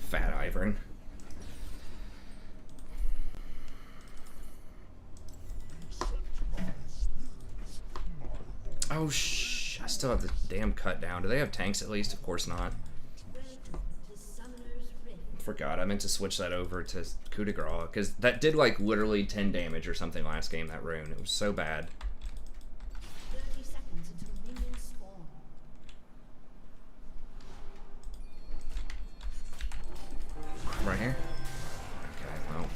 Fat Ivern. Oh, I still have the damn cut down. Do they have tanks at least? Of course not. Forgot. I meant to switch that over to coup de grace, because that did like literally 10 damage or something last game, that rune. It was so bad. 30 seconds until minions spawn. Right here? Okay, well.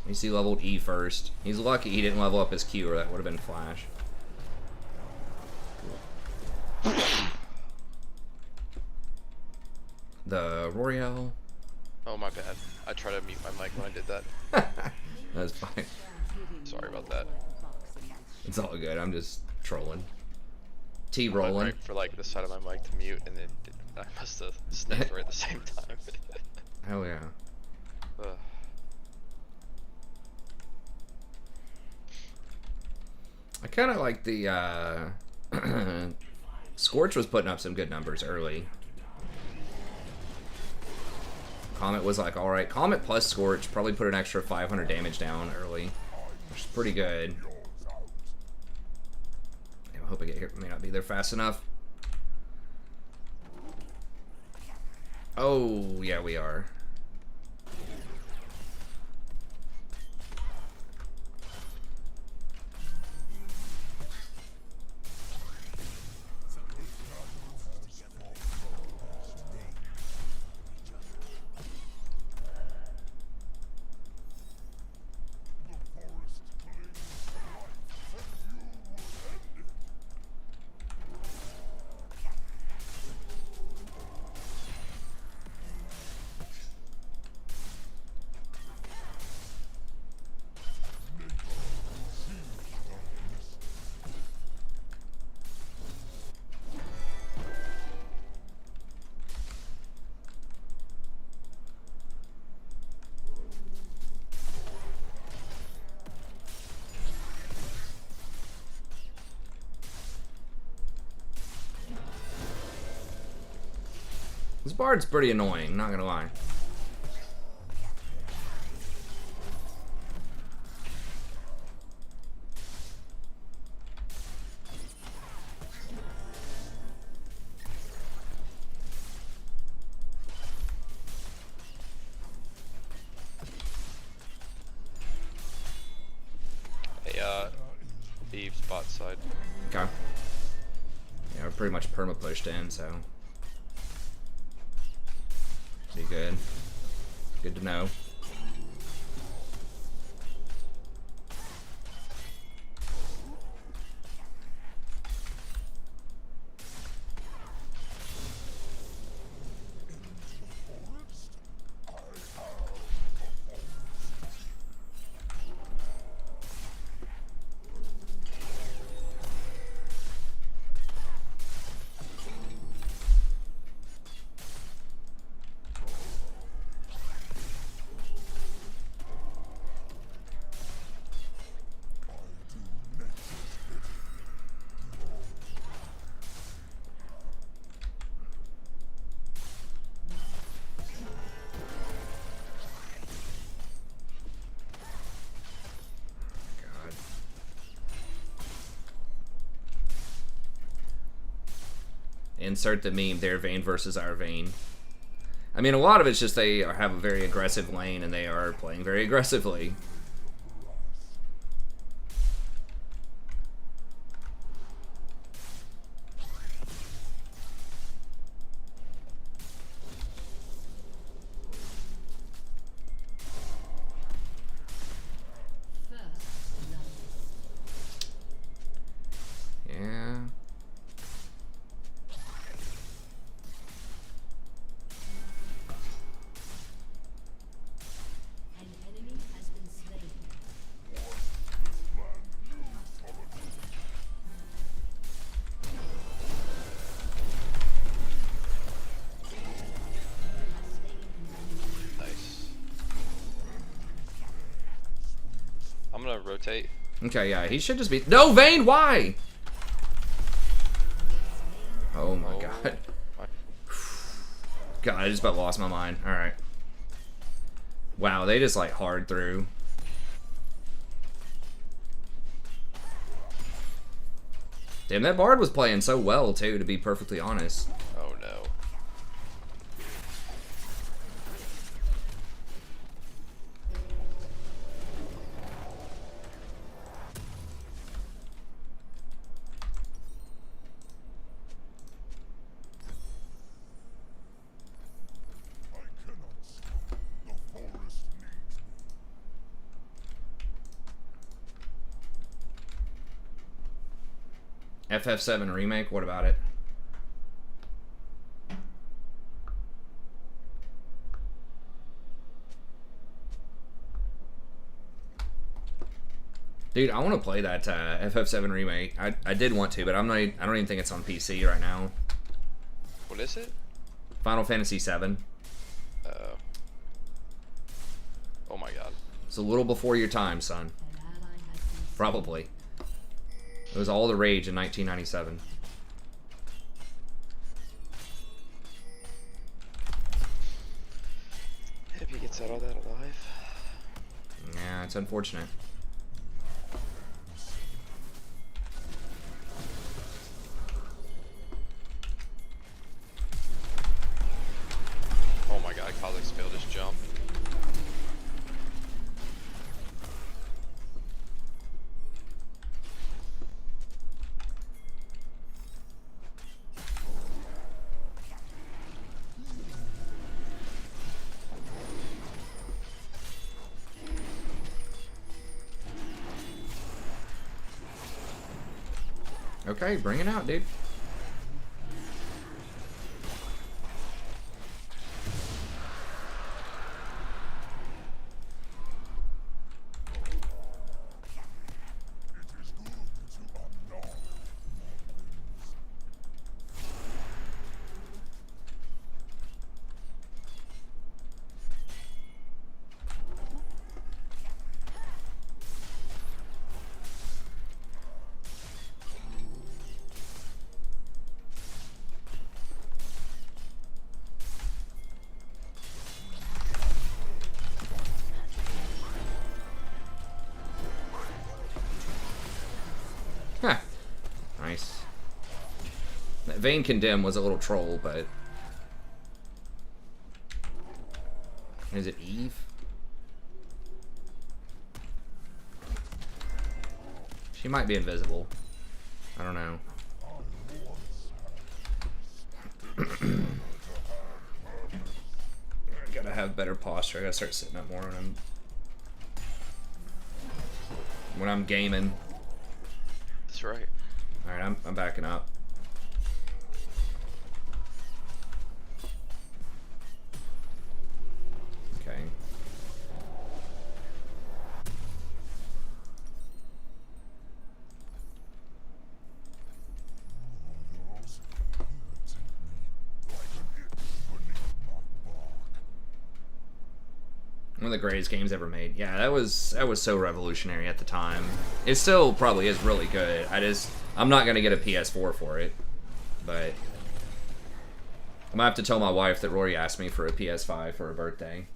At least he leveled E first. He's lucky he didn't level up his Q, or that would have been Flash. The Royale. Oh, my bad. I tried to mute my mic when I did that. That's fine. Sorry about that. It's all good. I'm just trolling. T I went rolling. right for like the side of my mic to mute, and then I must have sniffed right at the same time. Hell yeah. Ugh. I kind of like the Scorch was putting up some good numbers early. Comet was like, all right, Comet plus Scorch probably put an extra 500 damage down early, which is pretty good. I hope I get here. May not be there fast enough. Oh yeah, we are. This Bard's pretty annoying, not gonna lie. Hey, Eve's bot side. Okay. Yeah, we're pretty much perma pushed in, so be good. Good to know. Insert the meme, their Vayne versus our Vayne. I mean, a lot of it's just they have a very aggressive lane and they are playing very aggressively. rotate. Okay, yeah, he should just be. No, Vayne, why? Oh my Oh. god. God, I just about lost my mind. Alright. Wow, they just like hard through. Damn, that Bard was playing so well too, to be perfectly honest. Oh no. I cannot stop. The forest needs me. FF7 remake, what about it? Dude, I want to play that FF7 remake. I did want to, but I don't even think it's on PC right now. What is it? Final Fantasy 7. Oh my god. It's a little before your time, son. An ally has been Probably. It was all the rage in 1997. If he gets out of that alive. Yeah, it's unfortunate. Oh my god, Kha'Zix failed his jump. Okay, bring it out, dude. It is good to unlock more wings. Huh. Nice. That Vayne Condemn was a little troll, but... Is it Eve? She might be invisible. I don't know. I gotta have better posture. I gotta start sitting up more when I'm gaming. That's right. Alright, I'm backing up. Okay. Those irritate me like an itch beneath my bark. One of the greatest games ever made. Yeah, that was so revolutionary at the time. It still probably is really good. I'm not gonna get a PS4 for it, but I'm gonna have to tell my wife that Rory asked me for a PS5 for her birthday.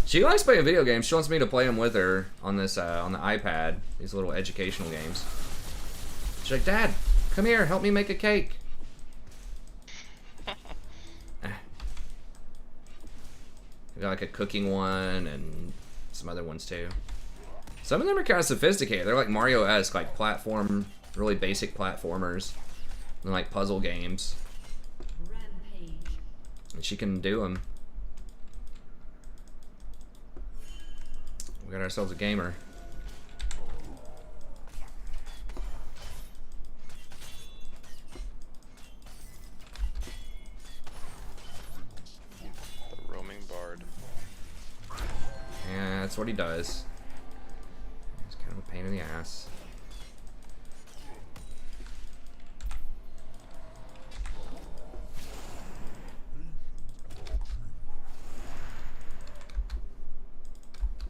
She likes playing video games. She wants me to play them with her on this on the iPad. These little educational games. She's like, "Dad, come here, help me make a cake." We got like a cooking one and some other ones too. Some of them are kind of sophisticated. They're like Mario-esque, like platform, really basic platformers, and like puzzle games. rampage. And she can do them. We got ourselves a gamer. The roaming bard. Yeah, that's what he does. He's kind of a pain in the ass.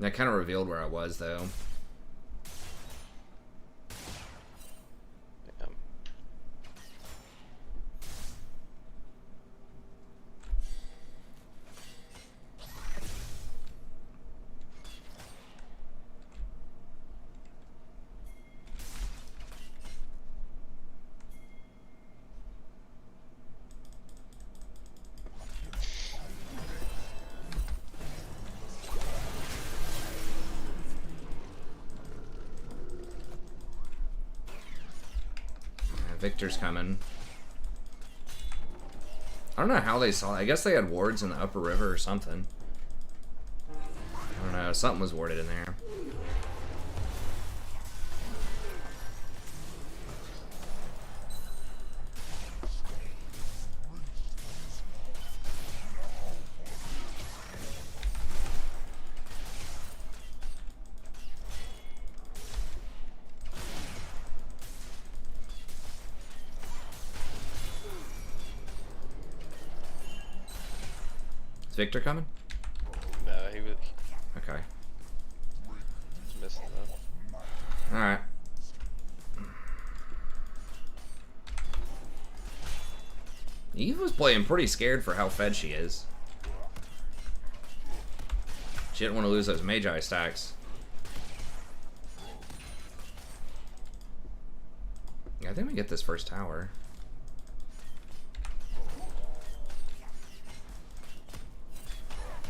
That kind of revealed where I was, though. Damn. Victor's coming. I don't know how they saw it. I guess they had wards in the upper river or something. I don't know. Something was warded in there. Is Victor coming? No, he was Okay. just missed though. Alright. Eve was playing pretty scared for how fed she is. She didn't want to lose those Magi stacks. Yeah, I think we get this first tower.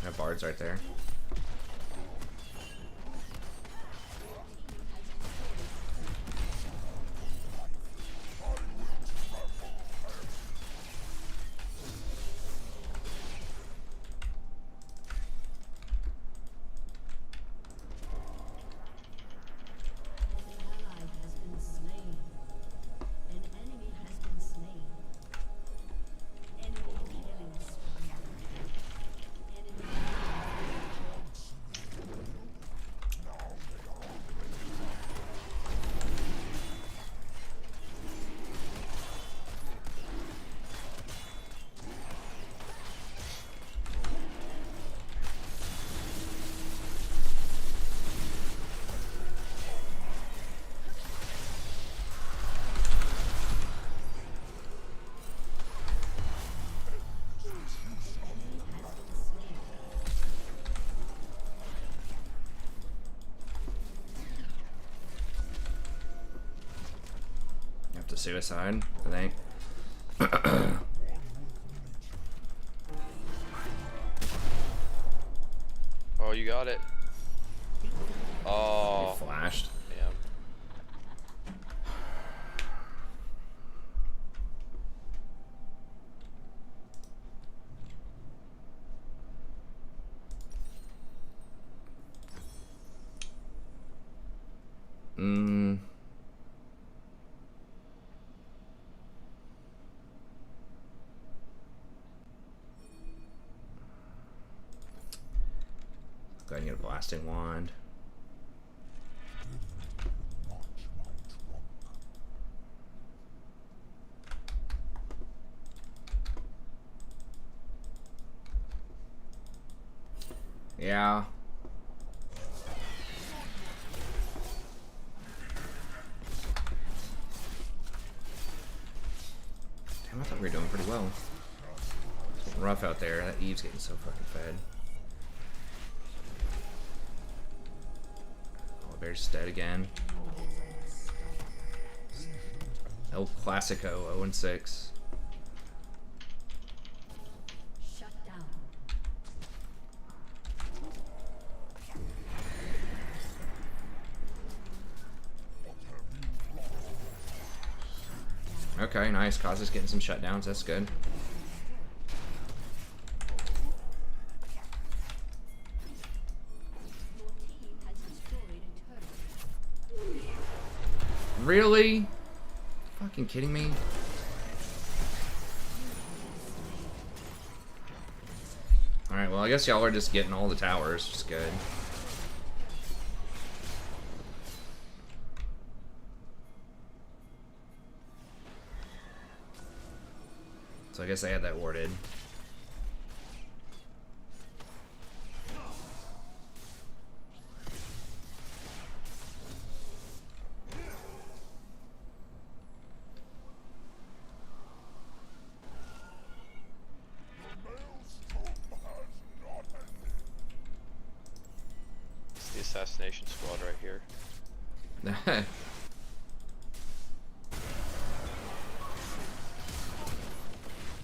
That bard's right there. To suicide, I think. Oh, you got it. Oh, He flashed. damn. Go ahead and get a blasting wand. Yeah. Damn, I thought we were doing pretty well. It's getting rough out there. That Eve's getting so fucking fed. Bear's dead again. El Clasico 0-6. Shut down. Okay, nice. Kaza's getting some shutdowns. That's good. Your team has destroyed a turret. Really? Fucking kidding me? Alright, well, I guess y'all are just getting all the towers, which is good. So I guess they had that warded. assassination squad right here. I'm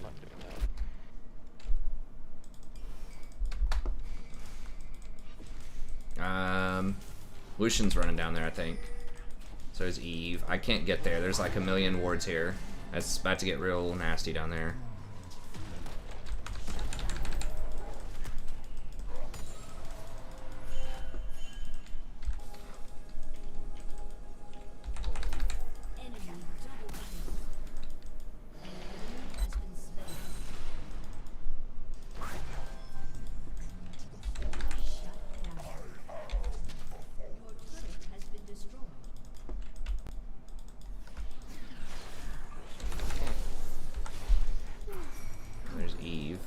not doing that. Lucian's running down there, I think. So is Eve. I can't get there. There's like a million wards here. That's about to get real nasty down there. There's Eve.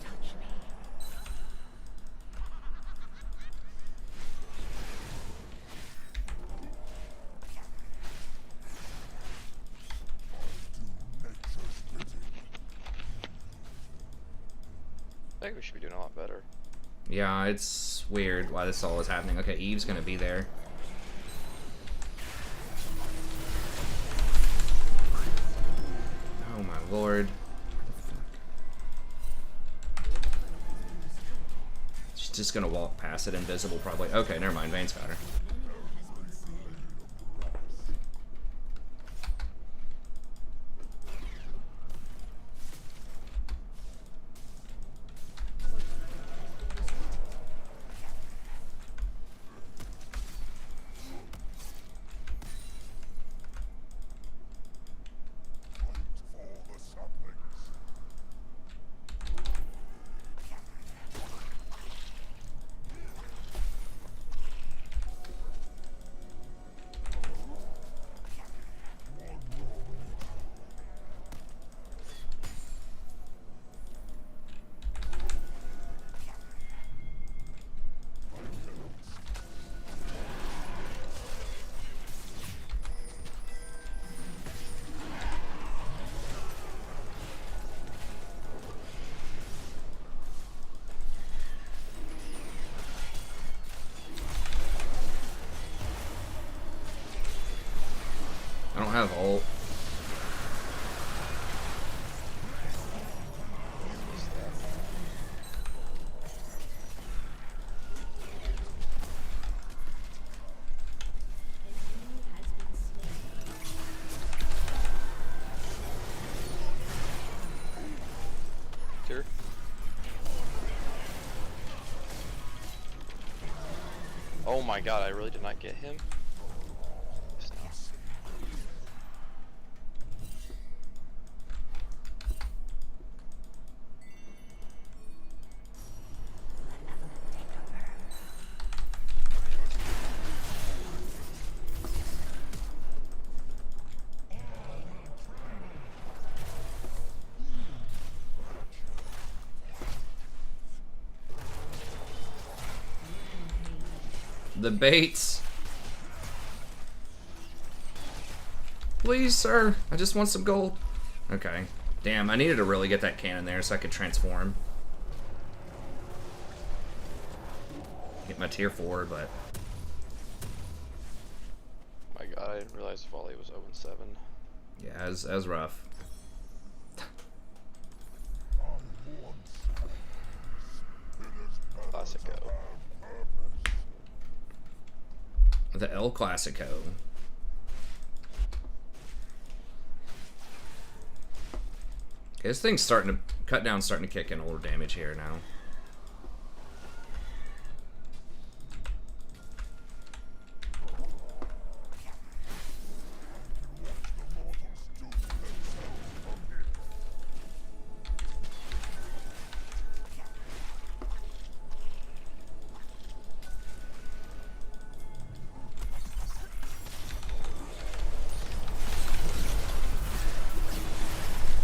I think we should be doing a lot better. Yeah, it's weird why this all is happening. Okay, Eve's gonna be there. Oh my lord. She's just gonna walk past it invisible probably. Okay, never mind, Vayne's got her. For the saplings. I don't have ult. Here. Oh my god, I really did not get him. The baits. Please, sir. I just want some gold. Okay. Damn, I needed to really get that cannon there so I could transform. Get my tier 4, but... My god, I didn't realize volley was 0-7. Yeah, it was rough. Classico. The El Clasico. Okay, this thing's starting to... Cut down, starting to kick in a little damage here now.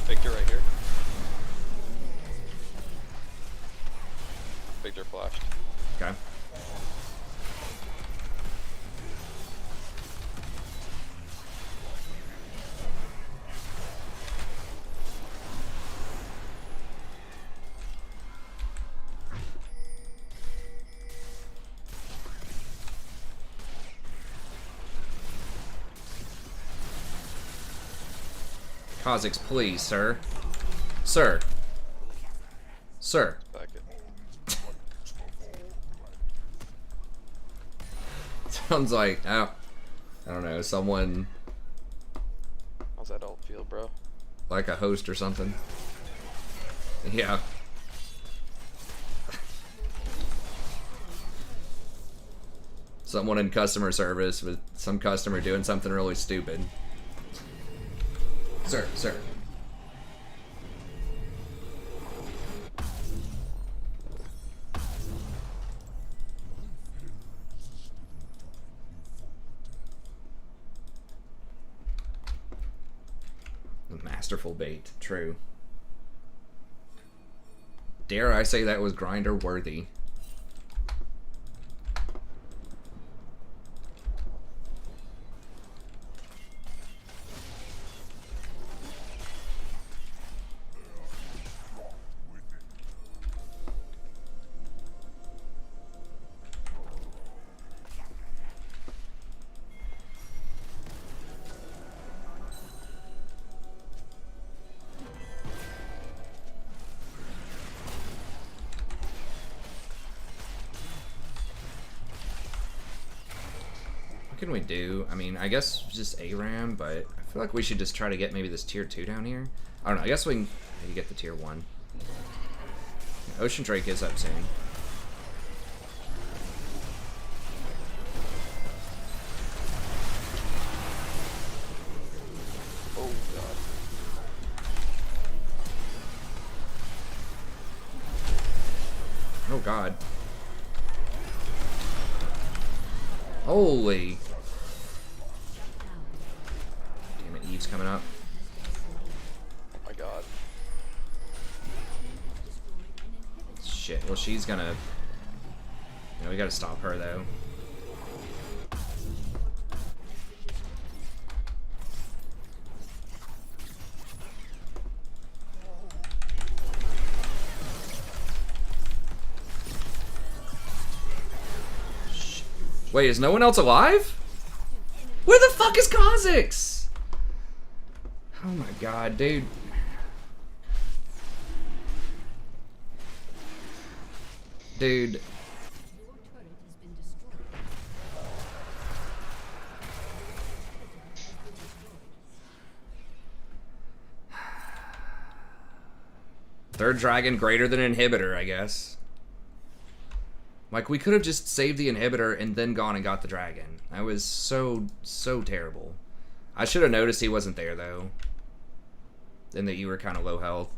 Victor right here. Victor flashed. Okay. Kha'Zix, please, sir. Sir. Sir. Back it. Sounds like, I don't know, someone How's that ult feel, bro? like a host or something. Yeah. Someone in customer service with some customer doing something really stupid. Sir, sir. Masterful bait, true. Dare I say that was grinder worthy? What can we do? I mean, I guess just ARAM, but I feel like we should just try to get maybe this tier 2 down here. I don't know, I guess we can maybe get the tier 1. Ocean Drake is up soon. Oh god. Oh god. Holy. Damn it, Eve's coming up. Oh my god. Shit, well she's gonna... You know, we gotta stop her though. Wait, is no one else alive? Where the fuck is Kha'Zix? Oh my god, dude. Dude. Third dragon greater than inhibitor, I guess. Like, we could have just saved the inhibitor and then gone and got the dragon. That was so terrible. I should have noticed he wasn't there, though. And that you were kind of low health.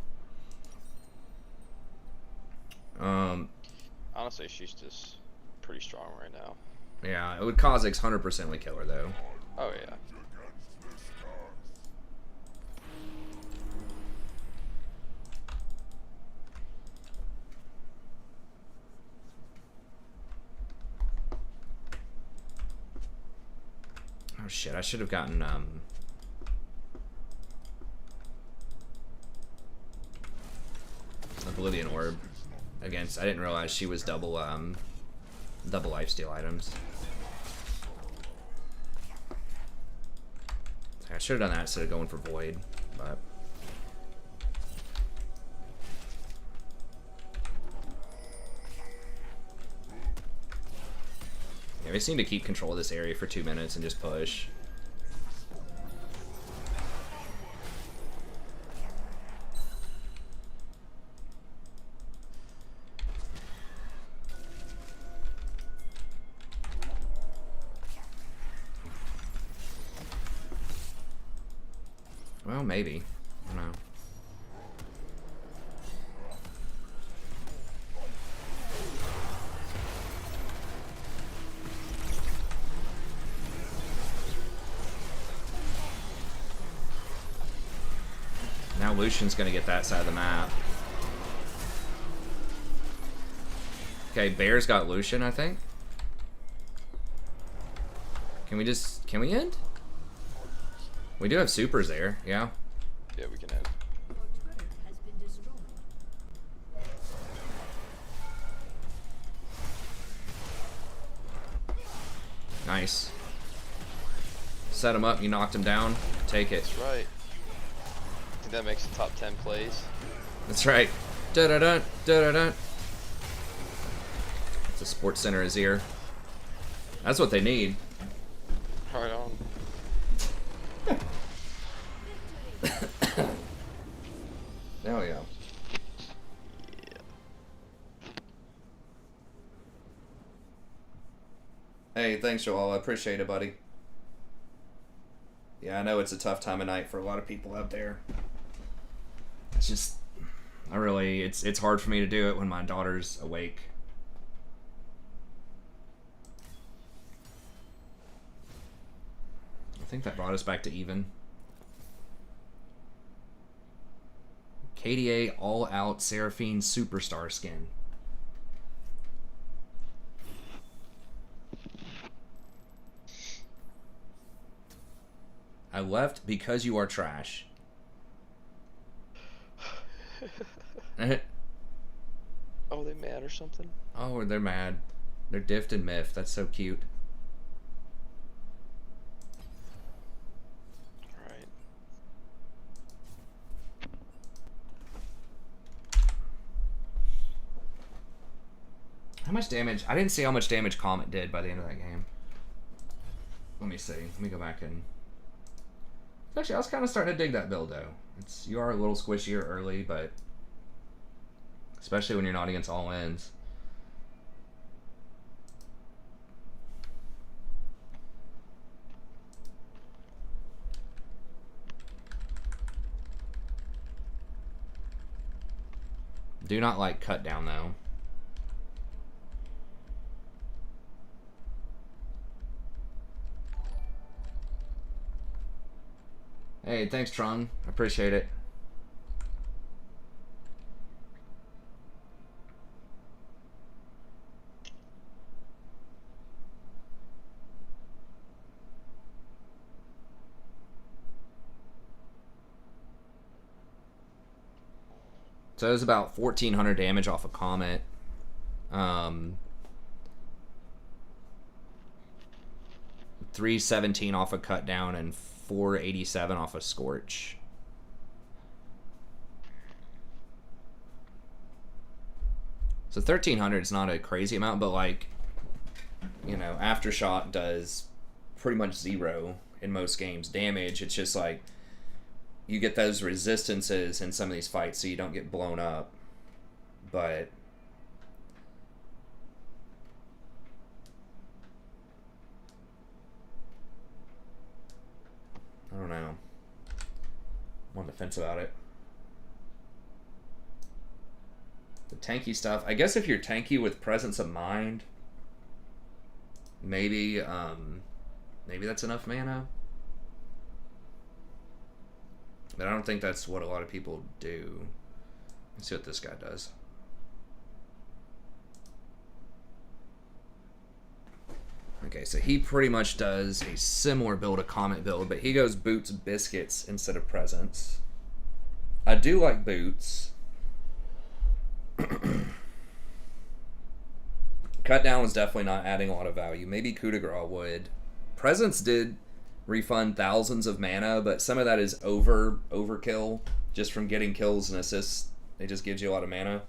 Honestly, she's just pretty strong right now. Yeah, it would Kha'Zix 100% would kill her, though. Oh yeah. Oh shit, I should have gotten, Oblivion Orb against... I didn't realize she was double lifesteal items. I should have done that instead of going for Void, but... Yeah, we just need to keep control of this area for 2 minutes and just push. Well, maybe. I don't know. Now Lucian's gonna get that side of the map. Okay, Bear's got Lucian, I think. Can we end? We do have supers there, yeah. Yeah, we can end. Nice. Set him up, you knocked him down. Take it. That's right. think that makes the top 10 plays? That's right. Da-da-da, da-da-da. It's a Sports Center is here. That's what they need. Right on. There we go. Hey, thanks, Joel. I appreciate it, buddy. Yeah, I know it's a tough time of night for a lot of people out there. It's just, it's hard for me to do it when my daughter's awake. I think that brought us back to even. KDA all-out Seraphine Superstar skin. I left because you are trash. Oh, they mad or something? Oh, they're mad. They're diffed and miffed. That's so cute. Alright. How much damage? I didn't see how much damage Comet did by the end of that game. Let me see. Let me go back and... Actually, I was kind of starting to dig that build, though. You are a little squishier early, but... Especially when you're not against all-ins. Do not like cut down, though. Hey, thanks, Trung. I appreciate it. So it was about 1,400 damage off a Comet. 317 off a cut down and 487 off a Scorch. So 1,300 is not a crazy amount, but like, you know, Aftershock does pretty much 0 in most games damage. It's just like you get those resistances in some of these fights so you don't get blown up. But I don't know. I'm on the fence about it. The tanky stuff, I guess if you're tanky with presence of mind, maybe maybe that's enough mana. But I don't think that's what a lot of people do. Let's see what this guy does. Okay, so he pretty much does a similar build, a Comet build, but he goes Boots Biscuits instead of Presents. I do like Boots. Cut down was definitely not adding a lot of value. Maybe Coup de Grace would. Presents did refund thousands of mana, but some of that is overkill just from getting kills and assists. It just gives you a lot of mana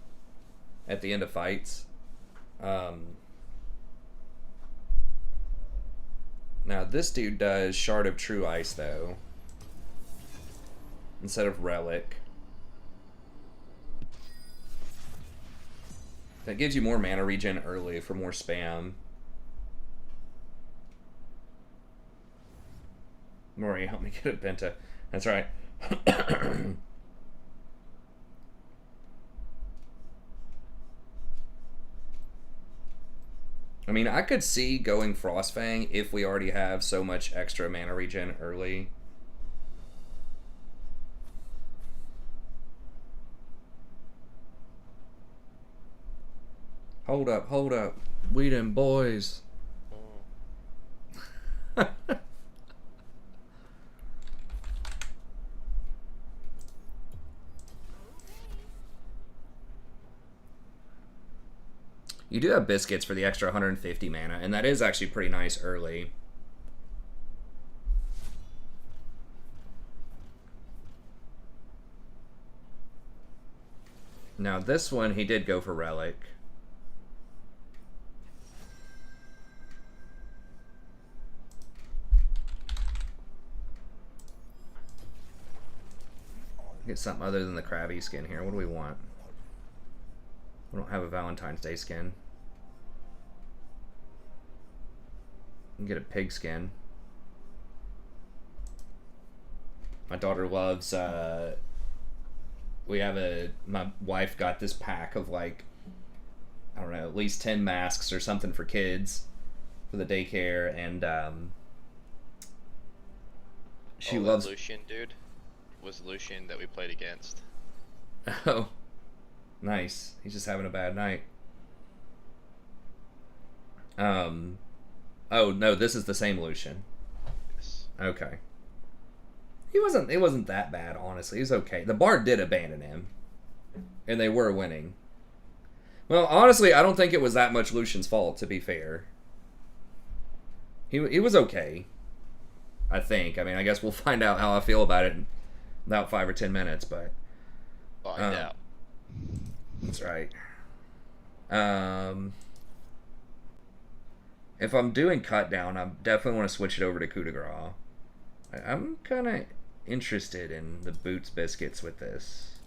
at the end of fights. Now this dude does Shard of True Ice though, instead of Relic. That gives you more mana regen early for more spam. Maury, help me get a Benta. That's right. I mean, I could see going Frostfang if we already have so much extra mana regen early. Hold up, hold up. We them boys. You do have Biscuits for the extra 150 mana, and that is actually pretty nice early. Now this one, he did go for Relic. Get something other than the Krabby skin here. What do we want? We don't have a Valentine's Day skin. We can get a pig skin. My daughter loves, my wife got this pack of like, I don't know, at least 10 masks or something for kids for the daycare, and she loves... Lucian, dude. Was Lucian that we played against. Oh, nice. He's just having a bad night. Oh no, this is the same Lucian. Yes. Okay. It wasn't that bad, honestly. He was okay. The Bard did abandon him, and they were winning. Well, honestly, I don't think it was that much Lucian's fault, to be fair. He was okay, I think. I mean, I guess we'll find out how I feel about it in about 5 or 10 minutes, but... Find out. That's right. If I'm doing cut down, I definitely want to switch it over to coup de grace. I'm kind of interested in the Boots biscuits with this.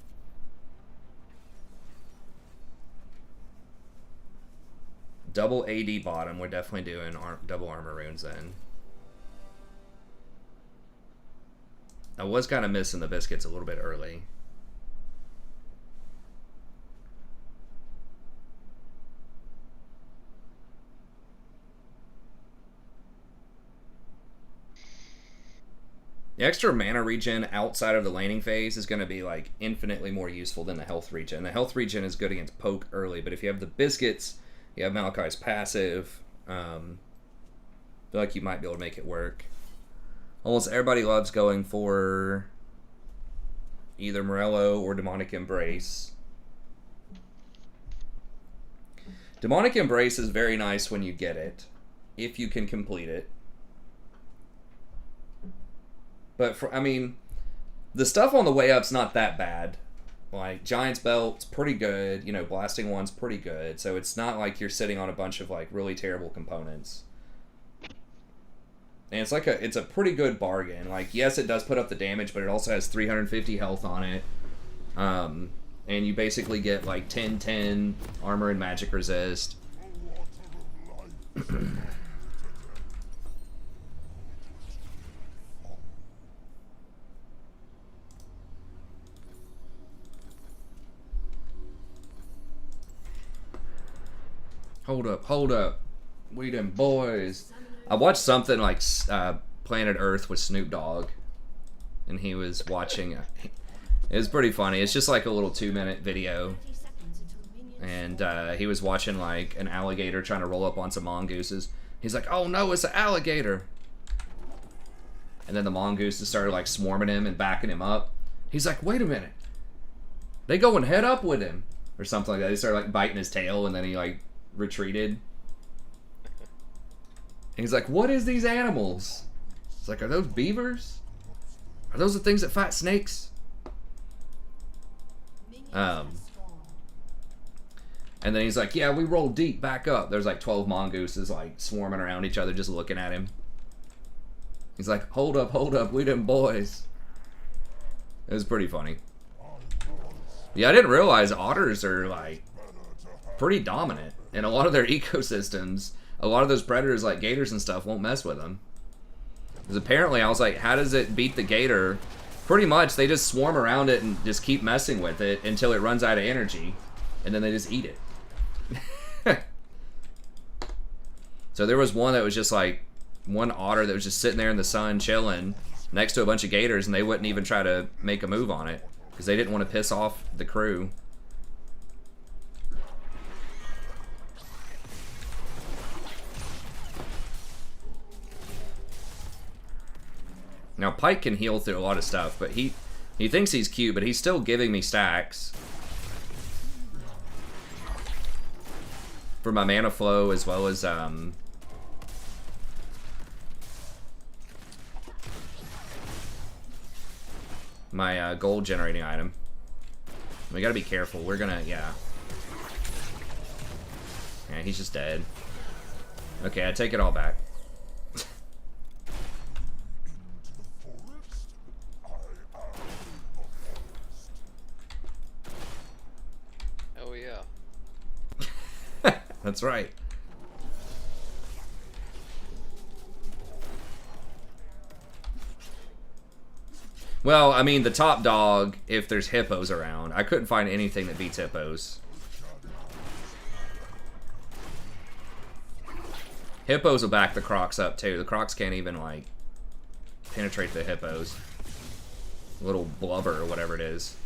Double AD bottom, we're definitely doing double armor runes then. I was kind of missing the biscuits a little bit early. The extra mana regen outside of the laning phase is going to be like infinitely more useful than the health regen. The health regen is good against poke early, but if you have the biscuits, you have Maokai's passive, I feel like you might be able to make it work. Almost everybody loves going for either Morello or Demonic Embrace. Demonic Embrace is very nice when you get it, if you can complete it. But, I mean, the stuff on the way up's not that bad. Like, Giant's Belt's pretty good, you know, Blasting One's pretty good, so it's not like you're sitting on a bunch of, like, really terrible components. And it's a pretty good bargain. Like, yes, it does put up the damage, but it also has 350 health on it. And you basically get, like, 10-10 armor and magic resist. Hold up. We them boys. I watched something like Planet Earth with Snoop Dogg, and he was watching. It was pretty funny. It's just like a little 2-minute video, and he was watching like an alligator trying to roll up on some mongooses. He's like, "Oh no, it's an alligator!" And then the mongooses started like swarming him and backing him up. He's like, "Wait a minute, they going head up with him," or something like that. They started like biting his tail, and then he like retreated. And he's like, "What is these animals?" It's like, "Are those beavers? Are those the things that fight snakes?" And then he's like, "Yeah, we rolled deep, back up." There's like 12 mongooses like swarming around each other, just looking at him. He's like, hold up, we them boys." It was pretty funny. Yeah, I didn't realize otters are like pretty dominant in a lot of their ecosystems. A lot of those predators like gators and stuff won't mess with them. Because apparently I was like, how does it beat the gator? Pretty much they just swarm around it and just keep messing with it until it runs out of energy. And then they just eat it. So there was one that was just like, one otter that was just sitting there in the sun chilling next to a bunch of gators, and they wouldn't even try to make a move on it because they didn't want to piss off the crew. Now, Pike can heal through a lot of stuff, but he thinks he's cute, but he's still giving me stacks for my mana flow, as well as my gold generating item. We gotta be careful. We're gonna, yeah. Yeah, he's just dead. Okay, I take it all back. Oh yeah. That's right. Well, I mean, the top dog, if there's hippos around. I couldn't find anything that beats hippos. Hippos will back the crocs up, too. The crocs can't even, like, penetrate the hippos. Little blubber or whatever it is.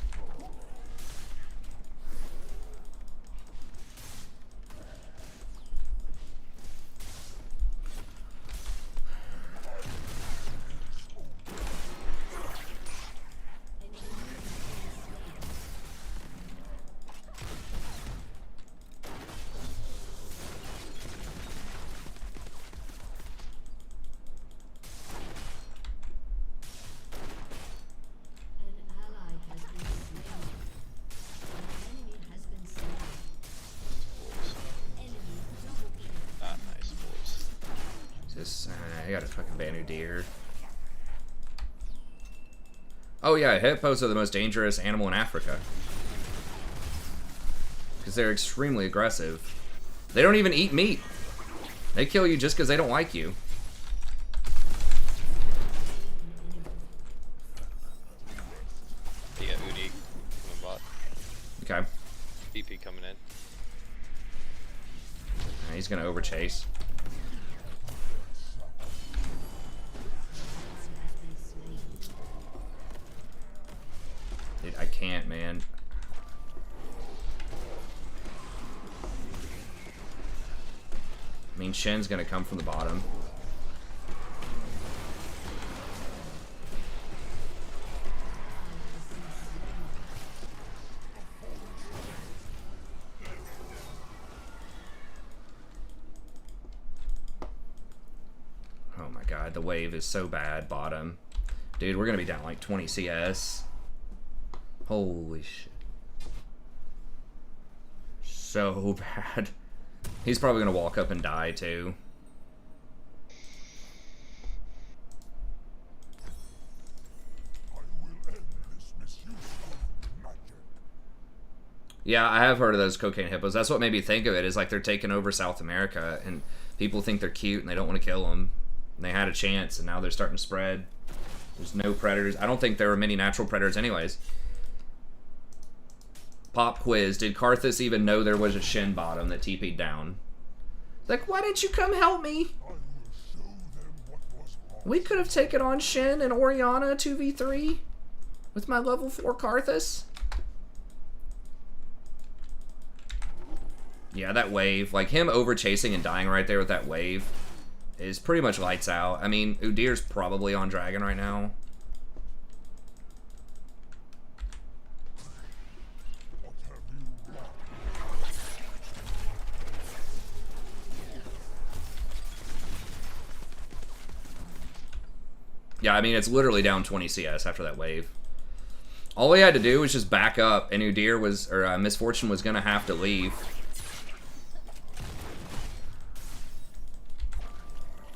I got a fucking Banu deer. Oh yeah, hippos are the most dangerous animal in Africa. Because they're extremely aggressive. They don't even eat meat. They kill you just because they don't like you. Yeah, Udi coming bot. Okay. BP coming in. He's gonna overchase. Dude, I can't, man. I mean, Shen's gonna come from the bottom. Oh my god, the wave is so bad, bottom. Dude, we're gonna be down like 20 CS. Holy shit. So bad. He's probably gonna walk up and die too. I will end this misuse of magic. Yeah, I have heard of those cocaine hippos. That's what made me think of it, is like they're taking over South America and people think they're cute and they don't want to kill them. And they had a chance and now they're starting to spread. There's no predators. I don't think there were many natural predators anyways. Pop quiz. Did Karthus even know there was a Shen bottom that TP'd down? Like, why didn't you come help me? I will show them what was wrong. We could have taken on Shen and Orianna 2v3 with my level 4 Karthus. Yeah, that wave. Like, him over chasing and dying right there with that wave is pretty much lights out. I mean, Udir's probably on Dragon right now. What have you done? Yeah, I mean, it's literally down 20 CS after that wave. All he had to do was just back up, and Udyr was, or Misfortune was going to have to leave.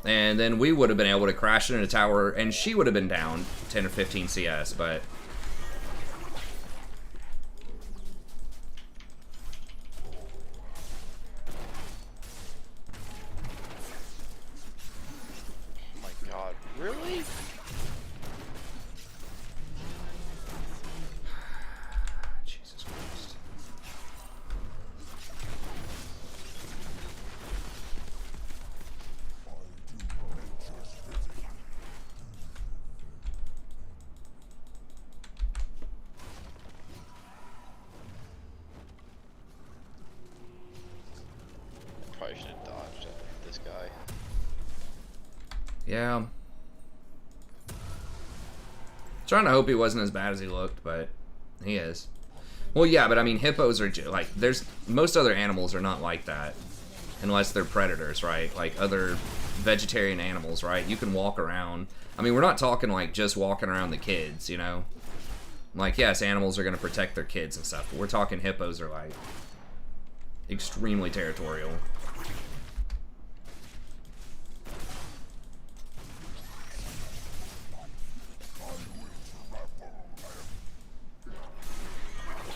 And then we would have been able to crash into a tower, and she would have been down 10 or 15 CS, but... Oh my god, really? Jesus Christ. Probably should have dodged this guy. Yeah. Trying to hope he wasn't as bad as he looked, but he is. Well, yeah, but I mean, hippos are like, there's most other animals are not like that, unless they're predators, right? Like other vegetarian animals, right? You can walk around. I mean, we're not talking like just walking around the kids, you know. Like, yes, animals are going to protect their kids and stuff, but we're talking hippos are, like, extremely territorial.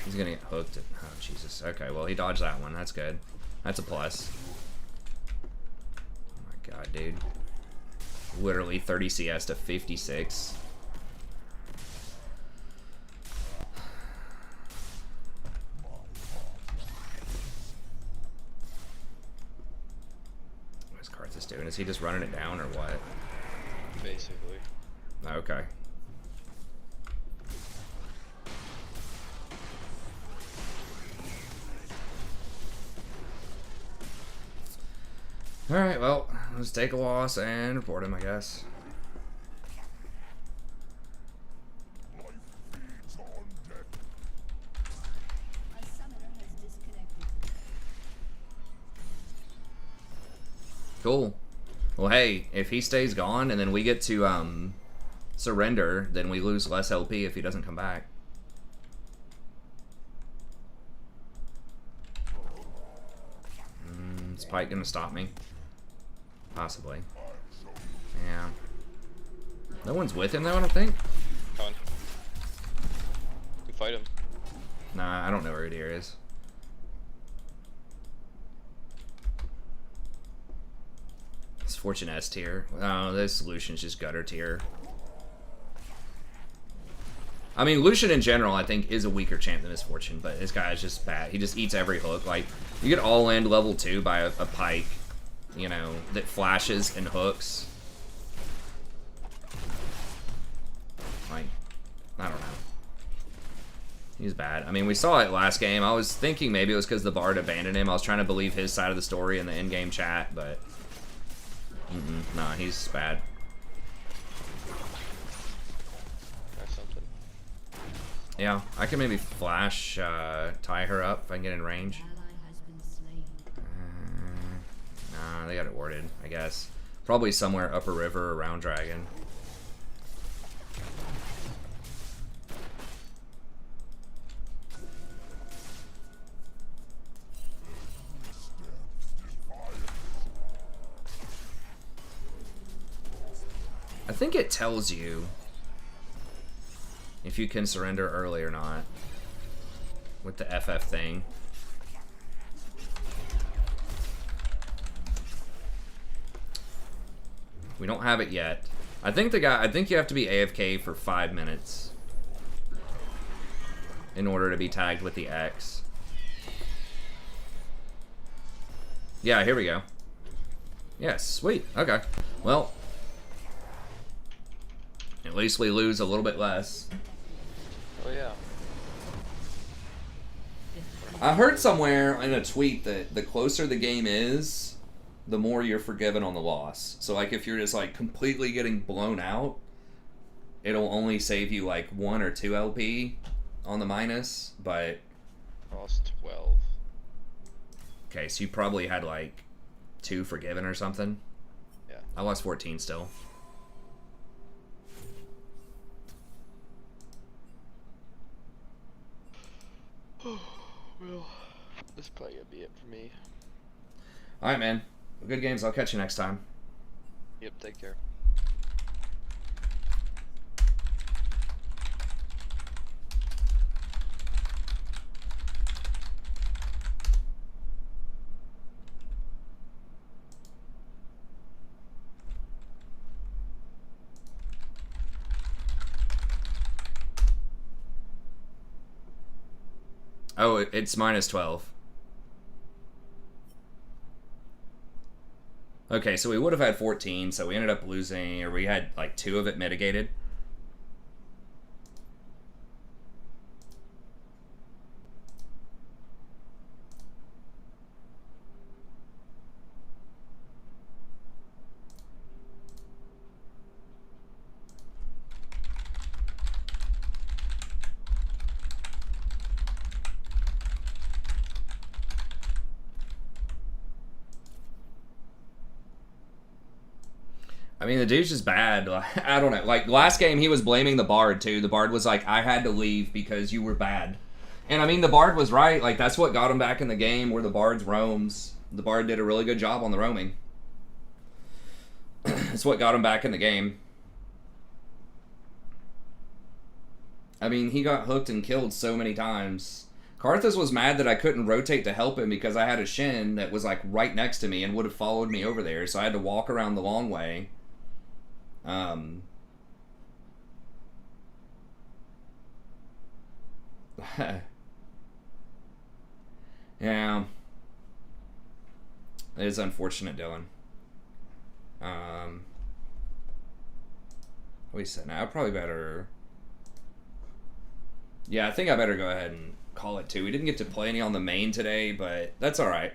He's going to get hooked. Oh, Jesus. Okay, well, he dodged that one. That's good. That's a plus. Oh, my God, dude. Literally 30 CS to 56. What's Karthus doing? Is he just running it down or what? Basically. Okay. Alright, well, let's take a loss and report him, I guess. Life feeds on death. A summoner has disconnected. Cool. Well, hey, if he stays gone and then we get to surrender, then we lose less LP if he doesn't come back. Is Pike gonna stop me? Possibly. Yeah. No one's with him though, I don't think. Come on. You fight him. Nah, I don't know where Udyr is. It's Fortune S tier. Oh, this Lucian's just gutter tier. I mean, Lucian in general, I think, is a weaker champ than his Fortune, but this guy is just bad. He just eats every hook. Like, you get all-in level 2 by a Pike, you know, that flashes and hooks. Like, I don't know. He's bad. I mean, we saw it last game. I was thinking maybe it was because the Bard abandoned him. I was trying to believe his side of the story in the in-game chat, but... nah, he's bad. That's something. Yeah, I can maybe flash, tie her up if I can get in range. Ally has been slain. Nah, they got it warded, I guess. Probably somewhere upper river around Dragon. I think it tells you if you can surrender early or not with the FF thing. We don't have it yet. I think you have to be AFK for 5 minutes in order to be tagged with the X. Yeah, here we go. Yes, sweet. Okay. Well, at least we lose a little bit less. Oh yeah. I heard somewhere in a tweet that the closer the game is, the more you're forgiven on the loss. So like if you're just like completely getting blown out, it'll only save you like 1 or 2 LP on the minus, but... Lost 12. Okay, so you probably had like 2 forgiven or something? Yeah. I lost 14 still. Well, this is probably gonna be it for me. Alright, man. Good games. I'll catch you next time. Yep, take care. Oh, it's minus 12. Okay, so we would have had 14, so we ended up losing, or we had like 2 of it mitigated. I mean, the dude's just bad. I don't know. Like, last game, he was blaming the Bard, too. The Bard was like, I had to leave because you were bad. And, I mean, the Bard was right. Like, that's what got him back in the game, where the Bard's roams. The Bard did a really good job on the roaming. It's what got him back in the game. I mean, he got hooked and killed so many times. Karthus was mad that I couldn't rotate to help him because I had a Shin that was, like, right next to me and would have followed me over there, so I had to walk around the long way. Yeah. It is unfortunate, Dylan. What he said. Now, I probably better... Yeah, I think I better go ahead and call it 2. We didn't get to play any on the main today, but that's alright.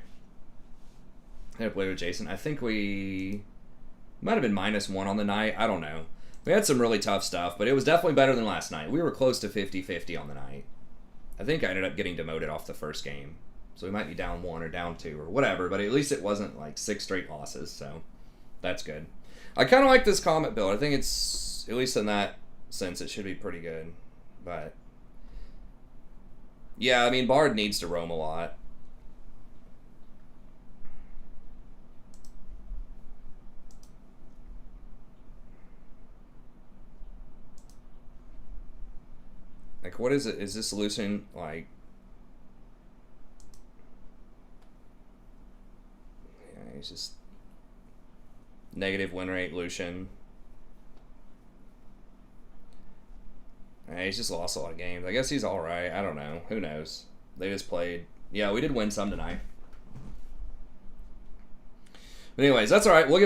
I had to play with Jason. I think we... Might have been -1 on the night. I don't know. We had some really tough stuff, but it was definitely better than last night. We were close to 50-50 on the night. I think I ended up getting demoted off the first game. So we might be down 1 or down 2 or whatever, but at least it wasn't like 6 straight losses, so that's good. I kind of like this Comet build. I think it's, at least in that sense, it should be pretty good. But, yeah, I mean, Bard needs to roam a lot. Like, what is it? Is this Lucian, like... Yeah, he's just... Negative win rate, Lucian. Yeah, he's just lost a lot of games. I guess he's alright. I don't know. Who knows? They just played... Yeah, we did win some tonight. But anyways, that's alright. We'll get back.